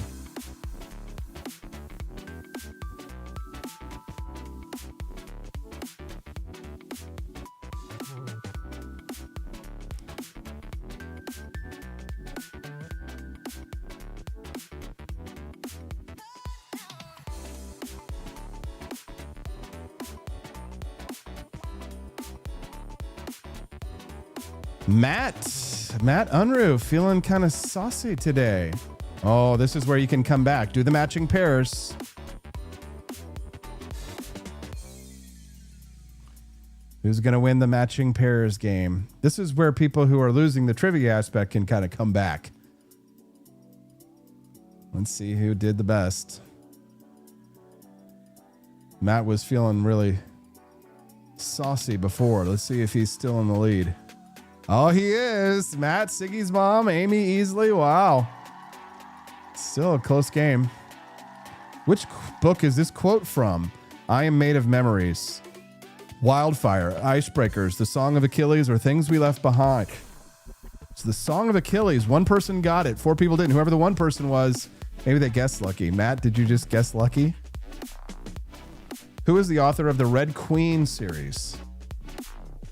Matt Unruh, feeling kind of saucy today. Oh, this is where you can come back. Do the matching pairs. Who's going to win the matching pairs game? This is where people who are losing the trivia aspect can kind of come back. Let's see who did the best. Matt was feeling really saucy before. Let's see if he's still in the lead. Oh, he is. Matt, Siggy's mom, Amy Easley. Wow. Still a close game. Which book is this quote from? I Am Made of Memories. Wildfire, Icebreakers, The Song of Achilles, or Things We Left Behind. It's The Song of Achilles. One person got it. 4 people didn't. Whoever the one person was, maybe they guessed lucky. Matt, did you just guess lucky? Who is the author of the Red Queen series?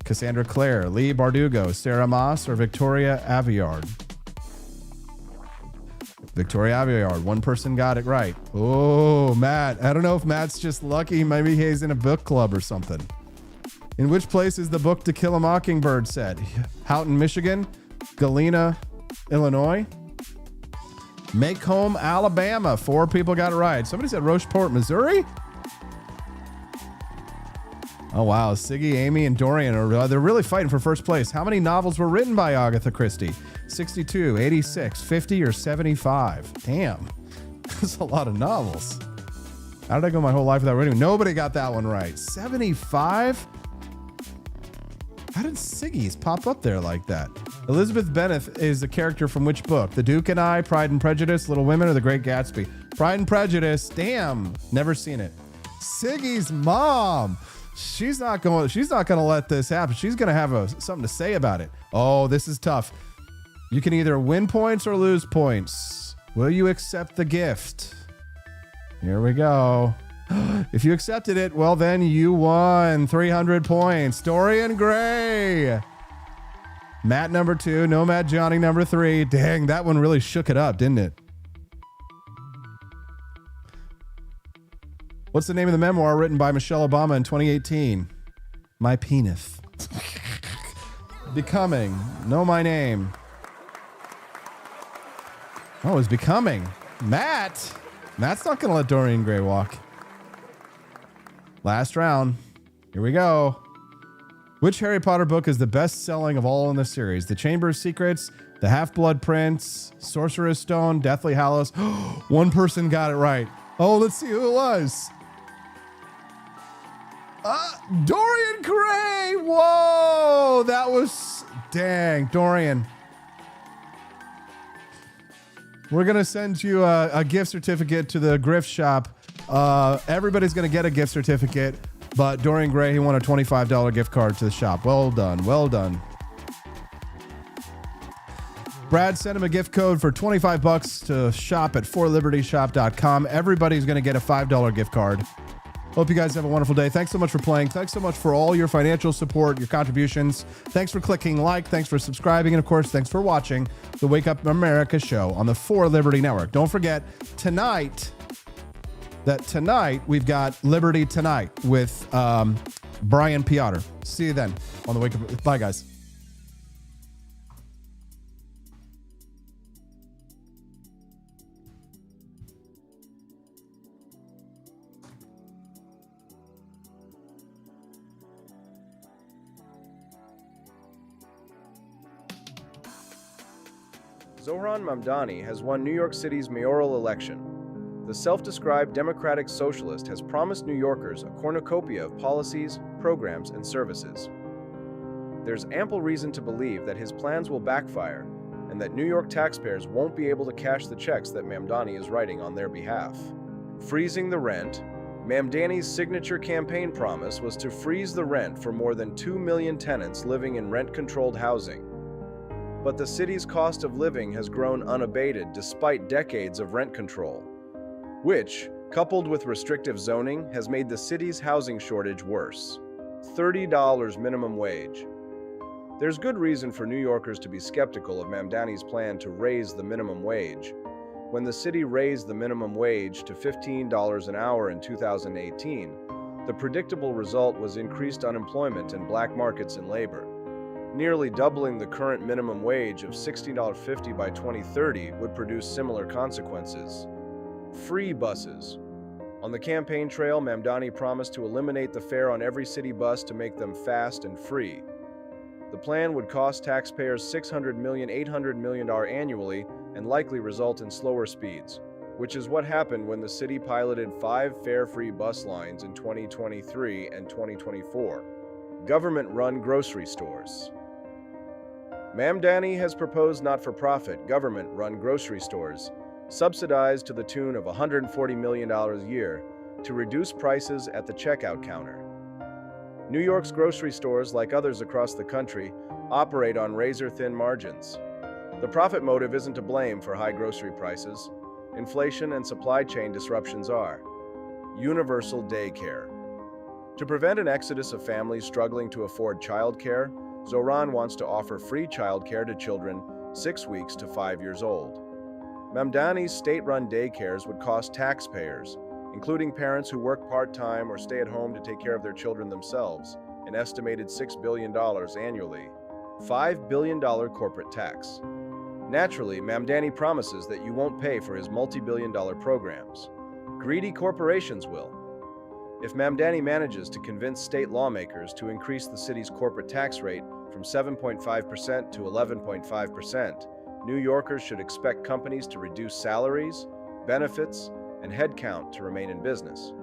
Cassandra Clare, Lee Bardugo, Sarah Moss, or Victoria Aveyard? Victoria Aveyard. One person got it right. Oh, Matt. I don't know if Matt's just lucky. Maybe he's in a book club or something. In which place is the book To Kill a Mockingbird set? Houghton, Michigan. Galena, Illinois. Macomb, Alabama. 4 people got it right. Somebody said Rocheport, Missouri? Oh, wow. Siggy, Amy, and Dorian they're really fighting for first place. How many novels were written by Agatha Christie? 62, 86, 50, or 75? Damn. That's a lot of novels. How did I go my whole life without reading? Nobody got that one right. 75? How did Siggy's pop up there like that? Elizabeth Bennet is the character from which book? The Duke and I, Pride and Prejudice, Little Women, or The Great Gatsby? Pride and Prejudice. Damn. Never seen it. Siggy's mom. She's not going to let this happen. She's going to have something to say about it. Oh, this is tough. You can either win points or lose points. Will you accept the gift? Here we go. If you accepted it, well, then you won 300 points. Dorian Gray. Matt number 2. Nomad Johnny number 3. Dang, that one really shook it up, didn't it? What's the name of the memoir written by Michelle Obama in 2018? My Penis. Becoming. Know My Name. Oh, it's Becoming. Matt's not going to let Dorian Gray walk. Last round. Here we go. Which Harry Potter book is the best-selling of all in the series? The Chamber of Secrets, The Half-Blood Prince, Sorcerer's Stone, Deathly Hallows. One person got it right. Oh, let's see who it was. Dorian Gray. Whoa, that was... Dang, Dorian. We're going to send you a gift certificate to the Griff shop. Everybody's going to get a gift certificate, but Dorian Gray, he won a $25 gift card to the shop. Well done. Well done. Brad sent him a gift code for $25 to shop at forlibertyshop.com. Everybody's going to get a $5 gift card. Hope you guys have a wonderful day. Thanks so much for playing. Thanks so much for all your financial support, your contributions. Thanks for clicking like. Thanks for subscribing. And, of course, thanks for watching the Wake Up America show on the For Liberty Network. Don't forget, tonight we've got Liberty Tonight with Brian Piotr. See you then on the Wake Up. Bye, guys. Zohran Mamdani has won New York City's mayoral election. The self-described democratic socialist has promised New Yorkers a cornucopia of policies, programs, and services. There's ample reason to believe that his plans will backfire and that New York taxpayers won't be able to cash the checks that Mamdani is writing on their behalf. Freezing the rent. Mamdani's signature campaign promise was to freeze the rent for more than 2 million tenants living in rent-controlled housing. But the city's cost of living has grown unabated despite decades of rent control, which, coupled with restrictive zoning, has made the city's housing shortage worse. $30 minimum wage. There's good reason for New Yorkers to be skeptical of Mamdani's plan to raise the minimum wage. When the city raised the minimum wage to $15 an hour in 2018, the predictable result was increased unemployment and black markets in labor. Nearly doubling the current minimum wage of $16.50 by 2030 would produce similar consequences. Free buses. On the campaign trail, Mamdani promised to eliminate the fare on every city bus to make them fast and free. The plan would cost taxpayers $600 million, $800 million annually and likely result in slower speeds, which is what happened when the city piloted 5 fare-free bus lines in 2023 and 2024. Government-run grocery stores. Mamdani has proposed not-for-profit, government-run grocery stores, subsidized to the tune of $140 million a year, to reduce prices at the checkout counter. New York's grocery stores, like others across the country, operate on razor-thin margins. The profit motive isn't to blame for high grocery prices. Inflation and supply chain disruptions are. Universal daycare. To prevent an exodus of families struggling to afford childcare, Zoran wants to offer free childcare to children 6 weeks to 5 years old. Mamdani's state-run daycares would cost taxpayers, including parents who work part-time or stay at home to take care of their children themselves, an estimated $6 billion annually. $5 billion corporate tax. Naturally, Mamdani promises that you won't pay for his multi-billion-dollar programs. Greedy corporations will. If Mamdani manages to convince state lawmakers to increase the city's corporate tax rate from 7.5% to 11.5%, New Yorkers should expect companies to reduce salaries, benefits, and headcount to remain in business.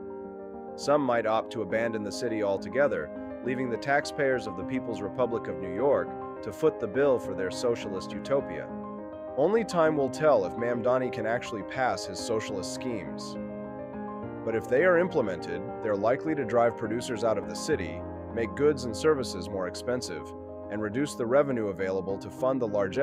Some might opt to abandon the city altogether, leaving the taxpayers of the People's Republic of New York to foot the bill for their socialist utopia. Only time will tell if Mamdani can actually pass his socialist schemes. But if they are implemented, they're likely to drive producers out of the city, make goods and services more expensive, and reduce the revenue available to fund the largesse